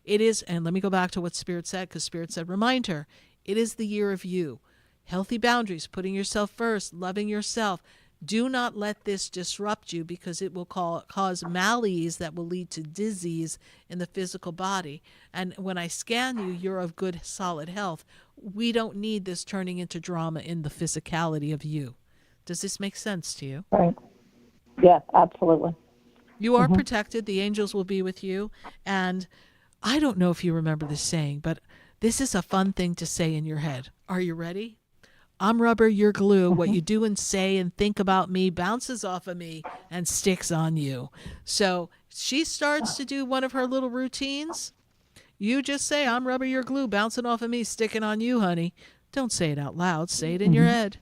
It is, and let me go back to what Spirit said, because Spirit said, remind her, it is the year of you. Healthy boundaries, putting yourself first, loving yourself. Do not let this disrupt you, because it will cause malaise that will lead to disease in the physical body. And when I scan you, you're of good, solid health. We don't need this turning into drama in the physicality of you. Does this make sense to you? Right. Yes, absolutely. You are protected. The angels will be with you. And I don't know if you remember this saying, but this is a fun thing to say in your head. Are you ready? I'm rubber, you're glue. What you do and say and think about me bounces off of me and sticks on you. So she starts to do one of her little routines. You just say, I'm rubber, you're glue, bouncing off of me, sticking on you, honey. Don't say it out loud. Say it in your head.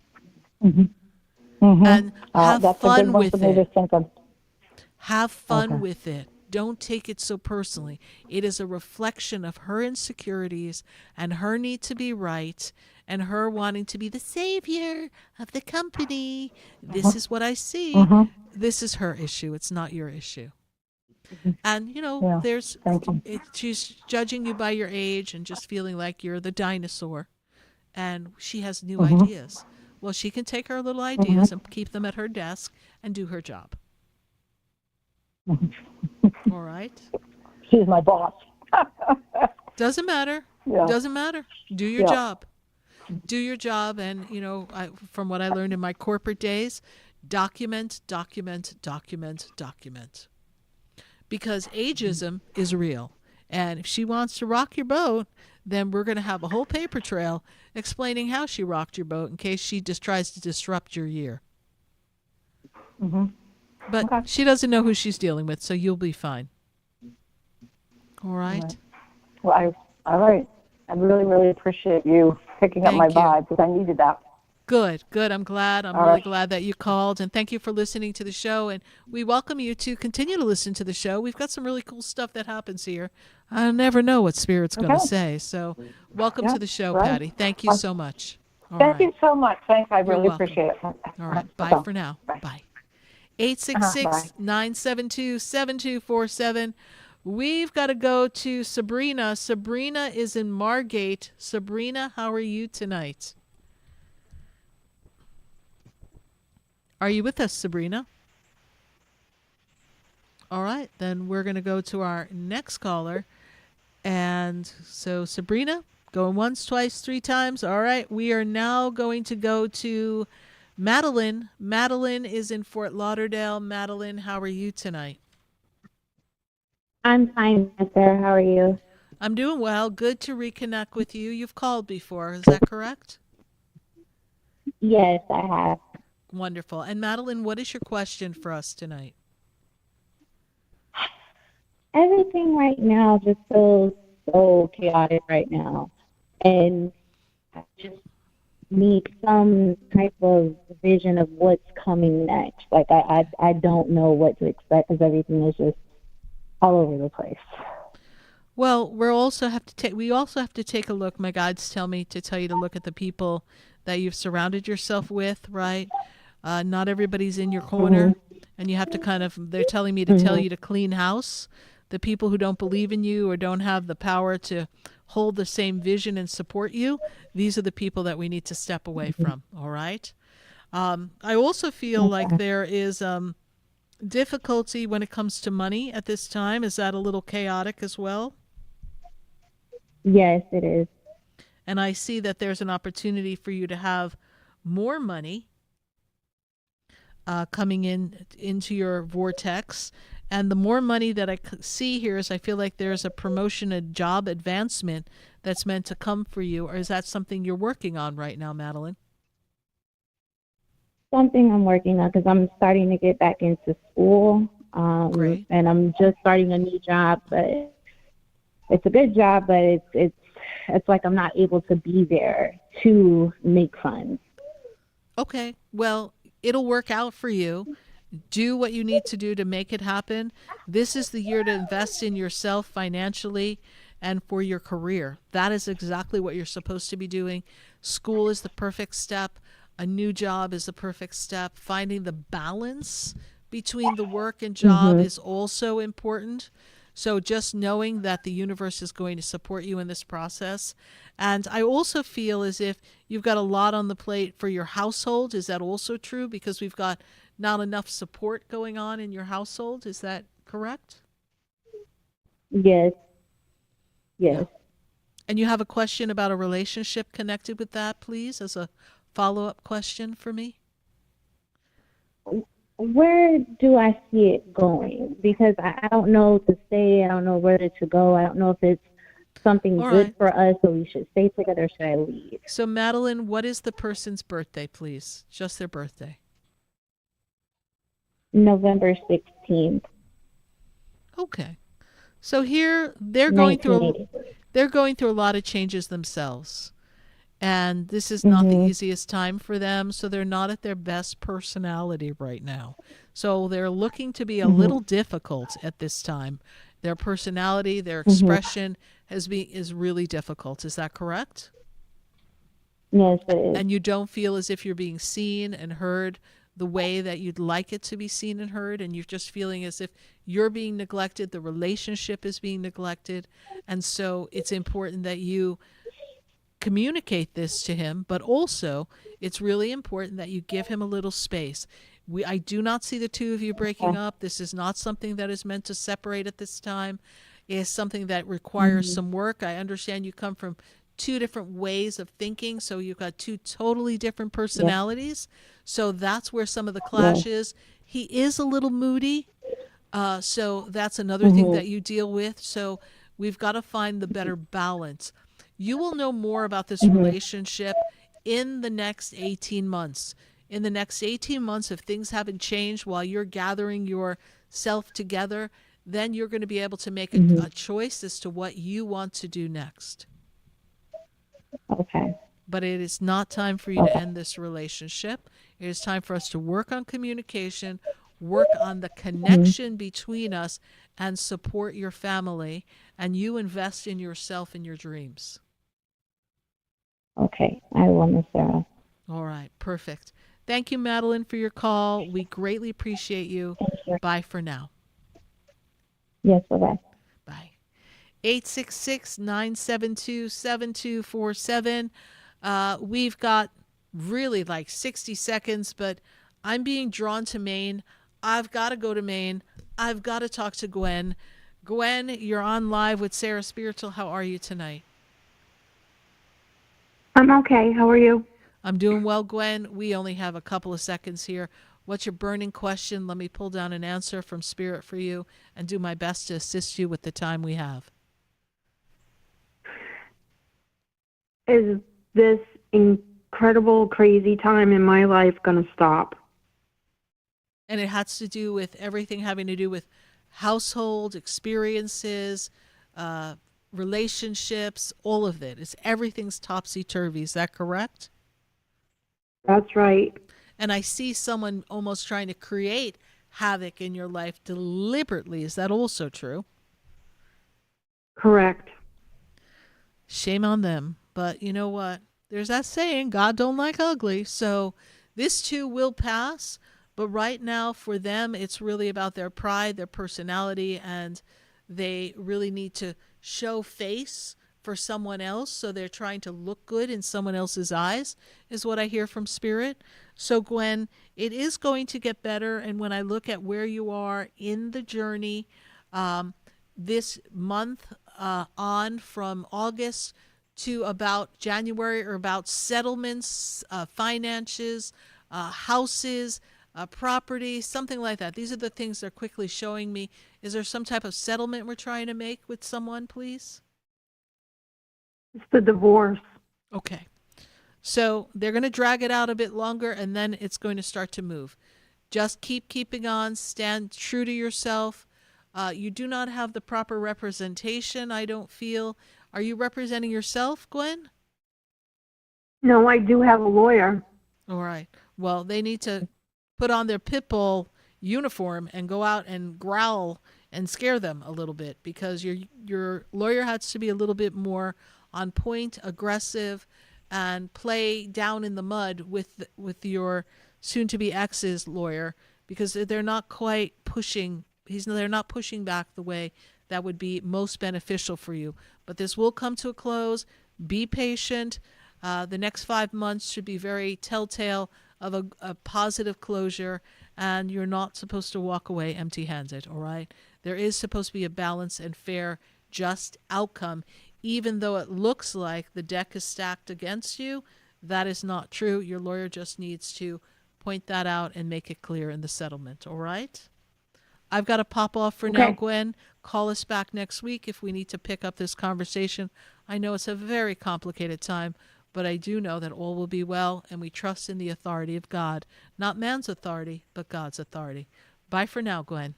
And have fun with it. Have fun with it. Don't take it so personally. It is a reflection of her insecurities and her need to be right and her wanting to be the savior of the company. This is what I see. This is her issue. It's not your issue. And, you know, she's judging you by your age and just feeling like you're the dinosaur. And she has new ideas. Well, she can take her little ideas and keep them at her desk and do her job. All right. She's my boss. Doesn't matter. Yeah. Doesn't matter. Do your job. Do your job. And, you know, from what I learned in my corporate days, document, document, document, document. Because ageism is real. And if she wants to rock your boat, then we're going to have a whole paper trail explaining how she rocked your boat in case she just tries to disrupt your year. But she doesn't know who she's dealing with, so you'll be fine. All right? Well, all right. I really, really appreciate you picking up my vibe, because I needed that. Good, good. I'm glad. I'm really glad that you called. And thank you for listening to the show. And we welcome you to continue to listen to the show. We've got some really cool stuff that happens here. I never know what Spirit's going to say. So welcome to the show, Patty. Thank you so much. Thank you so much. Thanks. I really appreciate it. All right. Bye for now. Bye. 866-972-7247. We've got to go to Sabrina. Sabrina is in Margate. Sabrina, how are you tonight? Are you with us, Sabrina? All right, then we're going to go to our next caller. And so, Sabrina, going once, twice, three times. All right, we are now going to go to Madeline. Madeline is in Fort Lauderdale. Madeline, how are you tonight? I'm fine, sir. How are you? I'm doing well. Good to reconnect with you. You've called before. Is that correct? Yes, I have. Wonderful. And Madeline, what is your question for us tonight? Everything right now just feels so chaotic right now. And I just need some type of vision of what's coming next. Like I don't know what to expect because everything is just all over the place. Well, we also have to take a look. My guides tell me to tell you to look at the people that you've surrounded yourself with, right? Not everybody's in your corner, and you have to they're telling me to tell you to clean house. The people who don't believe in you or don't have the power to hold the same vision and support you, these are the people that we need to step away from, all right? I also feel like there is difficulty when it comes to money at this time. Is that a little chaotic as well? Yes, it is. And I see that there's an opportunity for you to have more money coming into your vortex. And the more money that I see here is I feel like there's a promotion, a job advancement that's meant to come for you. Or is that something you're working on right now, Madeline? Something I'm working on because I'm starting to get back into school. Great. And I'm just starting a new job, but it's a good job, but it's like I'm not able to be there to make funds. Okay. Well, it'll work out for you. Do what you need to do to make it happen. This is the year to invest in yourself financially and for your career. That is exactly what you're supposed to be doing. School is the perfect step. A new job is the perfect step. Finding the balance between the work and job is also important. So just knowing that the universe is going to support you in this process. And I also feel as if you've got a lot on the plate for your household. Is that also true? Because we've got not enough support going on in your household. Is that correct? Yes. Yeah. And you have a question about a relationship connected with that, please, as a follow-up question for me? Where do I see it going? Because I don't know to stay. I don't know where to go. I don't know if it's something good for us, so we should stay together, or should I leave? So, Madeline, what is the person's birthday, please? Just their birthday. November 16th. Okay. So here they're going through a lot of changes themselves. And this is not the easiest time for them, so they're not at their best personality right now. So they're looking to be a little difficult at this time. Their personality, their expression is really difficult. Is that correct? Yes, it is. And you don't feel as if you're being seen and heard the way that you'd like it to be seen and heard, and you're just feeling as if you're being neglected, the relationship is being neglected, and so it's important that you communicate this to him, but also it's really important that you give him a little space. I do not see the two of you breaking up. This is not something that is meant to separate at this time. It is something that requires some work. I understand you come from two different ways of thinking, so you've got two totally different personalities. So that's where some of the clash is. He is a little moody, so that's another thing that you deal with. So we've got to find the better balance. You will know more about this relationship in the next 18 months. In the next 18 months, if things haven't changed while you're gathering yourself together, then you're going to be able to make a choice as to what you want to do next. Okay. But it is not time for you to end this relationship. It is time for us to work on communication, work on the connection between us, and support your family, and you invest in yourself and your dreams. Okay, I will, Miss Sarah. All right, perfect. Thank you, Madeline, for your call. We greatly appreciate you. Bye for now. Yes, bye-bye. Bye. 866-972-7247. We've got really like 60 seconds, but I'm being drawn to Maine. I've got to go to Maine. I've got to talk to Gwen. Gwen, you're on live with Sarah Spiritual. How are you tonight? I'm okay. How are you? I'm doing well, Gwen. We only have a couple of seconds here. What's your burning question? Let me pull down an answer from Spirit for you and do my best to assist you with the time we have. is this incredible, crazy time in my life going to stop? And it has to do with everything having to do with household experiences, relationships, all of it. Everything's topsy-turvy. Is that correct? That's right. And I see someone almost trying to create havoc in your life deliberately. Is that also true? Correct. Shame on them. But you know what? There's that saying, God don't like ugly. So this too will pass. But right now for them, it's really about their pride, their personality, and they really need to show face for someone else. So they're trying to look good in someone else's eyes, is what I hear from Spirit. So Gwen, it is going to get better. And when I look at where you are in the journey, this month on from August to about January, or about settlements, finances, houses, property, something like that. These are the things they're quickly showing me. Is there some type of settlement we're trying to make with someone, please? It's the divorce. Okay. So they're going to drag it out a bit longer, and then it's going to start to move. Just keeping on. Stand true to yourself. You do not have the proper representation, I don't feel. Are you representing yourself, Gwen? No, I do have a lawyer. All right. Well, they need to put on their pit bull uniform and go out and growl and scare them a little bit, because your lawyer has to be a little bit more on point, aggressive, and play down in the mud with your soon-to-be ex's lawyer, because they're not quite pushing. They're not pushing back the way that would be most beneficial for you. But this will come to a close. Be patient. The next 5 months should be very telltale of a positive closure, and you're not supposed to walk away empty-handed, all right? There is supposed to be a balanced and fair, just outcome, even though it looks like the deck is stacked against you. That is not true. Your lawyer just needs to point that out and make it clear in the settlement, all right? I've got to pop off for now, Gwen. Call us back next week if we need to pick up this conversation. I know it's a very complicated time, but I do know that all will be well, and we trust in the authority of God. Not man's authority, but God's authority. Bye for now, Gwen.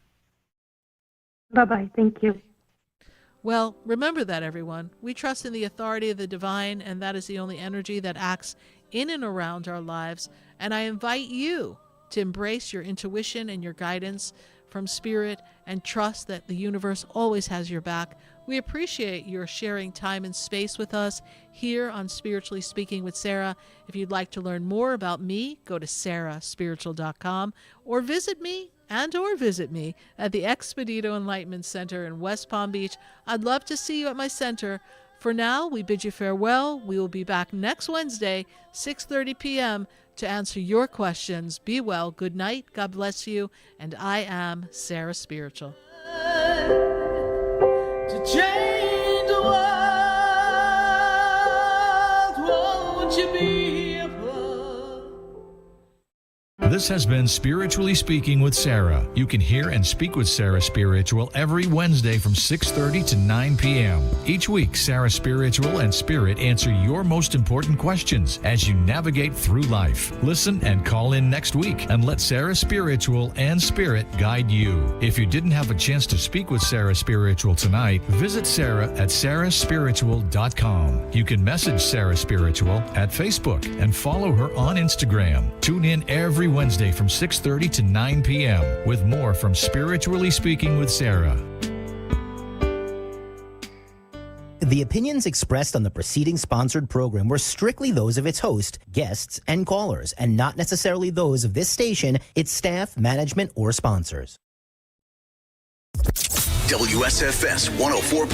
Bye-bye. Thank you. Well, remember that, everyone. We trust in the authority of the divine, and that is the only energy that acts in and around our lives. And I invite you to embrace your intuition and your guidance from Spirit, and trust that the universe always has your back. We appreciate your sharing time and space with us here on Spiritually Speaking with Sarah. If you'd like to learn more about me, go to sarahspiritual.com, or visit me at the Expedito Enlightenment Center in West Palm Beach. I'd love to see you at my center. For now, we bid you farewell. We will be back next Wednesday, 6:30 p.m., to answer your questions. Be well. Good night. God bless you. And I am Sarah Spiritual. To change the world, won't you be a This has been Spiritually Speaking with Sarah. You can hear and speak with Sarah Spiritual every Wednesday from 6:30 to 9 p.m. Each week, Sarah Spiritual and Spirit answer your most important questions as you navigate through life. Listen and call in next week and let Sarah Spiritual and Spirit guide you. If you didn't have a chance to speak with Sarah Spiritual tonight, visit Sarah at sarahspiritual.com. You can message Sarah Spiritual at Facebook and follow her on Instagram. Tune in every Wednesday from 6:30 to 9 p.m. with more from Spiritually Speaking with Sarah. The opinions expressed on the preceding sponsored program were strictly those of its host, guests, and callers, and not necessarily those of this station, its staff, management, or sponsors. WSFS 104.